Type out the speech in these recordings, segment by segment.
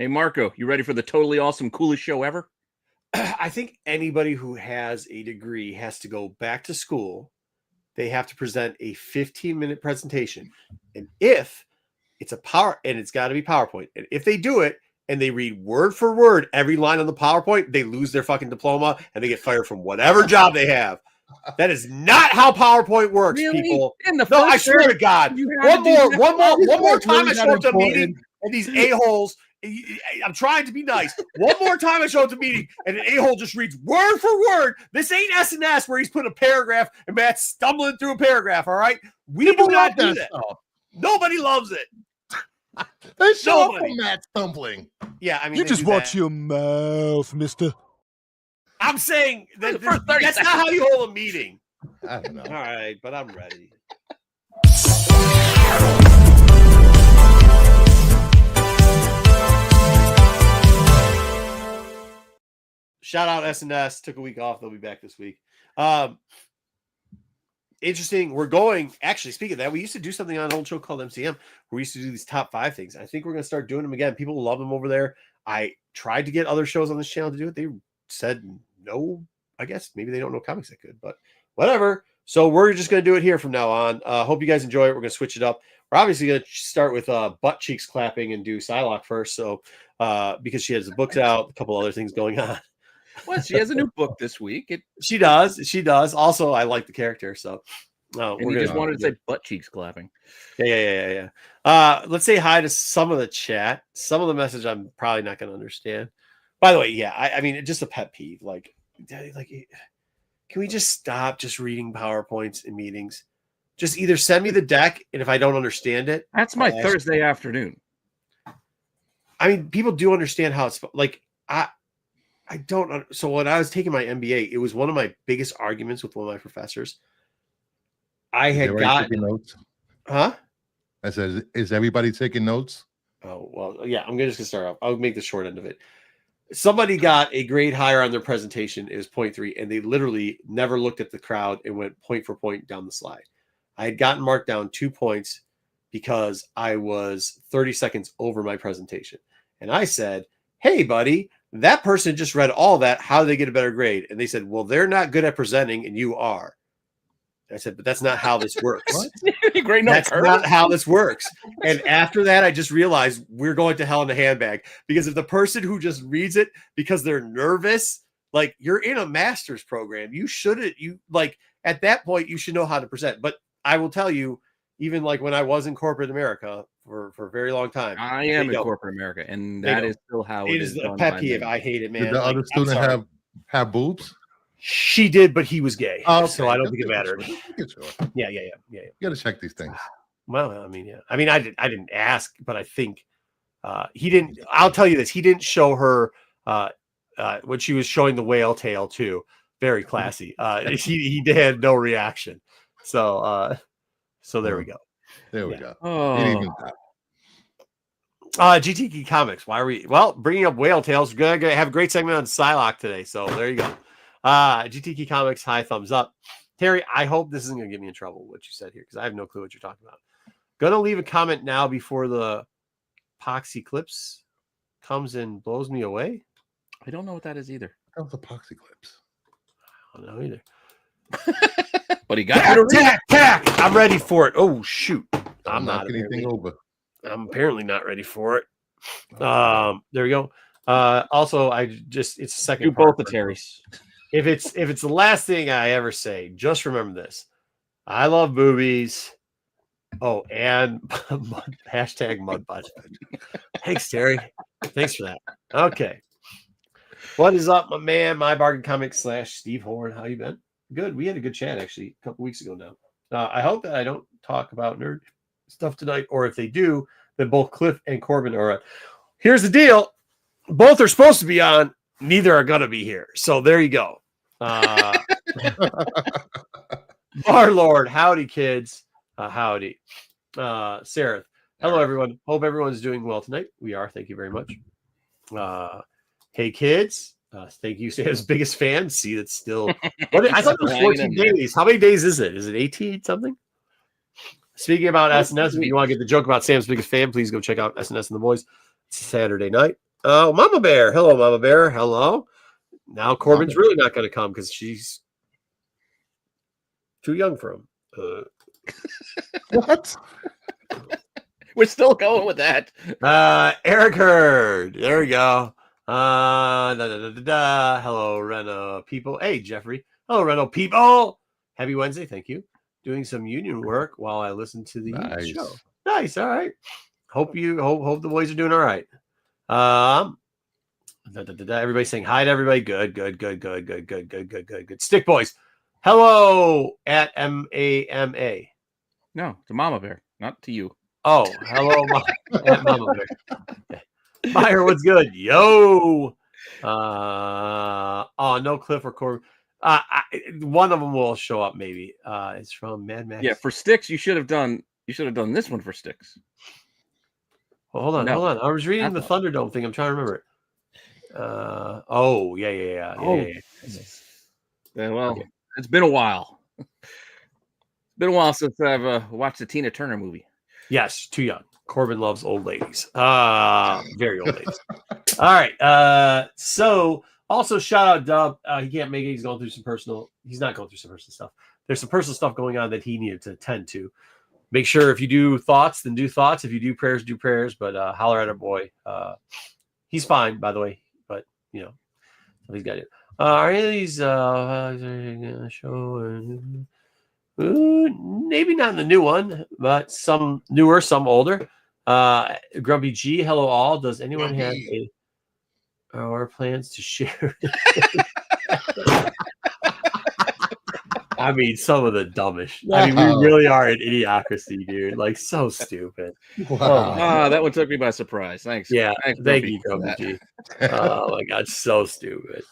Hey, Marco, you ready for the totally awesome, coolest show ever? I think anybody who has a degree has to go back to school. They have to present a 15-minute presentation. And if it's it's got to be PowerPoint. And if they do it and they read word for word every line on the PowerPoint, they lose their fucking diploma and they get fired from whatever job they have. That is not how PowerPoint works, Really? people. No, I swear to God. One more time I show up to a meeting and these a-holes. I'm trying to be nice. One more time I show up to a meeting and an a-hole just reads word for word. This ain't S&S where he's put a paragraph and Matt's stumbling through a paragraph, all right? We do not do that. Nobody loves it. They show up for Matt stumbling. Yeah, I mean, you just watch your mouth, mister. I'm saying that's not how you hold a meeting. I don't know. All right, but I'm ready. Shout out S&S. Took a week off. They'll be back this week. Interesting. We're going, actually, speaking of that, we used to do something on an old show called MCM where we used to do these top 5 things. I think we're going to start doing them again. People love them over there. I tried to get other shows on this channel to do it. They said no. I guess maybe they don't know comics that good, but whatever. So we're just going to do it here from now on. Hope you guys enjoy it. We're going to switch it up. We're obviously going to start with butt cheeks clapping and do Psylocke first. So because she has the books out, a couple other things going on. Well, she has a new book this week. She does. Also, I like the character. So and you just wanted to say butt cheeks clapping. Yeah. Let's say hi to some of the chat. Some of the message I'm probably not going to understand. By the way, yeah, I mean, it's just a pet peeve. Like, can we just stop just reading PowerPoints in meetings? Just either send me the deck, and if I don't understand it, that's my Thursday afternoon. I mean, people do understand how it's like. I don't. So when I was taking my MBA, it was one of my biggest arguments with one of my professors. I had gotten notes. Huh? I said, "Is everybody taking notes?" Oh well, yeah. I'm just gonna start off. I'll make the short end of it. Somebody got a grade higher on their presentation. It was 0.3, and they literally never looked at the crowd and went point for point down the slide. I had gotten marked down 2 points because I was 30 seconds over my presentation, and I said, "Hey, buddy." That person just read all that. How do they get a better grade? And they said, well, they're not good at presenting and you are. And I said, but that's not how this works. That's not how this works. And after that, I just realized we're going to hell in a handbag because if the person who just reads it because they're nervous, like you're in a master's program, at that point, you should know how to present. But I will tell you, even like when I was in corporate America for a very long time. I am in corporate America, and that is still how it is. It is a pet peeve. I hate it, man. Did the other student have boobs? She did, but he was gay. Oh, okay. So I don't think it mattered. Sure. Yeah. You got to check these things. Well, I mean, yeah. I mean, I didn't ask, but I think he didn't. I'll tell you this. He didn't show her when she was showing the whale tail too. Very classy. He had no reaction. So there we go. There we go. Oh. GTK Comics. Why are we? Well, bringing up whale tails. We're gonna have a great segment on Psylocke today. So there you go. GTK Comics. High thumbs up. Terry, I hope this isn't gonna get me in trouble. What you said here, because I have no clue what you're talking about. Gonna leave a comment now before the Poxy Clips comes and blows me away. I don't know what that is either. That was the Poxy Clips. I don't know either. But he got tack. I'm ready for it. Oh shoot! I'm not anything over. I'm apparently not ready for it. There we go. Also, it's a second. Do both the Terrys. If it's the last thing I ever say, just remember this: I love boobies. Oh, and hashtag mud butt. Thanks, Terry. Thanks for that. Okay. What is up, my man? My Bargain Comics / Steve Horn. How you been? Good. We had a good chat actually a couple weeks ago now. I hope that I don't talk about nerd stuff tonight, or if they do, then both Cliff and Corbin are on. Here's the deal. Both are supposed to be on. Neither are going to be here. So there you go. Barlord. Howdy, kids. Howdy. Sarah. Hello, everyone. Hope everyone's doing well tonight. We are. Thank you very much. Hey, kids. Thank you, Sam's biggest fan. See, that's still. I thought it was 14 days. How many days is it? Is it 18 something? Speaking about SNS, if you want to get the joke about Sam's biggest fan, please go check out SNS and the Boys. It's Saturday night. Oh, Mama Bear. Hello, Mama Bear. Hello. Now Corbin's really not going to come because she's too young for him. What? We're still going with that. Eric Hurd. There we go. Hello, Reno people. Hey, Jeffrey. Hello, Reno people. Happy Wednesday. Thank you. Doing some union work while I listen to the union show. Nice. All right. Hope the boys are doing all right. Everybody saying hi to everybody. Good. Stick boys. Hello at MAMA. No, to Mama Bear, not to you. Oh, hello, at Mama Bear. Meyer, what's good? Yo. No Cliff or Corbin. One of them will show up maybe. It's from Mad Max. Yeah, for Sticks, you should have done this one for Sticks. Well, hold on. I was reading the Thunderdome thing. I'm trying to remember it. Yeah. Well, okay. It's been a while. It's been a while since I've watched the Tina Turner movie. Yes, too young. Corbin loves old ladies. Very old ladies. All right. So also shout out Dub. He can't make it. He's not going through some personal stuff. There's some personal stuff going on that he needed to attend to. Make sure if you do thoughts, then do thoughts. If you do prayers, do prayers. But holler at our boy. He's fine, by the way. But he's got it. Are any of these show? Maybe not in the new one, but some newer, some older. Grumpy G, hello all. Does anyone have our plans to share? I mean, some of the dumbest. I mean, we really are an idiocracy, dude. Like, so stupid. Wow. That one took me by surprise. Thanks. Yeah, Thanks, thank you, Grumpy G. Oh my god, so stupid.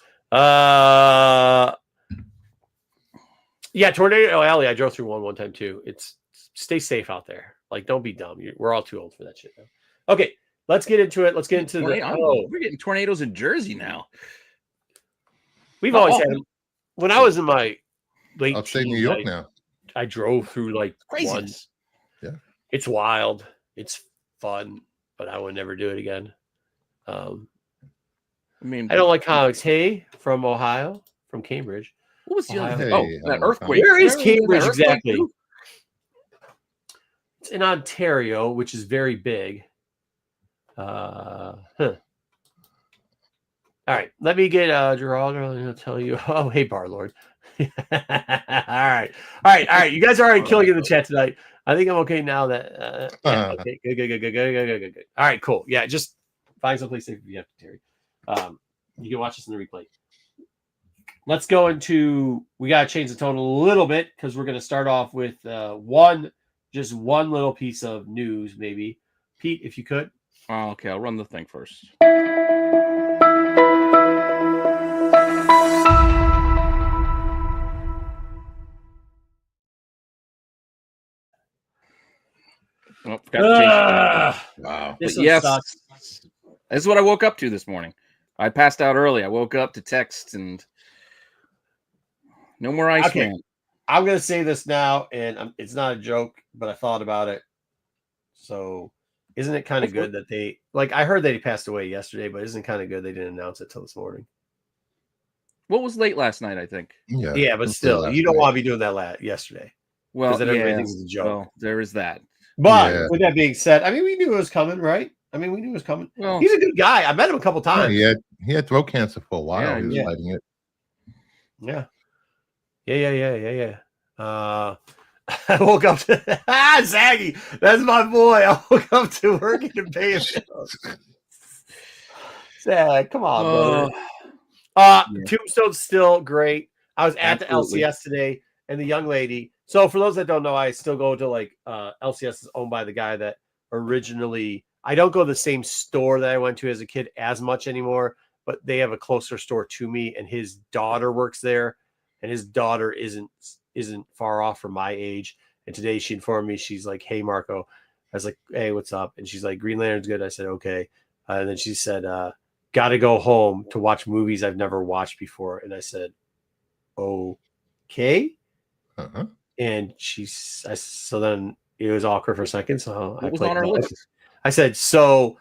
Yeah, Tornado Alley. I drove through one time too. It's stay safe out there. Like, don't be dumb. We're all too old for that shit now. Okay, let's get into it. Let's get into we're getting tornadoes in Jersey now. We've always had them. When I was in my late Upstate New York now. I drove through like Craziness. Yeah, it's wild. It's fun, but I would never do it again. I don't like comics. Hey, from Ohio, from Cambridge. What was the other thing? Hey, that earthquake. Where is Cambridge exactly? Too? It's in Ontario, which is very big. All right, let me get Gerald. I'll tell you. Oh, hey, Barlord. All right. You guys are already killing in the chat tonight. I think I'm okay now. That okay, good. All right, cool. Yeah, just find someplace safe if you have to, Terry. You can watch this in the replay. Let's go into. We got to change the tone a little bit because we're going to start off with one little piece of news, maybe. Pete, if you could. Okay, I'll run the thing first. Oh, wow. This is what I woke up to this morning. I passed out early. I woke up to text and no more ice cream. I'm going to say this now, and it's not a joke, but I thought about it. So, isn't it kind of good that they I heard that he passed away yesterday, but isn't it kind of good they didn't announce it till this morning? What was late last night, I think. Yeah, but still, you don't want to be doing that yesterday. Well, then everybody thinks it's a joke. Well, there is that. But with that being said, I mean, we knew it was coming, right? I mean, we knew it was coming. Well, he's a good guy. I met him a couple times. Yeah, he had throat cancer for a while. Yeah, he was fighting it. Yeah. I woke up to Zaggy. That's my boy. I woke up to working and paying bills. Zag, come on, brother. Tombstone's still great. I was at the LCS today, and the young lady. So for those that don't know, I still go to LCS is owned by the guy that originally. I don't go to the same store that I went to as a kid as much anymore, but they have a closer store to me, and his daughter works there, and his daughter isn't far off from my age. And today she informed me, she's like, "Hey, Marco." I was like, "Hey, what's up?" And she's like, "Green Lantern's good." I said, "Okay." And then she said, "Got to go home to watch movies I've never watched before." And I said, "Okay." Uh-huh. And so then it was awkward for a second. So it was on our list. I said, "So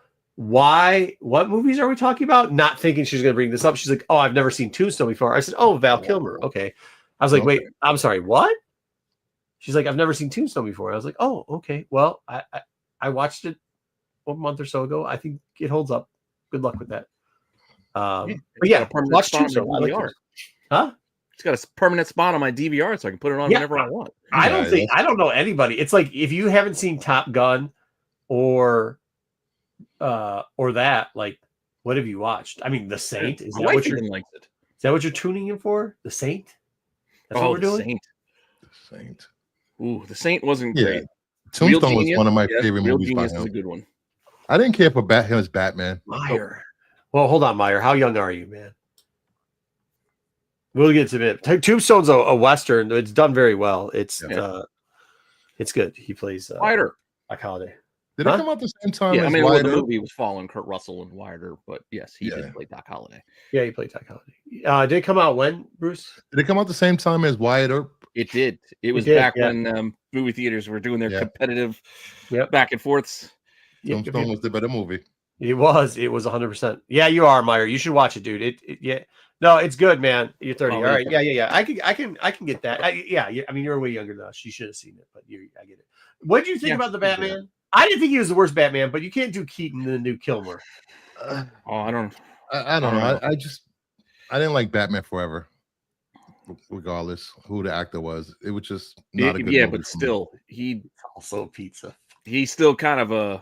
what movies are we talking about? Not thinking she's going to bring this up. She's like, oh, I've never seen Tombstone before. I said, oh, Val Kilmer. Okay. I was like, wait, I'm sorry, what? She's like, I've never seen Tombstone before. I was like, oh, okay. Well, I watched it a month or so ago. I think it holds up. Good luck with that. But yeah, watch Tombstone. I like it. Huh? It's got a permanent spot on my DVR, so I can put it on whenever I want. I don't know anybody. It's like if you haven't seen Top Gun or that, like, what have you watched? I mean, The Saint. Is that what you're tuning in for? The Saint? That's what we're doing? The Saint. Ooh, The Saint wasn't great. Tombstone was one of my favorite Real movies Genius by him. is a good one. I didn't care for him as Batman. Meyer. Well, hold on, Meyer. How young are you, man? We'll get to it. Tombstone's a Western. It's done very well. It's good. He plays Wilder. Like Holiday. Did it come out the same time as the Wilder? movie was following Kurt Russell and Wilder, but yes, he did play Doc Holliday. Yeah, he played Doc Holiday. Did it come out when, Bruce? Did it come out the same time as Wilder? It did. It was back when movie theaters were doing their competitive back and forths. Tombstone was the better movie. It was 100%. Yeah, you are, Meyer. You should watch it, dude. No, it's good, man. You're 30. All right. Yeah. I can get that. I mean, you're way younger than us. You should have seen it, but I get it. What did you think about the Batman? I didn't think he was the worst Batman, but you can't do Keaton in the new Kilmer. I don't know. I didn't like Batman Forever. Regardless who the actor was, it was just not a good movie. But still, he also pizza. He still kind of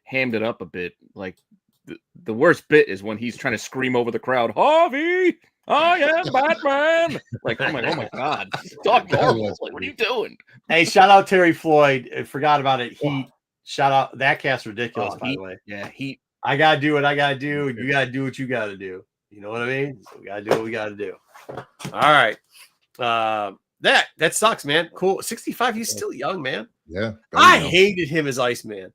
hammed it up a bit. Like the worst bit is when he's trying to scream over the crowd, Harvey, I am Batman. Like, oh my God, talk normal. Like, what are you doing? Hey, shout out Terry Floyd. I forgot about it. Heat. Shout out that cast's ridiculous, by the way. Yeah, Heat. I gotta do what I gotta do. You gotta do what you gotta do. You know what I mean? So we gotta do what we gotta do. All right. That sucks, man. Cool. 65. He's still young, man. Yeah. I hated him as Iceman.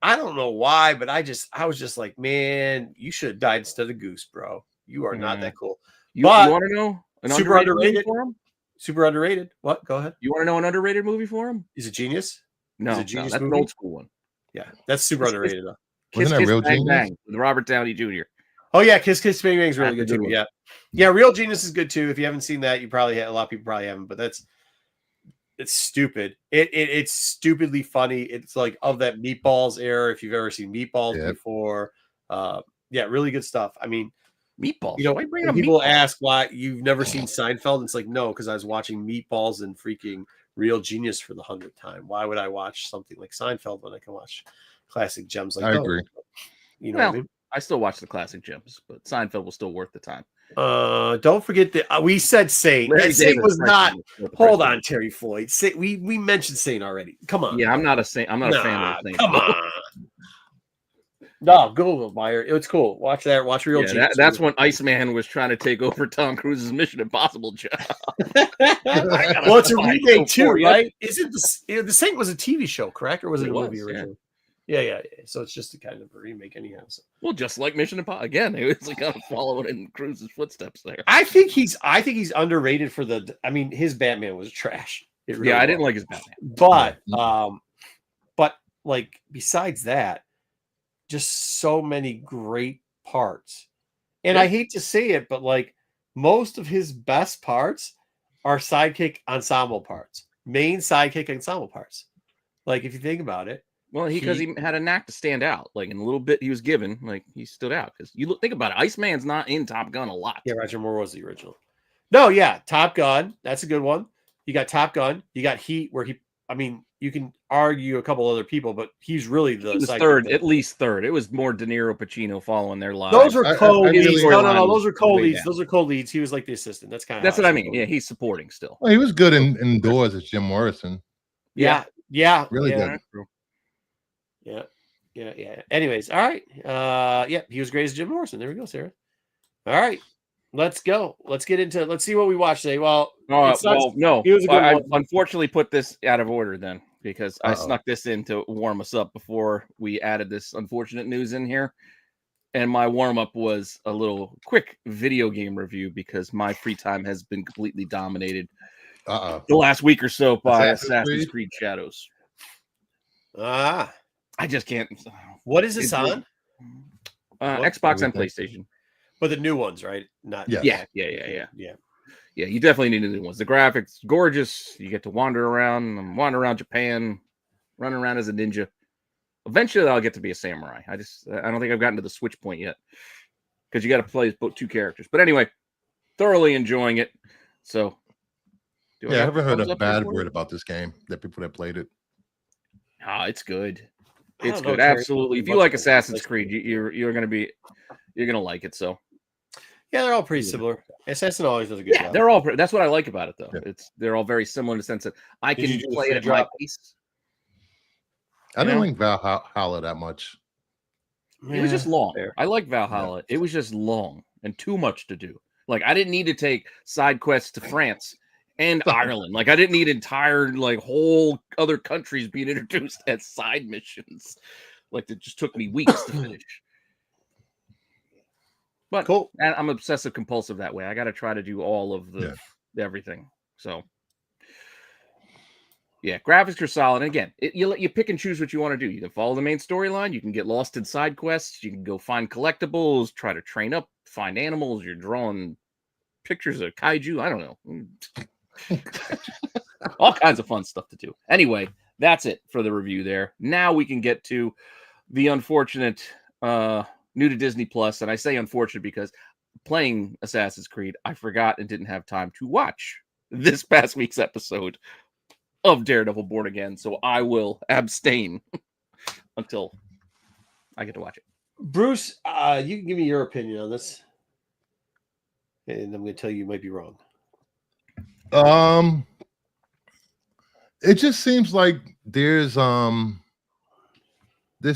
I don't know why, but I was just like, man, you should have died instead of Goose, bro. You are not that cool. You want to know an super underrated for him? Super underrated. What? Go ahead. You want to know an underrated movie for him? Is it Genius? No, that's movie? An old school one. Yeah, that's super underrated. Though. Wasn't that Real Genius? Bang with Robert Downey Jr. Oh yeah, Kiss Kiss Bang Bang is really good too. Yeah, Real Genius is good too. If you haven't seen that, a lot of people probably haven't. But it's stupid. It's stupidly funny. It's like of that Meatballs era. If you've ever seen Meatballs before, really good stuff. I mean, Meatballs. You know, when people ask why you've never seen Seinfeld, it's like no, because I was watching Meatballs and freaking Real Genius for the 100th time. Why would I watch something like Seinfeld when I can watch classic gems like I agree. You know what I mean? I still watch the classic gems, but Seinfeld was still worth the time. Don't forget that we said Saint. Saint was not. Hold on, Terry Floyd. We mentioned Saint already. Come on. Yeah, I'm not a Saint. I'm not a fan of Saint. Come on. No, go Meyer. It's cool. Watch that. Watch Real Genius. That's when Iceman was trying to take over Tom Cruise's Mission Impossible job. Well, it's a remake too, right? Is it the Saint was a TV show, correct, or was it a movie originally? Yeah. So it's just a kind of a remake anyhow. So. Well, just like Mission Impossible again, it was like kind of following in Cruise's footsteps there. I think he's underrated for his Batman was trash. Really I didn't like his Batman. But like besides that, just so many great parts. And I hate to say it, but like most of his best parts are sidekick ensemble parts. Main sidekick ensemble parts. Like if you think about it. Well, because he had a knack to stand out. Like in a little bit he was given, like he stood out. Because think about it, Iceman's not in Top Gun a lot. Yeah, Roger Moore was the original. No, yeah, Top Gun. That's a good one. You got Top Gun. You got Heat, where you can argue a couple other people, but he's really the third, at least third. It was more De Niro, Pacino following their lives. Those are co-leads. No, those are co-leads. Those are co-leads. He was like the assistant. That's what I mean. Yeah, he's supporting still. Well, he was good indoors as Jim Morrison. Yeah. Really good. Yeah. Anyways, all right. He was great as Jim Morrison. There we go, Sarah. All right. Let's go. Let's see what we watched today. Well, no. I unfortunately put this out of order then because I snuck this in to warm us up before we added this unfortunate news in here. And my warm-up was a little quick video game review because my free time has been completely dominated the last week or so by Assassin's Creed Shadows. I just can't. What is this on? Xbox and PlayStation. But the new ones, right? Not Yes. Yeah. You definitely need the new ones. The graphics gorgeous. You get to wander around Japan, running around as a ninja. Eventually, I'll get to be a samurai. I don't think I've gotten to the switch point yet because you got to play both two characters. But anyway, thoroughly enjoying it. So, I haven't heard a bad word about this game. That people that played it. It's good. It's good. Absolutely. If you like Assassin's Creed, you're gonna like it. So. Yeah, they're all pretty similar. Assassin always does a good job. They're all. That's what I like about it, though. Yeah. They're all very similar in the sense that I can play it at my pace. I didn't like Valhalla that much. It was just long. I like Valhalla. Yeah. It was just long and too much to do. Like I didn't need to take side quests to France and Ireland. Like I didn't need entire whole other countries being introduced as side missions. Like it just took me weeks to finish. But cool. And I'm obsessive compulsive that way. I got to try to do all of the everything. So, yeah, graphics are solid. And again, you pick and choose what you want to do. You can follow the main storyline. You can get lost in side quests. You can go find collectibles, try to train up, find animals. You're drawing pictures of kaiju. I don't know. All kinds of fun stuff to do. Anyway, that's it for the review there. Now we can get to the unfortunate new to Disney Plus, and I say unfortunate because playing Assassin's Creed, I forgot and didn't have time to watch this past week's episode of Daredevil Born Again, so I will abstain until I get to watch it. Bruce, you can give me your opinion on this, and I'm going to tell you might be wrong. It just seems like there's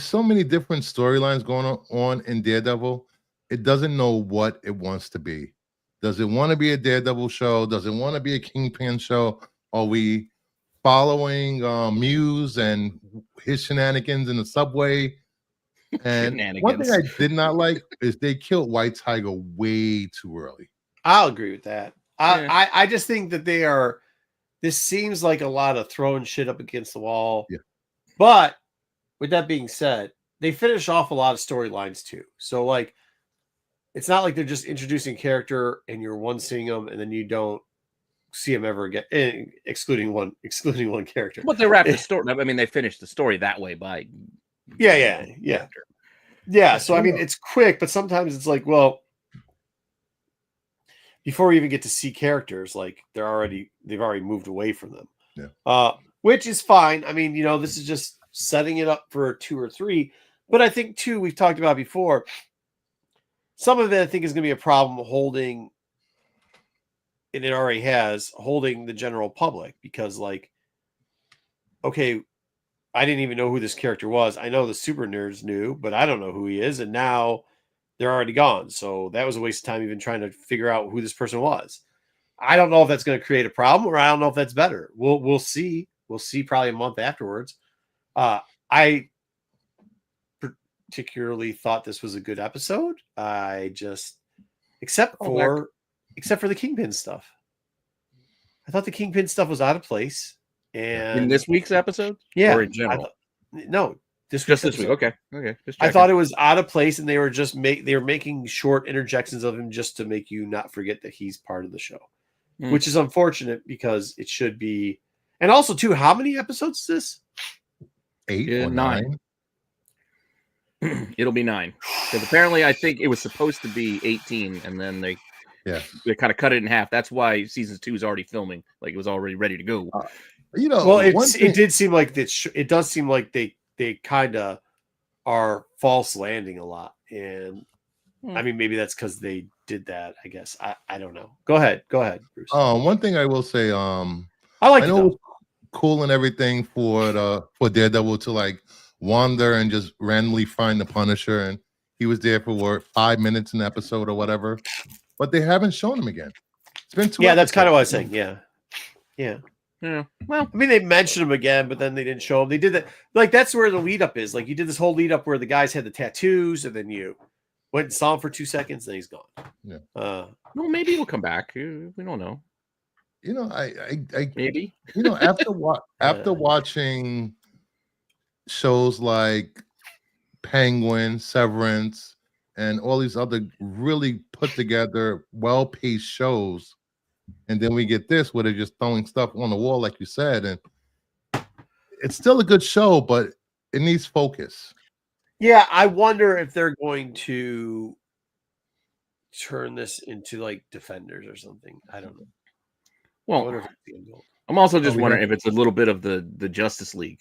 so many different storylines going on in Daredevil. It doesn't know what it wants to be. Does it want to be a Daredevil show? Does it want to be a Kingpin show? Are we following Muse and his shenanigans in the subway? And one thing I did not like is they killed White Tiger way too early. I'll agree with that. I just think that this seems like a lot of throwing shit up against the wall. Yeah. But with that being said, they finish off a lot of storylines too. So it's not like they're just introducing character and you're seeing them and then you don't see them ever again, excluding one character. But they wrapped the story. I mean, they finished the story that way by. Yeah. So I mean, it's quick, but sometimes it's like, well, before we even get to see characters, like they've already moved away from them. Yeah. Which is fine. I mean, this is just setting it up for 2 or 3. But I think 2, we've talked about before. Some of it I think is going to be a problem holding, and it already has, holding the general public because okay, I didn't even know who this character was. I know the super nerds knew, but I don't know who he is. And now they're already gone. So that was a waste of time even trying to figure out who this person was. I don't know if that's going to create a problem or I don't know if that's better. We'll see. We'll see probably a month afterwards. I particularly thought this was a good episode. I just, except for the Kingpin stuff. I thought the Kingpin stuff was out of place. And in this week's episode? Yeah. Or in general? Just this week. Okay. I thought it was out of place, and they were making short interjections of him just to make you not forget that he's part of the show, which is unfortunate because it should be. And also, too, how many episodes is this? 8 or 9? It'll be 9 because apparently I think it was supposed to be 18, and then they kind of cut it in half. That's why season 2 is already filming, like it was already ready to go. Well, it did seem like it does seem like they kind of are false landing a lot, and I mean maybe that's because they did that. I guess I don't know. Go ahead, Bruce. One thing I will say, I know it was cool and everything for Daredevil to wander and just randomly find the Punisher, and he was there for 5 minutes in the episode or whatever, but they haven't shown him again. It's been 2 that's kind of what I was saying. Yeah. Well, I mean, they mentioned him again, but then they didn't show him. They did that. That's where the lead up is. You did this whole lead up where the guys had the tattoos, and then you went and saw him for 2 seconds, and he's gone. Yeah. Well, maybe he'll come back. We don't know. I maybe. After watching shows like Penguin, Severance, and all these other really put together, well-paced shows. And then we get this where they're just throwing stuff on the wall, like you said. And it's still a good show, but it needs focus. Yeah, I wonder if they're going to turn this into like Defenders or something. I don't know. Well, I'm also just wondering if it's a little bit of the Justice League,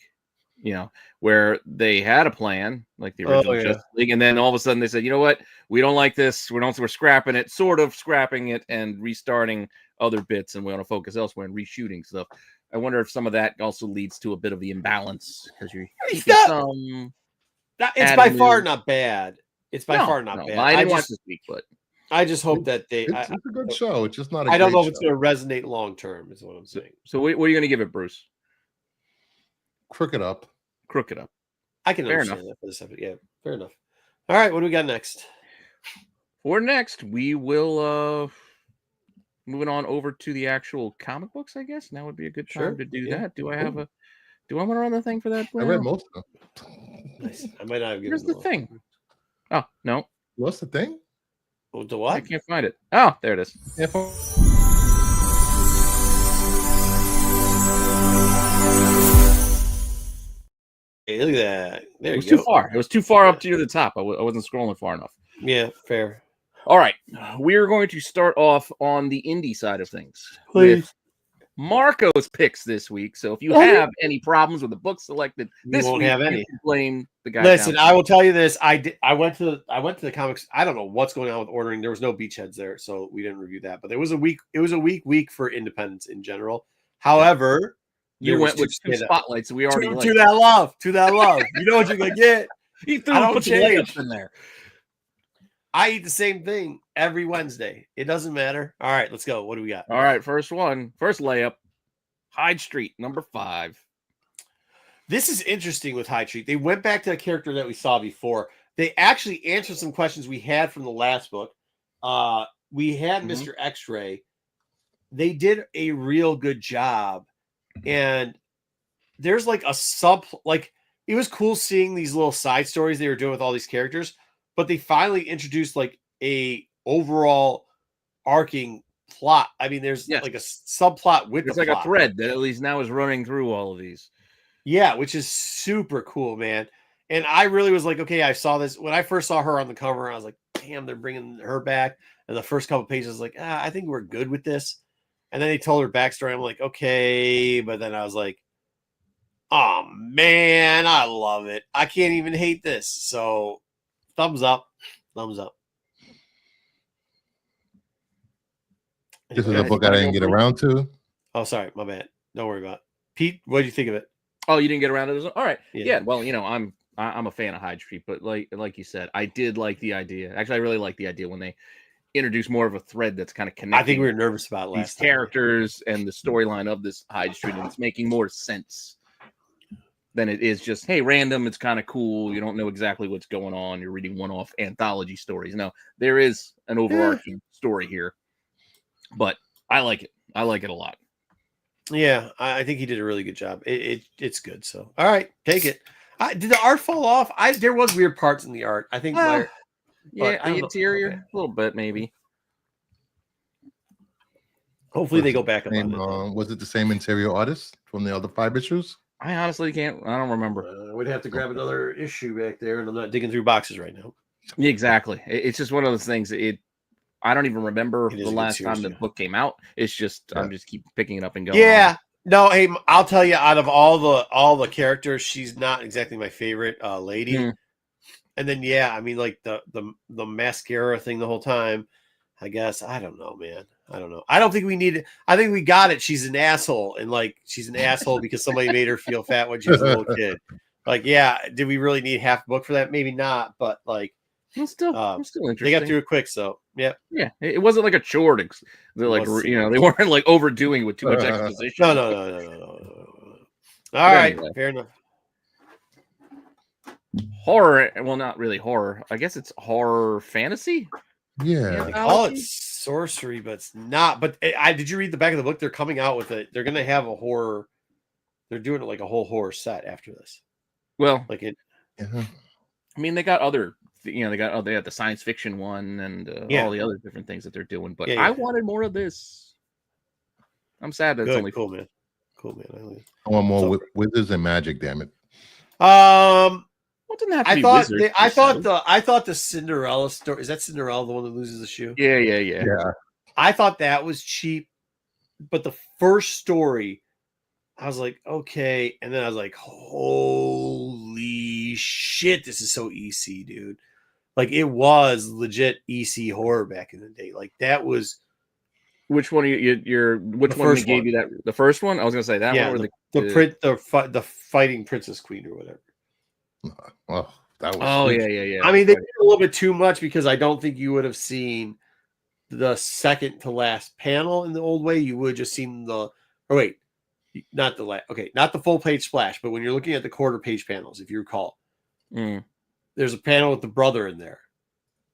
where they had a plan, like the original Justice League, and then all of a sudden they said, you know what, we don't like this, we're scrapping it, sort of scrapping it and restarting other bits, and we want to focus elsewhere and reshooting stuff. I wonder if some of that also leads to a bit of the imbalance because it's by far not bad. It's by far not bad. I didn't watch this week, but I just hope that it's a good show. It's just not. I don't know if it's going to resonate long term. Is what I'm saying. So what are you going to give it, Bruce? Crooked up. I can understand that for this episode. Yeah, fair enough. All right, what do we got next? For next, we will moving on over to the actual comic books. I guess now would be a good time to do that. Do I want to run the thing for that? I read most of them. Nice. I might not have given. Here's the thing. Oh no. What's the thing? The what? I can't find it. Oh, there it is. Hey, look at that. It was too far. It was too far up to the top. I wasn't scrolling far enough. Yeah, fair. All right. We are going to start off on the indie side of things. Please. With Marco's picks this week. So if you have any problems with the book selected this week, have any. You can blame the guy. Listen, I will tell you this. I went to the comics. I don't know what's going on with ordering. There was no Beachheads there, so we didn't review that. But it was a week for independents in general. However, you went with two spotlights. We already to that love. You know what you're gonna get. He threw a layups in there. I eat the same thing every Wednesday. It doesn't matter. All right, let's go. What do we got? All right, first layup. Hyde Street, number 5. This is interesting with Hyde Street. They went back to a character that we saw before. They actually answered some questions we had from the last book. We had Mr. X-Ray. They did a real good job. And there's like a it was cool seeing these little side stories they were doing with all these characters, but they finally introduced like a overall arcing plot. I mean, there's like a subplot with it's like a thread that at least now is running through all of these. Yeah, which is super cool, man. And I really was like, okay, I saw this when I first saw her on the cover. I was like, damn, they're bringing her back. And the first couple pages, I was like, I think we're good with this. And then they told her backstory. I'm like, okay. But then I was like, oh, man, I love it. I can't even hate this. So thumbs up. This is a book I didn't get around to. Oh, sorry. My bad. Don't worry about it. Pete, what did you think of it? Oh, you didn't get around to this? All right. Yeah. Well, I'm a fan of Hyde Street, but like you said, I did like the idea. Actually, I really like the idea when they introduce more of a thread that's kind of connected. I think we were nervous about these characters and the storyline of this Hyde Street, and it's making more sense than it is just, hey, random. It's kind of cool. You don't know exactly what's going on. You're reading one-off anthology stories. No, there is an overarching story here, but I like it. I like it a lot. Yeah, I think he did a really good job. It's good. So, all right, take it. Did the art fall off? There was weird parts in the art. I think. The interior, a little bit maybe. Hopefully, they go back up. Was it the same interior artist from the other 5 issues? I honestly can't. I don't remember. We'd have to grab another issue back there, and I'm not digging through boxes right now. Yeah, exactly. It's just one of those things. I don't even remember the last time the book came out. It's just I'm just keep picking it up and going. Yeah. On. No, hey, I'll tell you, out of all the characters, she's not exactly my favorite lady. And then I mean, like the mascara thing the whole time. I guess I don't know, man. I don't know. I don't think we need it. I think we got it. She's an asshole, and like she's an asshole because somebody made her feel fat when she was a little kid. Like, did we really need half a book for that? Maybe not, but like. It's still interesting. They got through it quick, so yeah. It wasn't like a chore. They're like, they weren't like overdoing it with too much exposition. No. All right, fair enough. Horror, well, not really horror. I guess it's horror fantasy. Yeah, they call it sorcery, but it's not. But did you read the back of the book? They're coming out with it. They're going to have a horror. They're doing it like a whole horror set after this. Well, like it. I mean, they got other, they got the science fiction one and all the other different things that they're doing. But I wanted more of this. I'm sad that it's only cool, man. Cool, man. I want more wizards and magic. Damn it. Well, it didn't have to be wizards. I thought the Cinderella story, is that Cinderella the one that loses the shoe? Yeah. I thought that was cheap, but the first story, I was like, okay, and then I was like, holy shit, this is so EC, dude. Like, it was legit EC horror back in the day. Like, that was. Which one? Which one gave you that? The first one? I was gonna say that one. Or the fighting princess queen or whatever. Oh, that was. Oh yeah. I mean, they did a little bit too much because I don't think you would have seen the second to last panel in the old way. You would have just seen not the full page splash, but when you're looking at the quarter page panels, if you recall, there's a panel with the brother in there.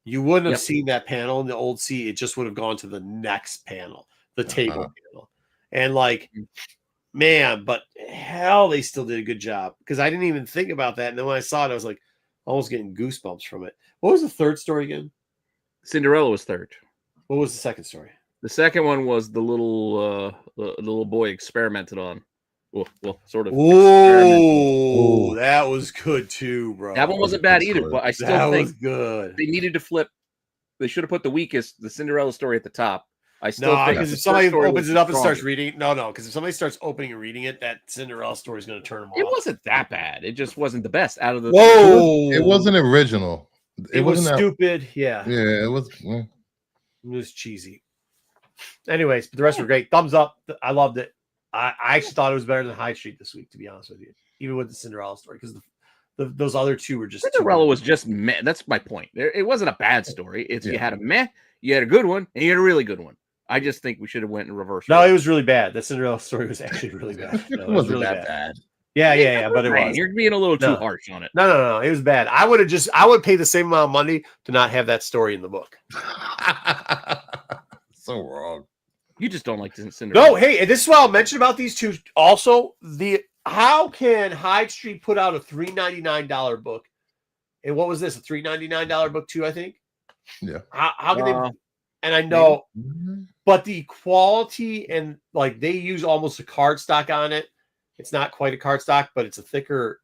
You wouldn't have seen that panel in the old C. It just would have gone to the next panel, the table panel. And man, but hell, they still did a good job because I didn't even think about that. And then when I saw it, I was like almost getting goosebumps from it. What was the third story again? Cinderella was third. What was the second story? The second one was the little boy experimented on. Well, sort of. Oh, that was good too, bro. That one wasn't bad either, but I still think was good. They needed to flip. They should have put the Cinderella story at the top. I still think because if somebody opens it up and starts reading, because if somebody starts opening and reading it, that Cinderella story is going to turn them off. It wasn't that bad. It just wasn't the best out of the. Whoa! It wasn't original. It was stupid. Yeah. Yeah, it was. It was cheesy. Anyways, but the rest were great. Thumbs up. I loved it. I actually thought it was better than High Street this week, to be honest with you, even with the Cinderella story, because those other two were just. Cinderella was just meh. That's my point. It wasn't a bad story. You had a meh, you had a good one, and you had a really good one. I just think we should have went in reverse. No, it was really bad. The Cinderella story was actually really bad. It wasn't really that bad. Yeah, but it was. You're being a little too harsh on it. No, it was bad. I would pay the same amount of money to not have that story in the book. So wrong. You just don't like Cinderella. No, hey, and this is what I'll mention about these two. Also, how can Hyde Street put out a $3.99 book? And what was this? A $3.99 book too, I think? Yeah. How can they? And I know, but the quality and they use almost a cardstock on it. It's not quite a cardstock, but it's a thicker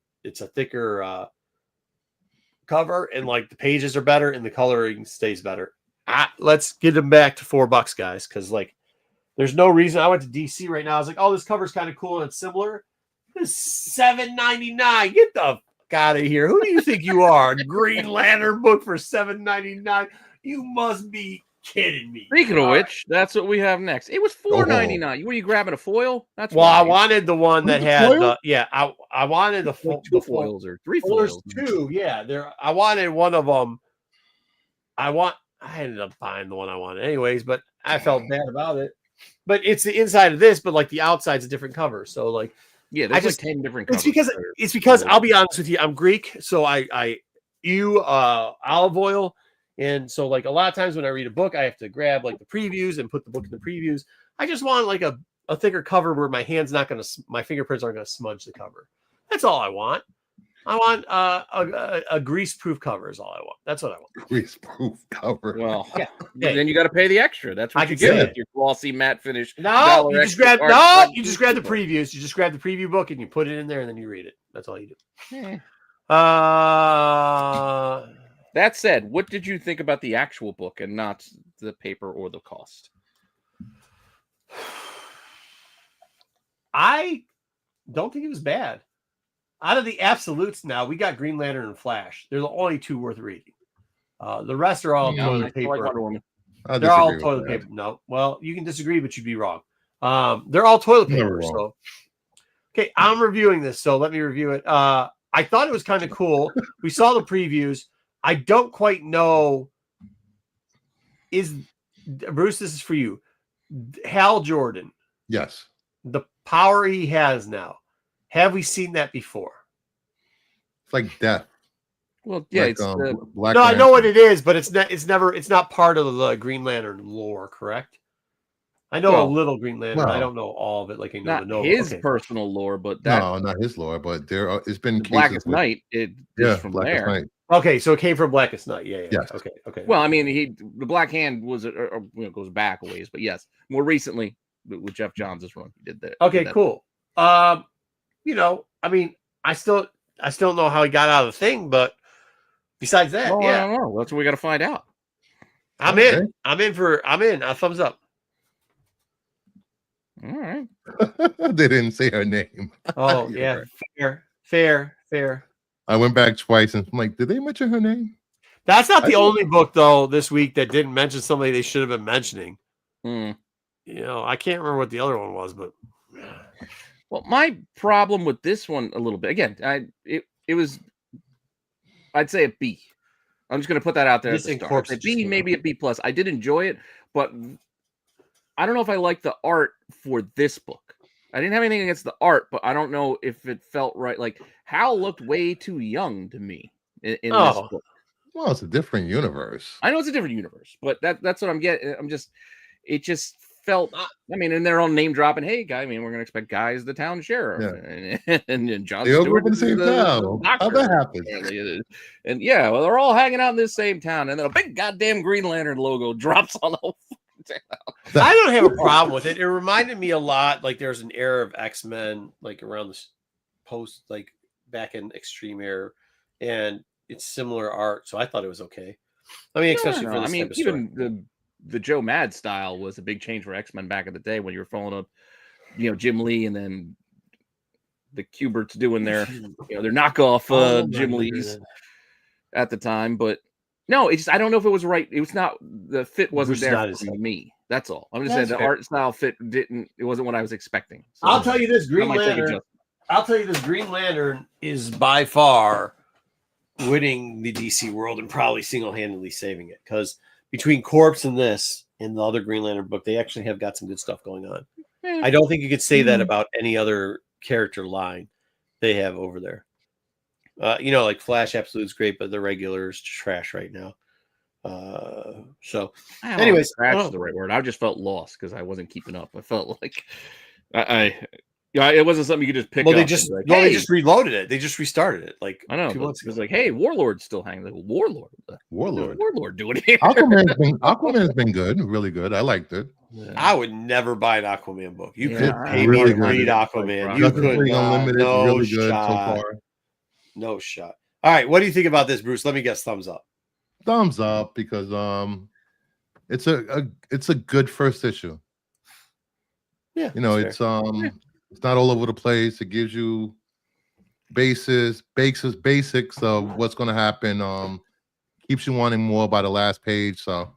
cover, and the pages are better and the coloring stays better. Let's get them back to $4, guys, because there's no reason. I went to DC right now. I was like, oh, this cover's kind of cool and it's similar. It's $7.99. Get the fuck out of here. Who do you think you are? Green Lantern book for $7.99? You must be kidding me. Speaking of which, that's what we have next. It was $4.99. Were you grabbing a foil? That's I wanted the one that had I wanted the two foils or three foils. There's two, I wanted one of them. I ended up buying the one I wanted anyways, but I felt bad about it. But it's the inside of this, but the outside's a different cover. So there's 10 different covers. It's because I'll be honest with you, I'm Greek, so I olive oil. And so a lot of times when I read a book, I have to grab the previews and put the book in the previews. I just want a thicker cover where my fingerprints aren't going to smudge the cover. That's all I want. I want a grease-proof cover is all I want. That's what I want. Grease-proof cover. Well, then you got to pay the extra. That's what you get with your glossy matte finish. No, you just grab the previews. You just grab the preview book and you put it in there and then you read it. That's all you do. That said, what did you think about the actual book and not the paper or the cost? I don't think it was bad. Out of the absolutes now, we got Green Lantern and Flash. They're the only two worth reading. The rest are all toilet paper. They're all toilet paper. No, well, you can disagree, but you'd be wrong. They're all toilet paper. So, okay, I'm reviewing this, so let me review it. I thought it was kind of cool. We saw the previews. I don't quite know. Bruce, this is for you. Hal Jordan. Yes. The power he has now. Have we seen that before? It's like death. Well, yeah, it's Black Lantern. I know what it is, but it's not part of the Green Lantern lore, correct? I know a little Green Lantern. I don't know all of it. I know not his personal lore, but no, not his lore. But it's been Blackest Night. From Blackest there. Night. Okay, so it came from Blackest Night. Yeah. Yes. Okay. Well, I mean, the Black Hand was goes back a ways, but yes, more recently with Jeff Johns' run, he did that. Okay, cool. I mean, I still don't know how he got out of the Thing, but besides that, I don't know. That's what we got to find out. I'm in. I'm in. A thumbs up. All right. They didn't say her name. Oh yeah, right. Fair. I went back twice and I'm like, did they mention her name? That's not the only book though this week that didn't mention somebody they should have been mentioning. I can't remember what the other one was, but well, my problem with this one a little bit again, it was, I'd say a B. I'm just going to put that out there. At the start. A B, maybe a B plus. I did enjoy it, but I don't know if I like the art for this book. I didn't have anything against the art, but I don't know if it felt right. Like Hal looked way too young to me in this book. Well, it's a different universe. I know it's a different universe, but that's what I'm getting. It just felt. I mean, and they're all name dropping. Hey, guy. I mean, we're gonna expect Guy as the town sheriff, and John They all Stewart grew up in the same town. How that happened? And yeah, well, they're all hanging out in this same town, and then a big goddamn Green Lantern logo drops on the whole town. I don't have a problem with it. It reminded me a lot like there's an era of X-Men like around the post like back in Extreme Era, and it's similar art, so I thought it was okay. I mean, especially for this type of even story. the Joe Mad style was a big change for X-Men back in the day when you were following up, Jim Lee, and then the Kuberts doing their knockoff Jim Lees at the time. But no, it's just I don't know if it was right. It was not the fit wasn't there for me. That's all. I'm just saying the art style fit didn't. It wasn't what I was expecting. So I'll tell you this, Green Lantern. I'll tell you this, Green Lantern is by far winning the DC world and probably single-handedly saving it because between Corpse and this and the other Green Lantern book, they actually have got some good stuff going on. I don't think you could say that about any other character line they have over there. Like Flash Absolute's great, but the regular is trash right now. Anyways, trash is the right word. I just felt lost because I wasn't keeping up. I felt like it wasn't something you could just pick up. They just reloaded it. They just restarted it. Like I know. 2 months ago. It was like, hey, Warlord's still hanging. Like, Warlord doing it. Aquaman's been good, really good. I liked it. Yeah. I would never buy an Aquaman book. You could pay me to read Aquaman. You could Unlimited, really good so far. No shot. All right, what do you think about this, Bruce? Let me guess. Thumbs up. Thumbs up because it's a good first issue. Yeah, it's not all over the place. It gives you basics of what's going to happen. Keeps you wanting more by the last page. So,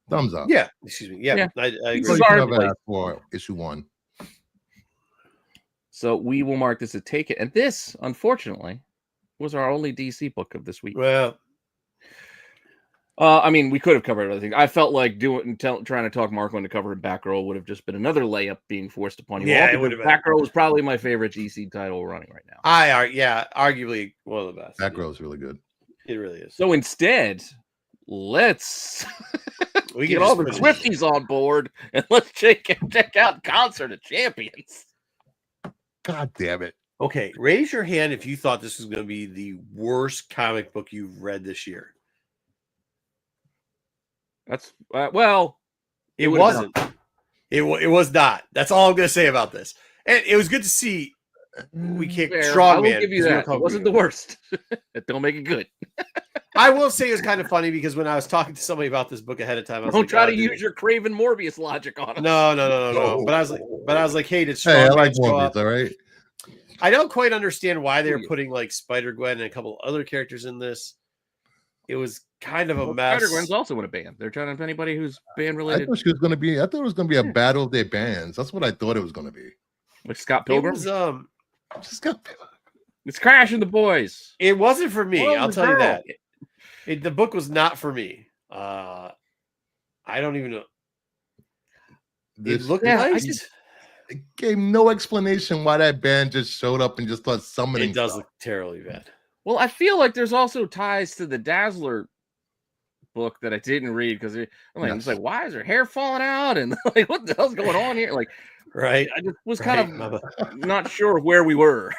thumbs up. Yeah, excuse me. Yeah. I agree. For issue 1. So we will mark this a take it, and this, unfortunately, was our only DC book of this week. Well, I mean, we could have covered everything. I felt like trying to talk Marco into covering Batgirl would have just been another layup being forced upon you. Yeah, it would have been. Batgirl is probably my favorite DC title running right now. Arguably one of the best. Batgirl is really good. It really is. So instead, let's get all the Swifties on board and let's check out Concert of Champions. God damn it. Okay, raise your hand if you thought this was going to be the worst comic book you've read this year. That's it wasn't. It was not. That's all I'm going to say about this. And it was good to see we kicked Strongman. I will give you that. It wasn't the worst. Don't make it good. I will say it was kind of funny because when I was talking to somebody about this book ahead of time, I was don't try to use your Craven Morbius logic on it. No. But I was like, hey, did Strongman I like Morbius, all right? I don't quite understand why they're putting like Spider-Gwen and a couple other characters in this. It was kind of a mess. Spider-Gwen's also in a band. They're trying to anybody who's band related. I thought it was going to be a battle of their bands. That's what I thought it was going to be. With Scott Pilgrim? It's Crash and the Boys. It wasn't for me. I'll tell you that. The book was not for me. I don't even know. It looked nice. It gave no explanation why that band just showed up and just started summoning. It does look terribly bad. Well, I feel like there's also ties to the Dazzler book that I didn't read because it's like, why is her hair falling out? And like, what the hell's going on here? Like, right. I just was kind of not sure where we were.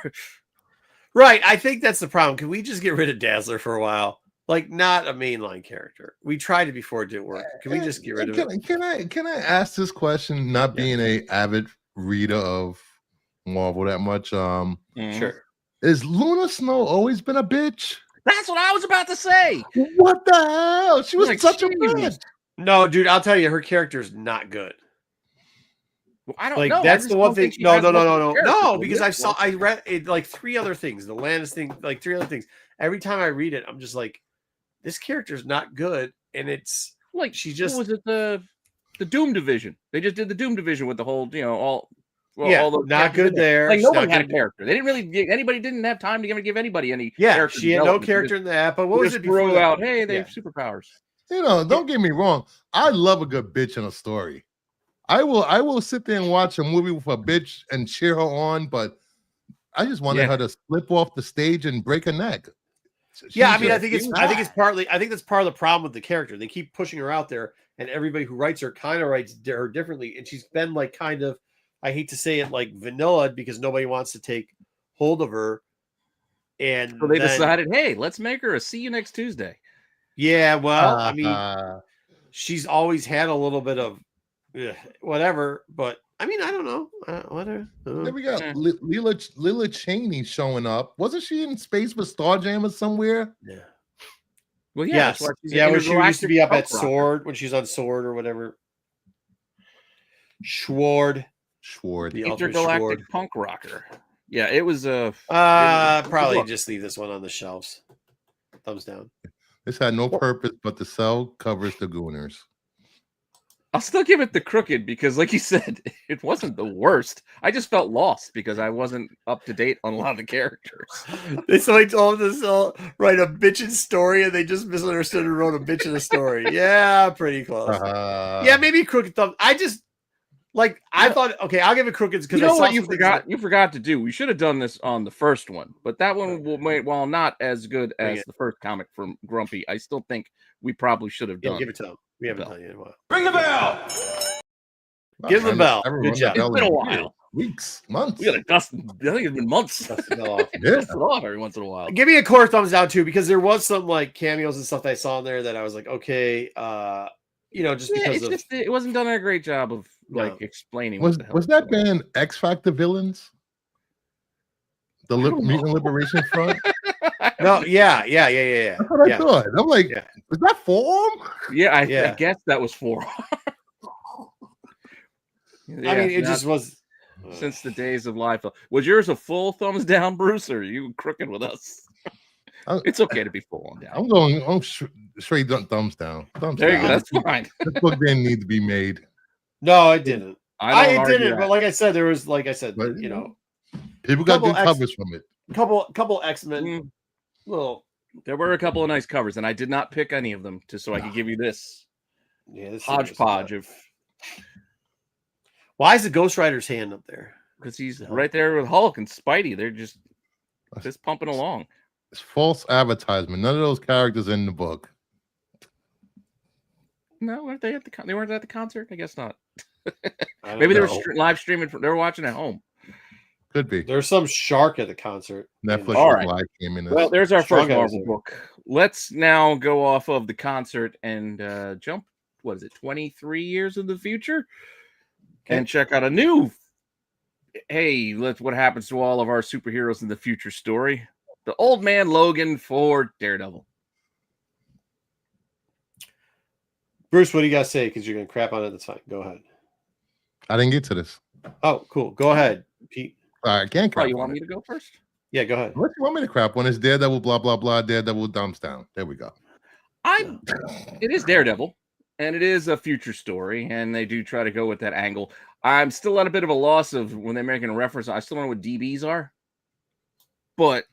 Right. I think that's the problem. Can we just get rid of Dazzler for a while? Like not a mainline character. We tried it before it didn't work. Can we just get rid of it? Can I ask this question? Not being a avid reader of Marvel that much. Sure. Is Luna Snow always been a bitch? That's what I was about to say. What the hell? She was such a bitch. No, dude, I'll tell you, her character is not good. Well, I don't like know. that's the one thing. No, because I one. read it like 3 other things. The Landis thing, like 3 other things. Every time I read it, I'm just like, this character's not good, and it's like she just what was it the Doom Division? They just did the Doom Division with the whole all not good there. Like nobody had a character. They didn't really anybody didn't have time to give anybody any. She had no character in that. But what was it before that? Out? Hey, they have superpowers. You know, don't get me wrong. I love a good bitch in a story. I will sit there and watch a movie with a bitch and cheer her on, but I just wanted her to slip off the stage and break her neck. I mean, I think that's part of the problem with the character. They keep pushing her out there, and everybody who writes her kind of writes her differently. And she's been like kind of, I hate to say it, like vanilla because nobody wants to take hold of her. And so they decided, hey, let's make her a see you next Tuesday. Yeah, well, I mean, she's always had a little bit of whatever, but I mean, I don't know. Whatever. There we go. Lila Cheney showing up. Wasn't she in space with Starjammers somewhere? Yeah. Well, yeah. When she used to be up at Sword, when she's on Sword or whatever. Schward. The intergalactic punk rocker. Yeah, it was probably just leave this one on the shelves. Thumbs down. This had no purpose but to sell covers to gooners. I'll still give it the Crooked because, like you said, it wasn't the worst. I just felt lost because I wasn't up to date on a lot of the characters. Somebody told them to write a bitchin' story, and they just misunderstood and wrote a bitch in a story. Yeah, pretty close. Yeah, maybe Crooked Thumb. I thought, okay, I'll give it Crooked because you know what you forgot. You forgot to do. We should have done this on the first one, but that one while not as good as the first comic from Grumpy, I still think we probably should have done. Give it to him. We haven't done it in a while. Ring the bell. Give the bell. Good job. It's been a while. Weeks, months. We got to dust. I think it's been months. Dust the bell off. Dust it off every once in a while. Give me a core thumbs down too, because there was some like cameos and stuff that I saw in there that I was like, okay, just because it wasn't done a great job of explaining. Was that band X Factor villains? The Mutant Liberation Front? No, yeah. That's what I thought. I'm like, was that Forum? Yeah, I guess that was Forum. I mean, it just was since the days of life. Was yours a full thumbs down, Bruce, or are you crooked with us? It's okay to be full on down. I'm going straight thumbs down. There you go. That's fine. This book didn't need to be made. No, it didn't. I didn't. But like I said, there was, people got good covers from it. Couple X-Men. There were a couple of nice covers, and I did not pick any of them so I could give you this hodgepodge of. Why is the Ghost Rider's hand up there? Because he's right there with Hulk and Spidey. They're just pumping along. It's false advertisement. None of those characters in the book. No, weren't they they weren't at the concert? I guess not. Maybe they were live streaming. They were watching at home. Could be. There's some shark at the concert. Netflix live streaming this. Well, there's our first Marvel book. Let's now go off of the concert and jump. What is it? 23 years in the future, and check out a new. Hey, what happens to all of our superheroes in the future story? The Old Man Logan for Daredevil. Bruce, what do you got to say? Because you're going to crap on it. That's fine. Go ahead. I didn't get to this. Oh, cool. Go ahead, Pete. I can't crap. You want me to go first? Yeah, go ahead. What do you want me to crap on? It's Daredevil, blah, blah, blah. Daredevil thumbs down. There we go. It is Daredevil, and it is a future story, and they do try to go with that angle. I'm still at a bit of a loss of when they're making a reference. I still don't know what DBs are, but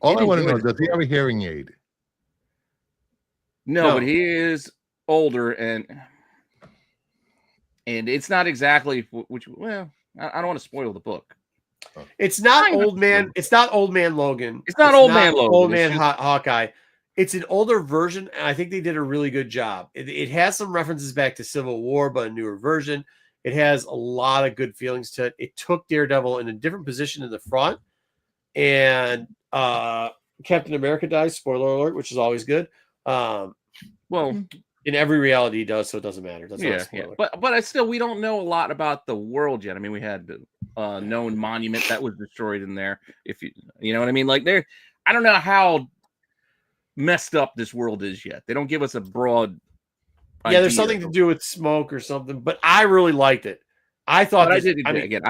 all I want to know is, does he have a hearing aid? No, but he is older, and it's not exactly I don't want to spoil the book. It's not old man. It's not Old Man Logan. It's not Old Man Logan. Old Man Hawkeye. It's an older version, and I think they did a really good job. It has some references back to Civil War, but a newer version. It has a lot of good feelings to it. It took Daredevil in a different position in the front, and Captain America dies. Spoiler alert, which is always good. Well, in every reality he does, so it doesn't matter. That's not a spoiler. But I still, we don't know a lot about the world yet. I mean, we had the known monument that was destroyed in there. If you know what I mean, like I don't know how messed up this world is yet. They don't give us a broad. Yeah, there's something to do with smoke or something, but I really liked it. I thought I did enjoy it.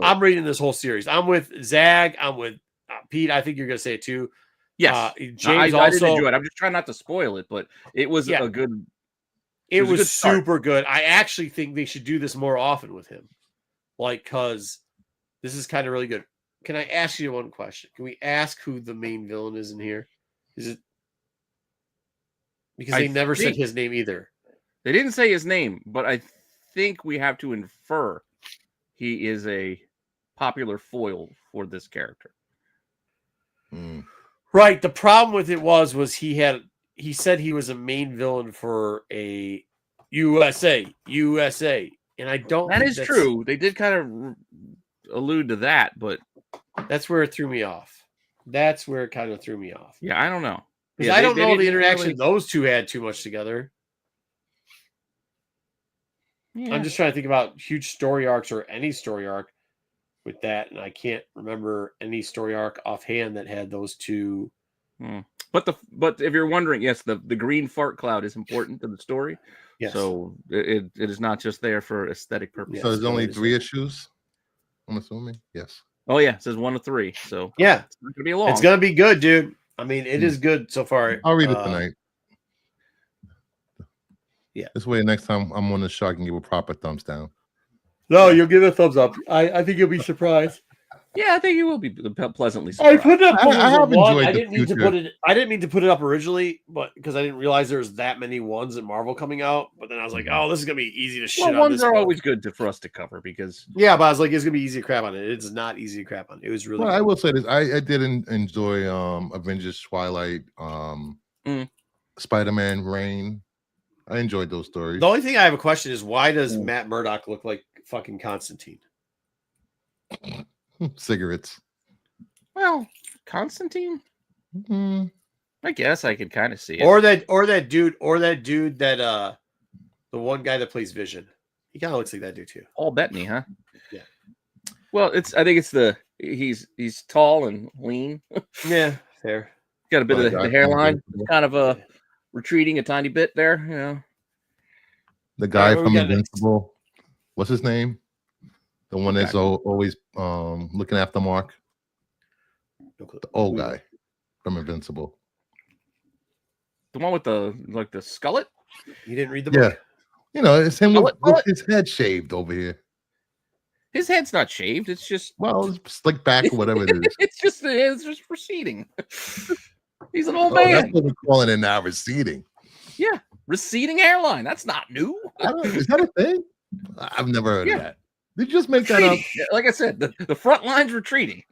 I'm reading this whole series. I'm with Zag. I'm with Pete. I think you're going to say it too. Yes, James I also. did enjoy it. I'm just trying not to spoil it, but it was a good. It was super good. I actually think they should do this more often with him, because this is kind of really good. Can I ask you one question? Can we ask who the main villain is in here? Is it because they never said his name either? They didn't say his name, but I think we have to infer he is a popular foil for this character. Right. The problem with it was he said he was a main villain for a USA, and I don't. That is true. They did kind of allude to that, but that's where it threw me off. That's where it kind of threw me off. Yeah, I don't know. Because I don't know the interaction those two had too much together. Yeah. I'm just trying to think about huge story arcs or any story arc with that, and I can't remember any story arc offhand that had those two. But if you're wondering, yes, the green fart cloud is important to the story. Yes. So it is not just there for aesthetic purposes. So there's only 3 issues, I'm assuming. Yes. Oh yeah, it says 1 of 3. So yeah, it's not gonna be long. It's gonna be good, dude. I mean, it is good so far. I'll read it tonight. Yeah. This way, next time I'm on the show, I can give a proper thumbs down. No, you'll give it a thumbs up. I think you'll be surprised. Yeah, I think you will be pleasantly surprised. I put it up. I have enjoyed I didn't mean to put it. I didn't mean to put it up originally, but because I didn't realize there was that many ones at Marvel coming out. But then I was like, oh, this is gonna be easy to shit on. Ones are always good for us to cover because but I was like, it's gonna be easy to crap on it. It's not easy to crap on. It was really. Well, I will say this: I did enjoy Avengers Twilight, Spider-Man Reign. I enjoyed those stories. The only thing I have a question is why does Matt Murdock look like fucking Constantine? Cigarettes. Well, Constantine. I guess I could kind of see it. Or that dude that the one guy that plays Vision. He kind of looks like that dude too. Paul Bettany, huh? Yeah. Well, I think it's he's tall and lean. Yeah, fair. Got a bit of the hairline, kind of retreating a tiny bit there. You know. The guy from Invincible. What's his name? The one that's always looking after Mark. The old guy from Invincible. The one with the skullet? You didn't read the book? Yeah. You know, it's him with his head shaved over here. His head's not shaved. It's just it's slick back or whatever it is. it's just receding. He's an old man. That's what we're calling it now, receding. Yeah, receding hairline. That's not new. Is that a thing? I've never heard of that. Did you just make that up? Like I said, the front line's retreating.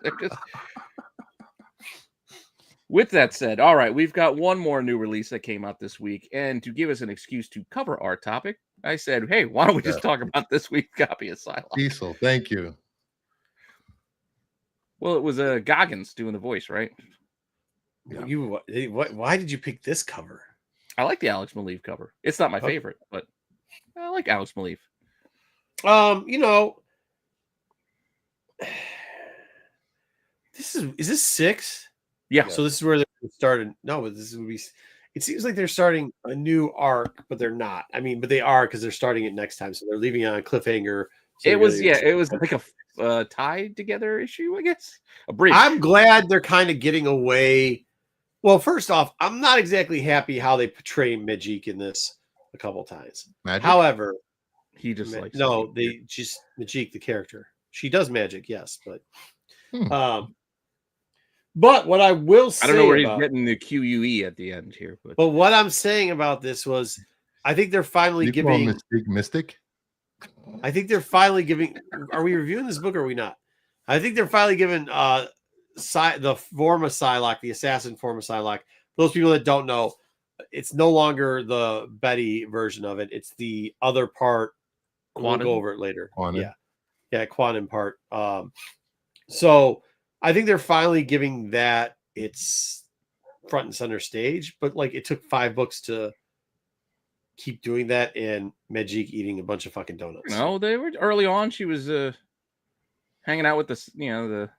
With that said, all right, we've got one more new release that came out this week. And to give us an excuse to cover our topic, I said, hey, why don't we just talk about this week's copy of Psylocke? Diesel, thank you. Well, it was Goggins doing the voice, right? Yeah. Why did you pick this cover? I like the Alex Maleev cover. It's not my favorite, but I like Alex Maleev. Is this 6? Yeah. So this is where they started. No, but this would be. It seems like they're starting a new arc, but they're not. I mean, but they are because they're starting it next time, so they're leaving it on a cliffhanger. So it was like a tied together issue, I guess. A bridge. I'm glad they're kind of getting away. Well, first off, I'm not exactly happy how they portray Magic in this a couple times. Magic? However, he just likes Magic, the character. She does magic, yes, but but what I will say, I don't know where he's getting the QUE at the end here, but what I'm saying about this was, I think they're finally giving Mystic. I think they're finally giving. Are we reviewing this book or are we not? I think they're finally giving the form of Psylocke, the assassin form of Psylocke. Those people that don't know, it's no longer the Betty version of it. It's the other part. We'll go over it later. Quantum. Yeah, quantum part. So I think they're finally giving that its front and center stage, but like it took 5 books to keep doing that, and Magique eating a bunch of fucking donuts. No, they were early on. She was hanging out with the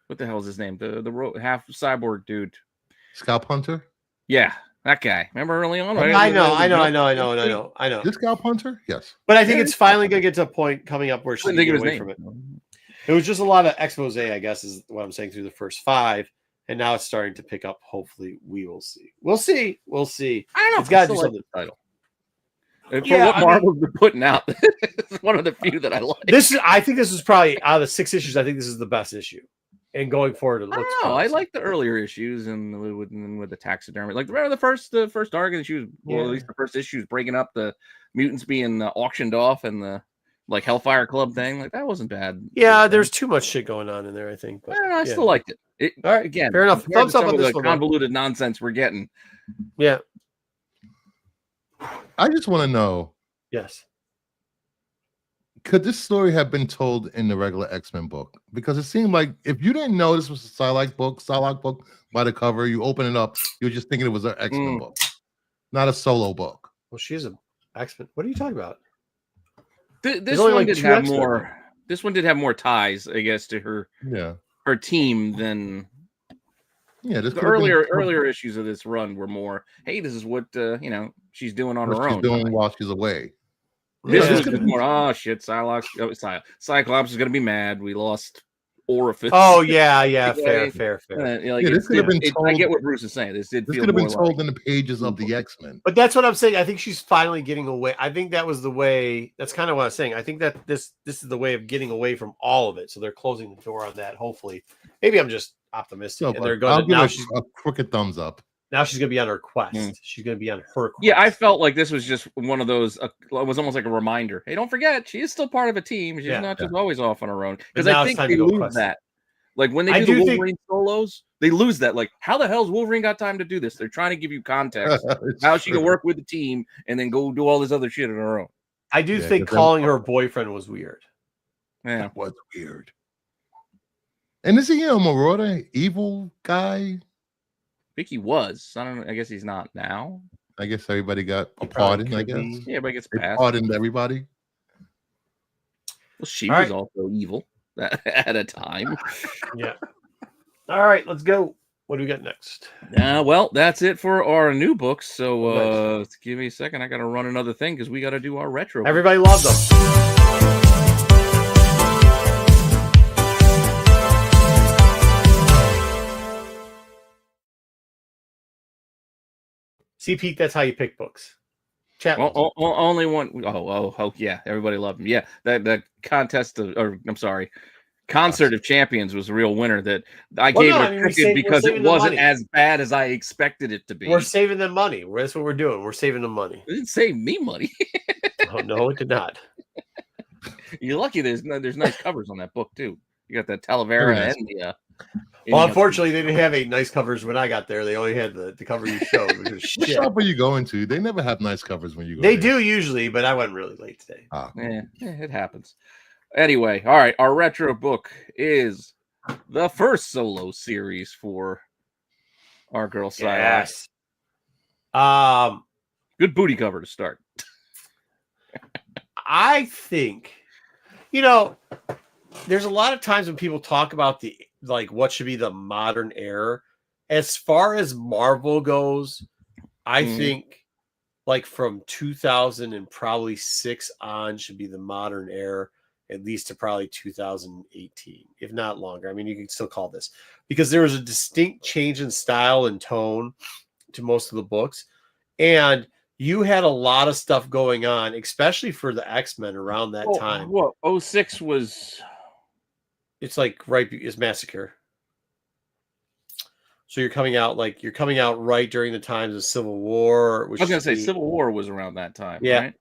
what the hell is his name? The half cyborg dude. Scalp Hunter? Yeah, that guy. Remember early on? Right? I know. This Scalp Hunter? Yes. But I think it's finally going to get to a point coming up where she's going to get away from it. It was just a lot of expose, I guess, is what I'm saying, through the first 5. And now it's starting to pick up. Hopefully, we will see. We'll see. I don't know. It's got to do something. Title. For what Marvel's been putting out, it's one of the few that I like. I think this is probably out of the 6 issues. I think this is the best issue. And going forward, it looks. I like the earlier issues and with the taxidermy. Like remember the first arc, and she was at least the first issue was breaking up the mutants being auctioned off and the like Hellfire Club thing. Like that wasn't bad. Yeah, there's too much shit going on in there, I think. But I still liked it. All right, again, fair enough. Thumbs up on this one. Convoluted nonsense we're getting. Yeah. I just want to know. Yes. Could this story have been told in the regular X-Men book? Because it seemed like if you didn't know this was a Psylocke book by the cover, you open it up, you're just thinking it was an X-Men book, not a solo book. Well, she's an X-Men. What are you talking about? This one did have more. This one did have more ties, I guess, to her team than. Yeah, the earlier issues of this run were more. Hey, this is what she's doing on her own. Doing while she's away. This was just more. Oh shit, Cyclops is gonna be mad. We lost Orifice. Oh yeah, fair. This could have been told. I get what Bruce is saying. This could have been told in the pages of the X-Men. But that's what I'm saying. I think she's finally getting away. I think that was the way. That's kind of what I was saying. I think that this is the way of getting away from all of it. So they're closing the door on that. Hopefully, maybe I'm just optimistic. And they're going. I'll give a crooked thumbs up. Now she's going to be on her quest. She's going to be on her quest. Yeah, I felt like this was just one of those. It was almost like a reminder. Hey, don't forget, she is still part of a team. She's not just always off on her own. Because I think they lose that. Like when they do the Wolverine solos, they lose that. Like, how the hell's Wolverine got time to do this? They're trying to give you context. How she can work with the team and then go do all this other shit on her own. I do think calling her boyfriend was weird. Yeah, that was weird. And is he a marauder, evil guy? I think he was. I don't know. I guess he's not now. I guess everybody got a pardon. I guess. Yeah, but I guess passed. Pardoned everybody. Well, she was also evil at a time. Yeah. All right, let's go. What do we got next? Well, that's it for our new books. So give me a second. I got to run another thing because we got to do our retro. Everybody loves them. See, Pete, that's how you pick books. Chat. Only one. Oh, yeah. Everybody loved him. Yeah, that contest Concert of Champions was a real winner. That I gave it a cricket because it wasn't as bad as I expected it to be. We're saving them money. That's what we're doing. We're saving them money. It didn't save me money. Oh no, it did not. You're lucky. There's nice covers on that book too. You got the Talavera and the. Well, unfortunately, they didn't have any nice covers when I got there. They only had the cover you showed, which was shit. What shop are you going to? They never have nice covers when you go. They do usually, but I went really late today. Yeah, it happens. Anyway, all right. Our retro book is the first solo series for our girl Psylocke. Yes. Good booty cover to start. I think, there's a lot of times when people talk about what should be the modern era. As far as Marvel goes, I think from 2000 and probably 6 on should be the modern era, at least to probably 2018, if not longer. I mean, you can still call this, because there was a distinct change in style and tone to most of the books. And you had a lot of stuff going on, especially for the X-Men around that time. Well, 06 was... It's it's Massacre. So you're coming out right during the times of Civil War. I was going to say Civil War was around that time. Yeah. Right?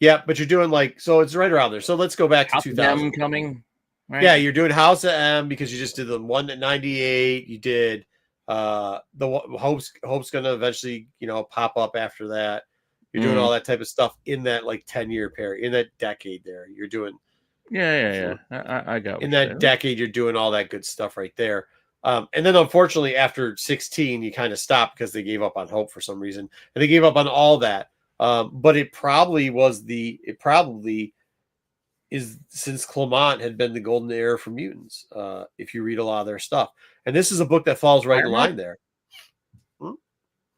Yeah, but you're doing so it's right around there. So let's go back to 2000. M coming. Right? Yeah, you're doing House of M because you just did the one at 98. You did the Hope's going to eventually, pop up after that. You're doing all that type of stuff in that 10-year period, in that decade there. You're doing Yeah. I got in that decade. You're doing all that good stuff right there. And then unfortunately after 16, you kind of stopped because they gave up on Hope for some reason, and they gave up on all that. But it probably is, since Clement had been the golden era for mutants. If you read a lot of their stuff, and this is a book that falls right in line there.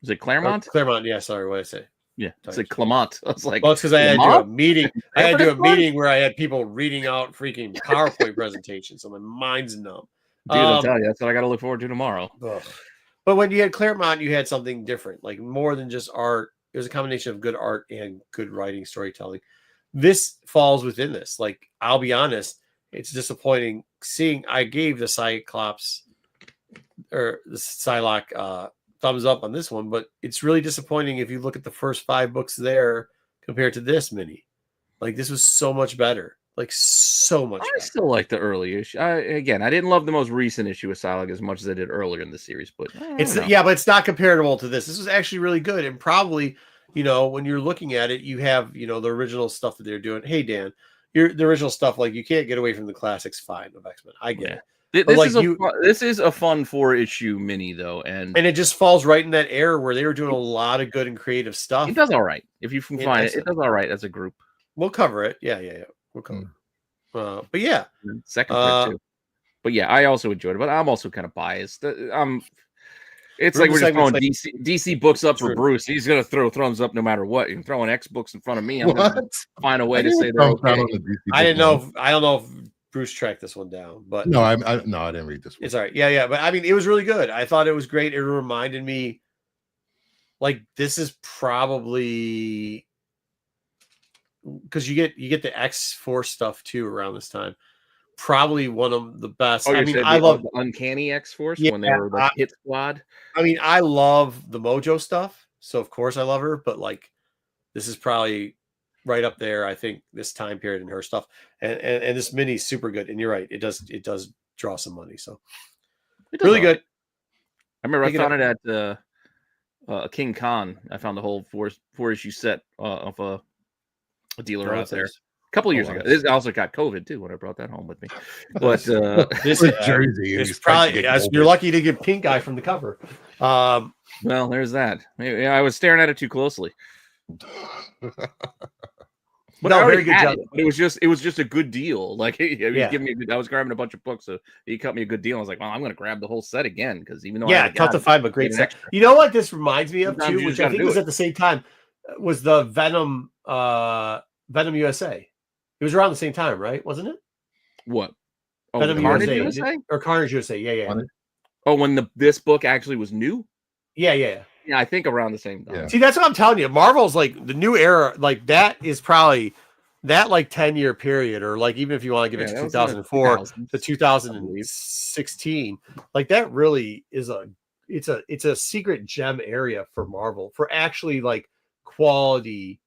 Is it Claremont? Claremont, yeah. Sorry, what did I say? Yeah, it's like Clement. I was like, well, it's because I had to do a meeting. I had to do a meeting where I had people reading out freaking PowerPoint presentations, so my mind's numb. Dude, I'll tell you, that's what I got to look forward to tomorrow. But when you had Claremont, you had something different, like more than just art. It was a combination of good art and good writing, storytelling. This falls within this. Like, I'll be honest, it's disappointing seeing. I gave the Cyclops or the Psylocke thumbs up on this one, but it's really disappointing if you look at the first 5 books there compared to this mini. Like, this was so much better. Like, so much better. Still like the early issue. I didn't love the most recent issue of Psylocke as much as I did earlier in the series, but but it's not comparable to this. This was actually really good, and probably, when you're looking at it, you have, the original stuff that they're doing. Hey, Dan, the original stuff, like, you can't get away from the classics fine of X-Men. I get it. This is a fun 4-issue mini though, and it just falls right in that era where they were doing a lot of good and creative stuff. It does all right if you can find it. It does all right as a group. We'll cover it. Yeah. We'll cover. But yeah, second part too. But yeah, I also enjoyed it, but I'm also kind of biased. It's like we're just throwing DC books up for Bruce. He's gonna throw thumbs up no matter what. You're throwing X books in front of me. I'm gonna find a way to say they're okay. I don't know if Bruce tracked this one down, but no, I didn't read this one. It's all right. Yeah. But I mean, it was really good. I thought it was great. It reminded me, like, this is probably because you get the X-Force stuff too around this time. Probably one of the best. I mean, I love the Uncanny X-Force when they were like Hit Squad. I mean, I love the Mojo stuff, so of course I love her. But like, this is probably right up there. I think this time period and her stuff, and this mini is super good. And you're right, it does draw some money, so really good. I remember I found it at King Khan. I found the whole 4-issue set of a dealer out there. A couple of years ago. This also got COVID too when I brought that home with me. But this is Jersey. It's probably you're lucky to get pink eye from the cover. Well, there's that. Maybe I was staring at it too closely. But no, very good job. It was just a good deal. Like, I was grabbing a bunch of books, so he cut me a good deal. I was like, well, I'm going to grab the whole set again because even though tough to find, but great set. You know what this reminds me of too, which I think was at the same time, was the Venom USA. It was around the same time, right? Wasn't it? What? Venom USA? Or Carnage USA? Yeah. Oh, when this book actually was new? Yeah. Yeah, I think around the same time. Yeah. See, that's what I'm telling you. Marvel's like the new era, like that is probably that like 10-year period, or like even if you want to give it to 2004 to 2016, like that really is it's a secret gem area for Marvel for actually like quality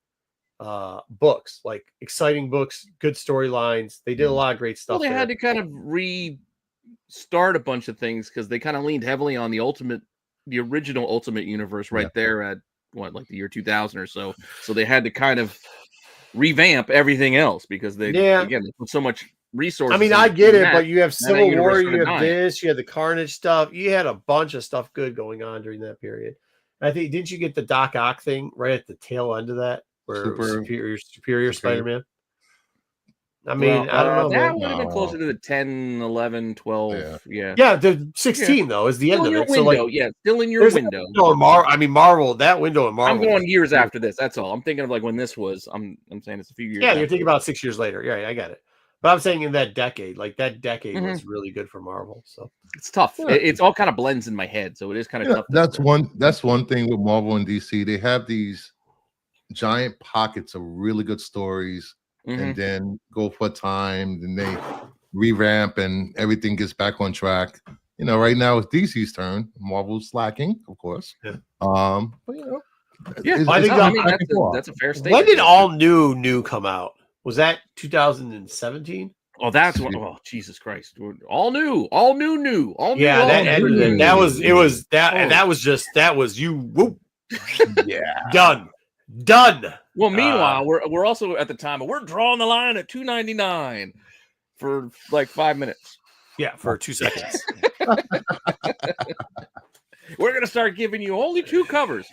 books, like exciting books, good storylines. They did a lot of great stuff. Well, they had to kind of restart a bunch of things because they kind of leaned heavily on the original Ultimate Universe there at like the year 2000 or so. So they had to kind of revamp everything else because they put so much resources. I mean, I get it, but you have Civil War, you have this, you had the Carnage stuff, you had a bunch of stuff good going on during that period. I think, didn't you get the Doc Ock thing right at the tail end of that? Where superior Spider-Man. I mean, I don't know. That would have been closer to the 10, 11, 12. Yeah. The 16 though is the end of it. Window. So like, still in your window. Marvel, that window in Marvel. I'm going years after this. That's all. I'm thinking of like when this was. I'm saying it's a few years. Yeah, you're thinking about 6 years later. Yeah, I got it. But I'm saying in that decade, like that decade was really good for Marvel. So it's tough. Yeah. It's all kind of blends in my head, so it is kind of tough. That's one thing with Marvel and DC. They have these giant pockets of really good stories, and then go for time, then they revamp and everything gets back on track. Right now it's DC's turn. Marvel's slacking, of course. Yeah. But I think that's a fair statement. When did All New come out? Was that 2017? Oh, that's what. Oh, Jesus Christ! All new. Yeah, that was you. Whoop. Yeah, done. Well, meanwhile, we're also at the time, we're drawing the line at $2.99 for like 5 minutes. Yeah, for 2 seconds. We're gonna start giving you only 2 covers,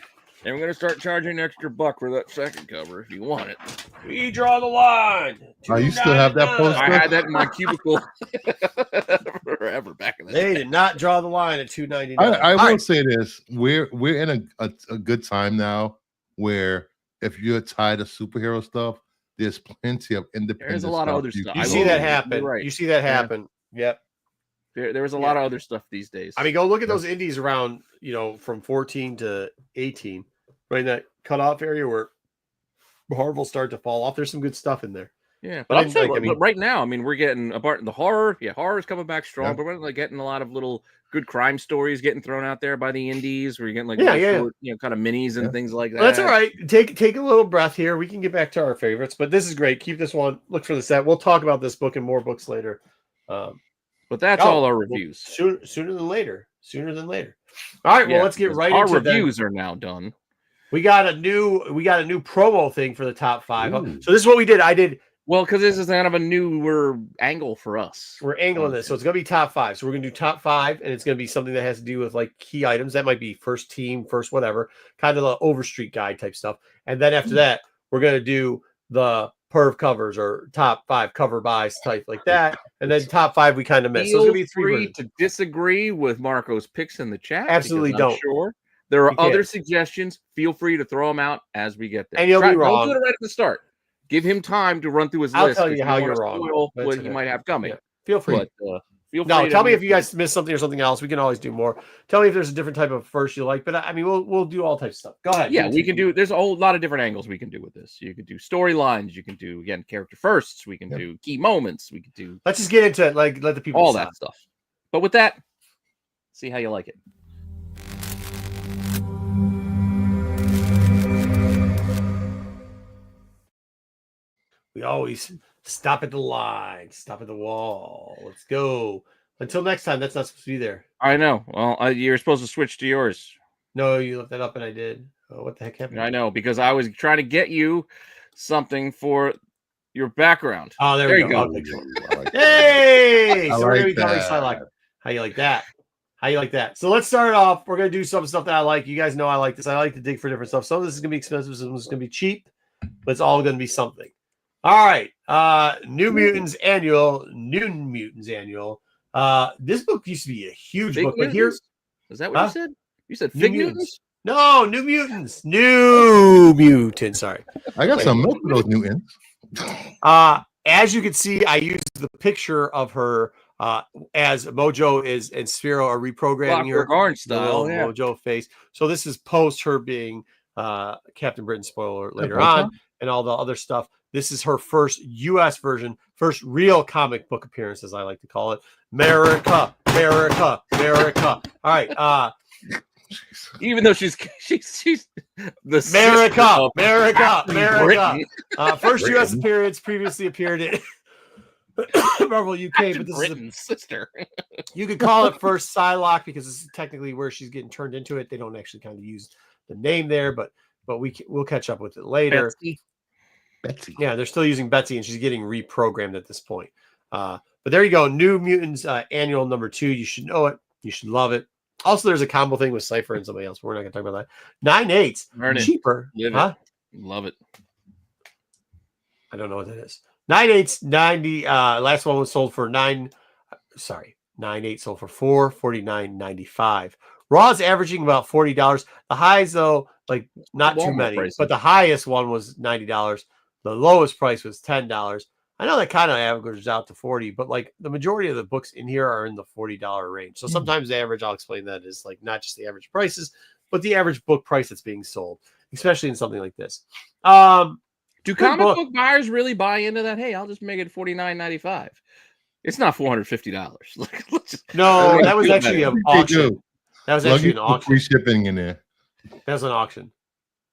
and we're gonna start charging an extra $1 for that second cover if you want it. We draw the line. Oh, you still have that poster? I had that in my cubicle forever back in the day. They did not draw the line at $2.99. I will say this: we're in a good time now, where if you're tired of superhero stuff, there's plenty of independent. There's a lot of other stuff. You see that happen. Right. You see that happen. Yep. There was a lot of other stuff these days. I mean, go look at those indies around, from 14 to 18, right in that cutoff area where Marvel start to fall off. There's some good stuff in there. Yeah, but I'm saying, but right now, I mean, we're getting the horror. Yeah, horror is coming back strong, but we're like getting a lot of little good crime stories getting thrown out there by the indies. We're getting short, kind of minis and things like that. Well, that's all right. Take a little breath here. We can get back to our favorites, but this is great. Keep this one. Look for the set. We'll talk about this book and more books later. But that's all our reviews. Sooner than later. All right. Well, let's get right into our reviews. Are now done. We got a new promo thing for the top 5. Ooh. So this is what we did. I did. Well, because this is kind of a newer angle for us. We're angling this. So it's going to be top 5. So we're going to do top 5, and it's going to be something that has to do with like key items. That might be first team, first whatever, kind of the Overstreet guide type stuff. And then after that, we're going to do the perv covers or top 5 cover buys type like that. And then top 5 we kind of missed. So it's going to be 3 free to disagree with Marco's picks in the chat. Absolutely don't. Sure. There are other suggestions. Feel free to throw them out as we get there. And you'll be wrong. Don't do it right at the start. Give him time to run through his list. I'll tell you how you're wrong. What you might have coming. Yeah. Feel free. But, feel free. No, tell me if you guys missed something or something else. We can always do more. Tell me if there's a different type of first you like. But I mean, we'll do all types of stuff. Go ahead. Yeah, we can do. There's a whole lot of different angles we can do with this. You could do storylines. You can do again character firsts. We can do key moments. We can do. Let's just get into it. Like let the people all decide. That stuff. But with that, see how you like it. We always stop at the line, stop at the wall. Let's go. Until next time, that's not supposed to be there. I know. Well, you're supposed to switch to yours. No, you left that up and I did. Oh, what the heck happened? I know, because I was trying to get you something for your background. Oh, there we go. Like hey! So we're going to be that. Psylocke. How you like that? How you like that? So let's start off. We're going to do some stuff that I like. You guys know I like this. I like to dig for different stuff. Some of this is going to be expensive. Some of this is going to be cheap. But it's all going to be something. All right. New Mutants Annual. This book used to be a huge book, but here. Is that what you said? You said Fig Mutants? No, New Mutants. New Mutants. Sorry. I got some milk for those mutants. As you can see, I used the picture of her as Mojo is and Sphero are reprogramming her orange style Mojo face. So this is post her being Captain Britain spoiler later on and all the other stuff. This is her first U.S. version, first real comic book appearance, as I like to call it. America. All right. Even though she's the America. First U.S. appearance, previously appeared in Marvel UK, but this Britain's sister. You could call it first Psylocke because this is technically where she's getting turned into it. They don't actually kind of use the name there, but we'll catch up with it later. Betsy. Yeah, they're still using Betsy, and she's getting reprogrammed at this point. But there you go. New Mutants Annual number 2. You should know it. You should love it. Also, there's a combo thing with Cypher and somebody else. But we're not going to talk about that. 9/8. Cheaper. Huh? Love it. I don't know what that is. 9/8, 90. Last one was sold for 9/8 sold for $449.95. Raw's averaging about $40. The highs, though, like not too many, but the highest one was $90. The lowest price was $10. I know that kind of averages out to 40, but like the majority of the books in here are in the $40 range. So sometimes the average, I'll explain that, is like not just the average prices, but the average book price that's being sold, especially in something like this. Do comic book buyers really buy into that? Hey, I'll just make it $49.95. It's not $450. No, that was actually an auction. That was actually an auction. Free shipping in there. That was an auction.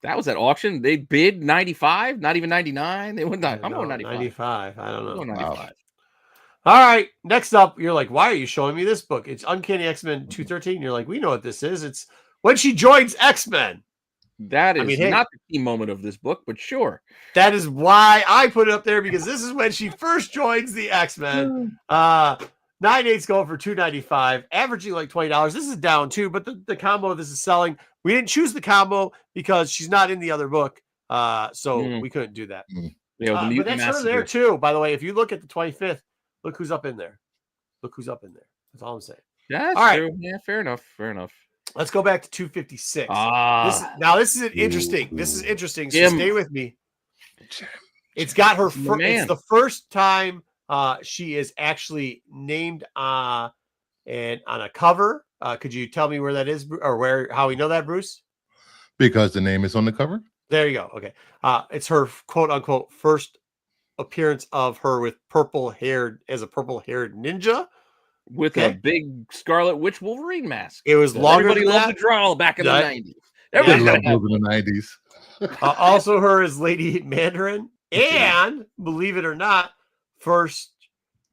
That was at auction. They bid 95, not even 99. They went. I'm going 95. 95. I don't know. I'm going 95. Wow. All right. Next up, you're like, why are you showing me this book? It's Uncanny X-Men 213. You're like, we know what this is. It's when she joins X-Men. That is not the key moment of this book, but sure. That is why I put it up there, because this is when she first joins the X-Men. 9/8's going for $2.95, averaging like $20. This is down too, but the combo this is selling. We didn't choose the combo because she's not in the other book, so we couldn't do that. Yeah, but that's her there too. By the way, if you look at the 25th, look who's up in there. Look who's up in there. That's all I'm saying. Yeah, all right. true. Yeah, fair enough. Fair enough. Let's go back to 256. This is interesting. This is interesting. So stay with me. It's got her. It's the first time she is actually named and on a cover. Could you tell me where that is, or how we know that, Bruce? Because the name is on the cover. There you go. Okay. It's her quote unquote first appearance of her with purple haired ninja. With a big Scarlet Witch Wolverine mask. It was longer. Everybody loved to draw back in the 90s. Everybody loved those in the 90s. Also, her as Lady Mandarin, and believe it or not, first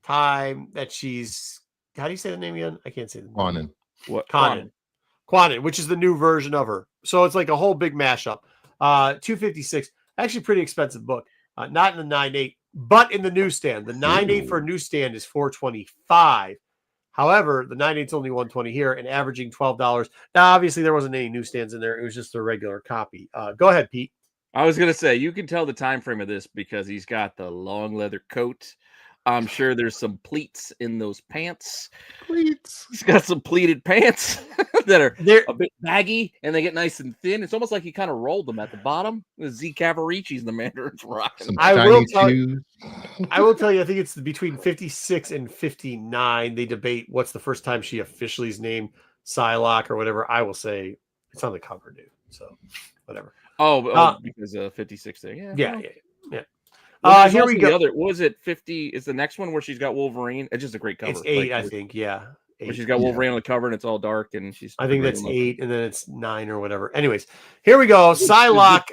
time that she's. How do you say the name again? I can't say the name. Quanon. What? Quanon, which is the new version of her. So it's like a whole big mashup. 256, actually pretty expensive book. Not in the 9/8, but in the newsstand. The 9/8 for a newsstand is $425. However, the 9/8 is only $120 here and averaging $12. Now, obviously, there wasn't any newsstands in there. It was just a regular copy. Go ahead, Pete. I was going to say, you can tell the time frame of this because he's got the long leather coat. I'm sure there's some pleats in those pants. Pleats. He's got some pleated pants that are a bit baggy and they get nice and thin. It's almost like he kind of rolled them at the bottom. The Z Cavaricci's and the Mandarin's rocking. I will tell you, I think it's between 56 and 59. They debate what's the first time she officially is named Psylocke or whatever. I will say it's on the cover, dude. So whatever. Because 56 there. Yeah. Here we go. Was it 50? Is the next one where she's got Wolverine? It's just a great cover. It's 8, I think. Yeah. 8. Where she's got Wolverine on the cover and it's all dark and she's. I think that's 8 and then it's 9 or whatever. Anyways, here we go. Psylocke.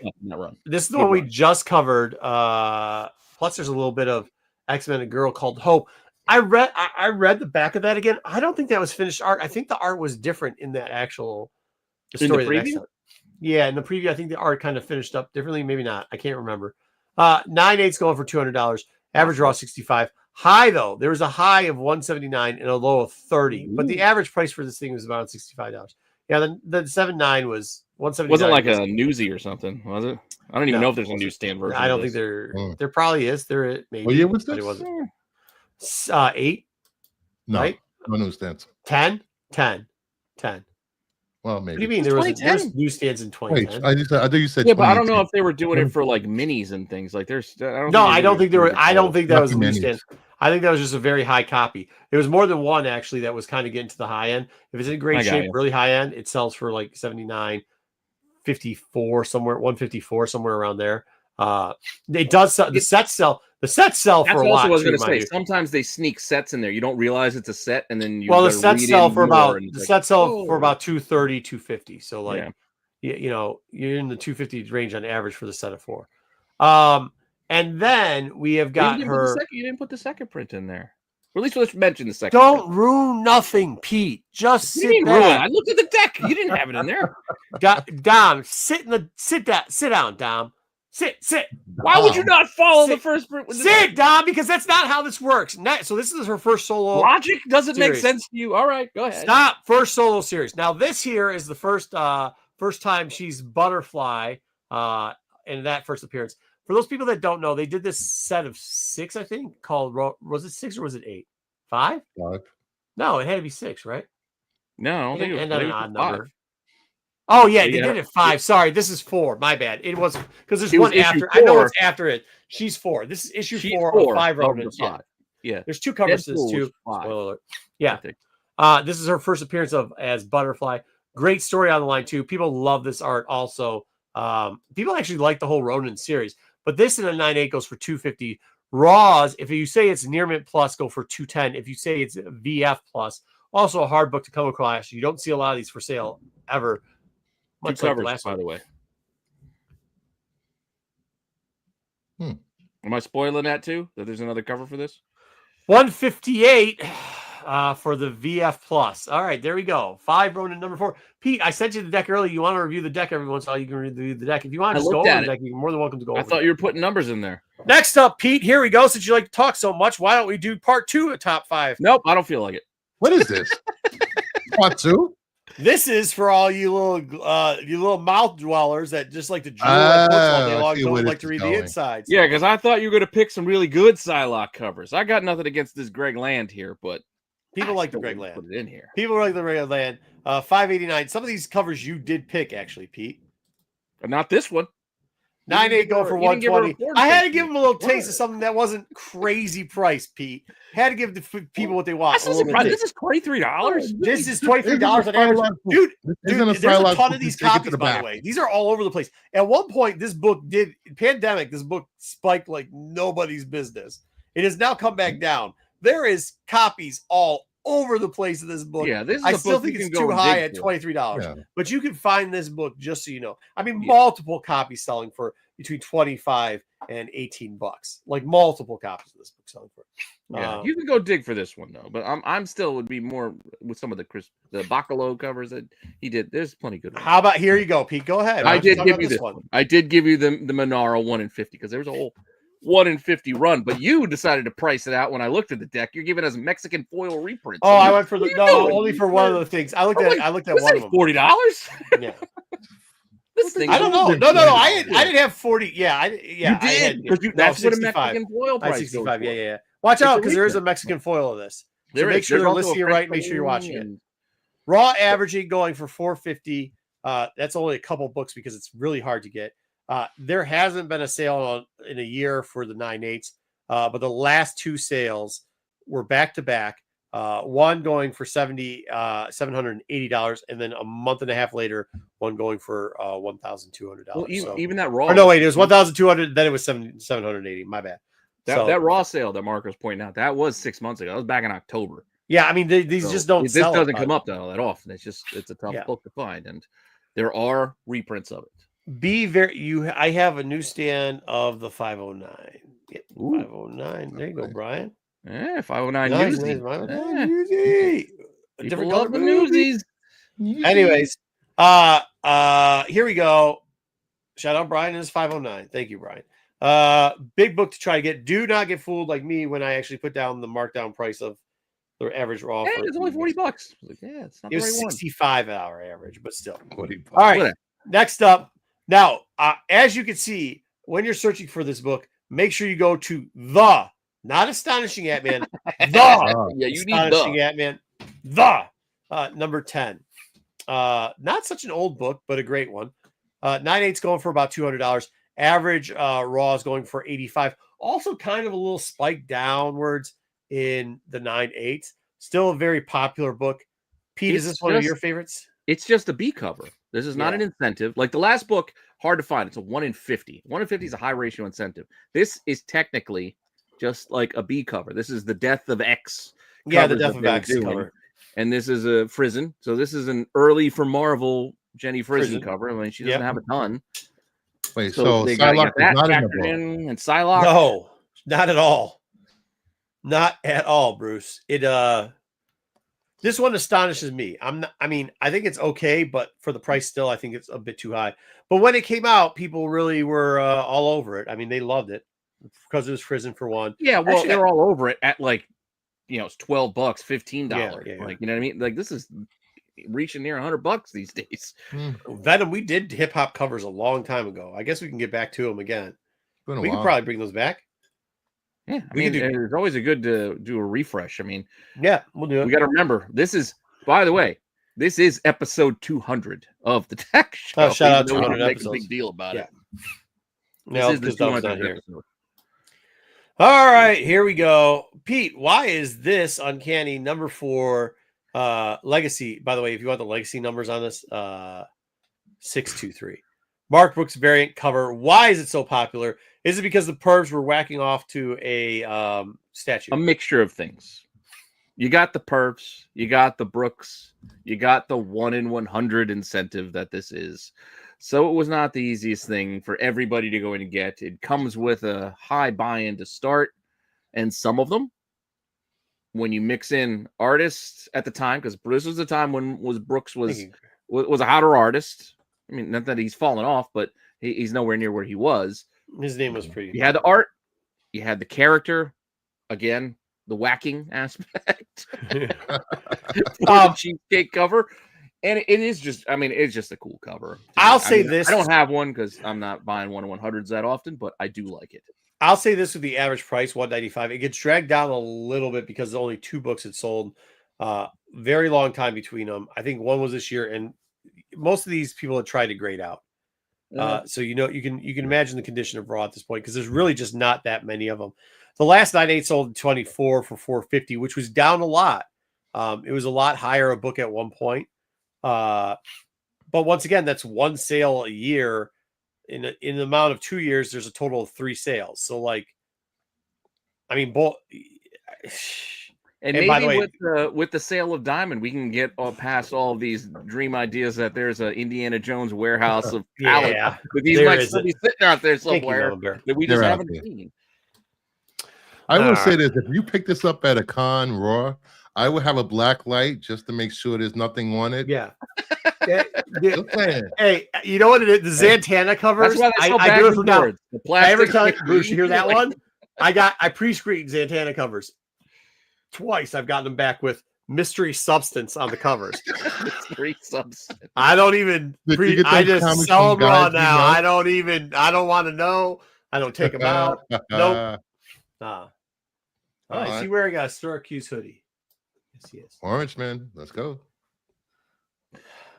This is the one we just covered. Plus, there's a little bit of X-Men, a girl called Hope. I read the back of that again. I don't think that was finished art. I think the art was different in that actual story. In the preview? Yeah, in the preview, I think the art kind of finished up differently. Maybe not. I can't remember. 9/8's going for $200. Average raw 65. High though, there was a high of 179 and a low of 30, but the average price for this thing was about $65. Yeah, the 7.9 was 179. Wasn't like a newsie or something, was it? I don't even know if there's a newsstand version. I don't think there probably is. There maybe. What year was this? It wasn't. 8. No, right? No newsstands. 10. Well, maybe. What do you mean? There was newsstands in 2010. Wait, I thought you said. Yeah, but I don't know if they were doing it for like minis and things. Like there's. I don't think there were. I don't think that was a newsstand. I think that was just a very high copy. There was more than one actually that was kind of getting to the high end. If it's in great shape, really high end, it sells for like 79, 54 somewhere, 154 somewhere around there. It does sell. The sets sell. The sets sell for a lot. That's what I was going to say. Sometimes they sneak sets in there. You don't realize it's a set, and then you. Well, the sets sell for about 230, 250. So like, you know, you're in the 250 range on average for the set of 4. And then we have got her. You didn't put the second print in there. Or at least let's mention the second. Don't ruin nothing, Pete. Just sit there. I looked at the deck. You didn't have it in there. Dom, sit down, Dom. Sit. Why would you not follow the first print? Sit, Dom, because that's not how this works. So this is her first solo. Logic doesn't make sense to you. All right, go ahead. Stop. First solo series. Now this here is the first time she's Butterfly in that first appearance. For those people that don't know, they did this set of 6, I think, called, was it 6 or was it 8? 5? 5. No, it had to be 6, right? No, I don't think it was an odd number. Oh, yeah, they did it 5. Sorry, this is 4. My bad. It was because there's one after. 4. I know it's after it. She's 4. This is issue 4 of 5 Ronins. Yeah. There's 2 covers to this, too. Spoiler alert. Yeah. This is her first appearance as Butterfly. Great story on the line, too. People love this art also. People actually like the whole Ronin series. But this in a 9/8 goes for $250. Raws, if you say it's near mint plus, go for $210. If you say it's VF plus, also a hard book to come across. You don't see a lot of these for sale ever. Much like covers, by the way. Am I spoiling that too? That there's another cover for this? 158. for the VF Plus. All right, there we go. 5 Ronin number 4. Pete, I sent you the deck earlier. You want to review the deck every once in a while, you can review the deck. If you want to just go over the deck, you're more than welcome to go over I thought you were putting numbers in there. Next up, Pete, here we go. Since you like to talk so much, why don't we do part 2 of top 5? Nope, I don't feel like it. What is this? Part 2? This is for all you little mouth dwellers that just like to drool at books all day long, don't like to read the insides. Yeah, because I thought you were going to pick some really good Psylocke covers. I got nothing against this Greg Land here, but people like the Greg Land. Put it in here. People like the Greg Land. $5.89. Some of these covers you did pick, actually, Pete. But not this one. 9.8 going for 120. I had to give them a little taste of something that wasn't crazy price, Pete. Had to give the people what they want. This is $23. This is $23 on average. Dude, there's a ton of these copies, by the way. These are all over the place. At one point, this book spiked like nobody's business. It has now come back down. There is copies all over the place of this book. Yeah, I still think it's too high at $23. Yeah. But you can find this book, just so you know. I mean, multiple copies selling for between $25 and $18. Like multiple copies of this book selling for. Yeah, you can go dig for this one though. But I'm still would be more with some of the Bacalo covers that he did. There's plenty good ones. How about here you go, Pete? Go ahead. I did give you this one. I did give you the Monaro 1 in 50 because there's a whole 1 in 50 run, but you decided to price it out when I looked at the deck. You're giving us Mexican foil reprints. Oh, I went for only for one of the things. I looked at one of them. $40. Yeah. This thing. I don't know. No. I didn't have 40. Yeah, you did because that's what a Mexican foil price. 65. Yeah. Watch out because there is a Mexican foil of this. So make sure you're listening right. Make sure you're watching it. Raw averaging going for $4.50. That's only a couple books because it's really hard to get. There hasn't been a sale in a year for the 9/8, but the last 2 sales were back to back. One going for $780, and then a month and a half later, one going for $1,200. Well, even that raw. Or no, wait, it was $1,200. Then it was $780. My bad. That raw sale that Mark was pointing out, that was 6 months ago. That was back in October. Yeah, I mean these just don't. This doesn't come up that often. It's a tough book to find, and there are reprints of it. I have a newsstand of the 509. Yeah, 509. There you go, Brian. Yeah, 509 Newsies. Newsy. Different color than Newsies. Anyways, here we go. Shout out Brian and his 509. Thank you, Brian. Big book to try to get. Do not get fooled like me when I actually put down the markdown price of the average raw. It's only $40. Like, it's not. It was 65 hour average, but still. All right. Next up. Now, as you can see, when you're searching for this book, make sure you go to not Astonishing Ant-Man, you Astonishing need Ant-Man, number 10. Not such an old book, but a great one. 9/8's going for about $200. Average raw is going for $85. Also kind of a little spike downwards in the 9/8. Still a very popular book. Pete, is this one of your favorites? It's just a B cover. This is not an incentive. Like the last book, hard to find. It's a 1 in 50. 1 in 50 is a high ratio incentive. This is technically just like a B cover. This is the Death of X. Yeah, the Death of X cover. And this is a Frizen. So this is an early for Marvel Jenny Frizen cover. I mean, she doesn't have a ton. Wait, so Psylocke is not in the book. And Psylocke? No, not at all. Not at all, Bruce. This one astonishes me. I think it's okay, but for the price still, I think it's a bit too high. But when it came out, people really were all over it. I mean, they loved it because it was Frizen for one. Yeah, well, actually, they're all over it at like, it's $12, $15. Yeah. Like, you know what I mean? Like, this is reaching near $100 these days. Venom, we did hip hop covers a long time ago. I guess we can get back to them again. We can probably bring those back. Yeah, I mean, it's always a good to do a refresh. I mean, yeah, we'll do it. We got to remember, this is, by the way, this is episode 200 of the Tech Show. Oh, shout out to 200 episodes. Make a big deal about it. This is the 200th episode. All right, here we go. Pete, why is this Uncanny number 4 Legacy? By the way, if you want the Legacy numbers on this, 623. Mark Brooks variant cover. Why is it so popular? Is it because the pervs were whacking off to a statue? A mixture of things. You got the pervs, you got the Brooks, you got the 1 in 100 incentive that this is. So it was not the easiest thing for everybody to go in and get. It comes with a high buy-in to start, and some of them when you mix in artists at the time, because this was the time when Brooks was a hotter artist. I mean, not that he's fallen off, but he's nowhere near where he was. His name was pretty. You had the art, you had the character, again, the whacking aspect. The cheesecake cover. And it is just, I mean, it's just a cool cover. I'll say this. I don't have one because I'm not buying 1/100s that often, but I do like it. I'll say this with the average price, $195. It gets dragged down a little bit because there's only 2 books it sold. Very long time between them. I think one was this year, and most of these people had tried to grade out. So you can imagine the condition of Raw at this point because there's really just not that many of them. The last 9/8 sold 24 for $450, which was down a lot. It was a lot higher a book at one point. But once again, that's one sale a year. In the amount of 2 years, there's a total of 3 sales. So, like, I mean, both. And maybe by the way, with the sale of Diamond, we can get past all of these dream ideas that there's an Indiana Jones warehouse of pallets. Yeah, but these might still be sitting out there somewhere that we just haven't seen. I will say this: if you pick this up at a con Raw, I would have a black light just to make sure there's nothing on it. Yeah. Hey, you know what it is? The Zantana covers. I do it from now. I ever tell you, Bruce, you hear that one? I pre-screened Zantana covers twice. I've gotten them back with mystery substance on the covers. Mystery substance. I don't even. I just sell them raw now. I don't want to know. I don't take them out. Nope. Is he wearing a Syracuse hoodie? Yes, he is. Orange man, let's go.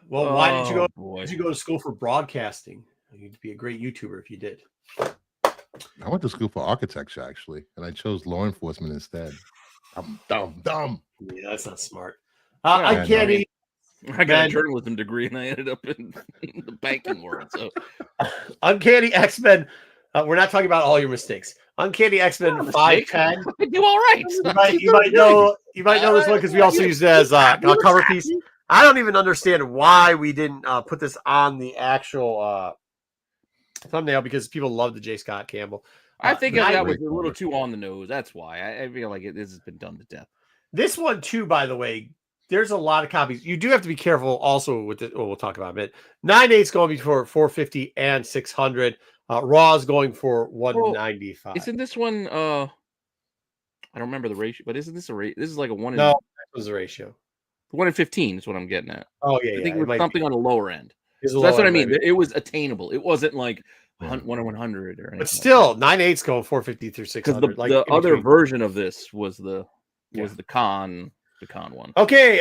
Well, why did you go? Did you go to school for broadcasting? You'd be a great YouTuber if you did. I went to school for architecture actually, and I chose law enforcement instead. I'm dumb. Yeah, that's not smart. Uncanny. I got a journalism degree, and I ended up in the banking world. So, Uncanny X-Men. We're not talking about all your mistakes. Uncanny X-Men 510. I do all right. You might know this one because we also use it as a cover piece. I don't even understand why we didn't put this on the actual thumbnail because people love the J. Scott Campbell. I think that was a little too on the nose. That's why I feel like this has been done to death. This one too, by the way, there's a lot of copies. You do have to be careful also with it. Well, we'll talk about it. 9/8 going for $450 and $600. Raw is going for $195. Isn't this one? I don't remember the ratio, but isn't this this is like a 1 in? No, that was the ratio. 1 in 15 is what I'm getting at. Oh yeah, I think it was something on the lower end. So that's what I mean. It was attainable. It wasn't like 1 in 100 or anything. But still, 9/8 going 450 through 600. The other version of this was the con one. Okay,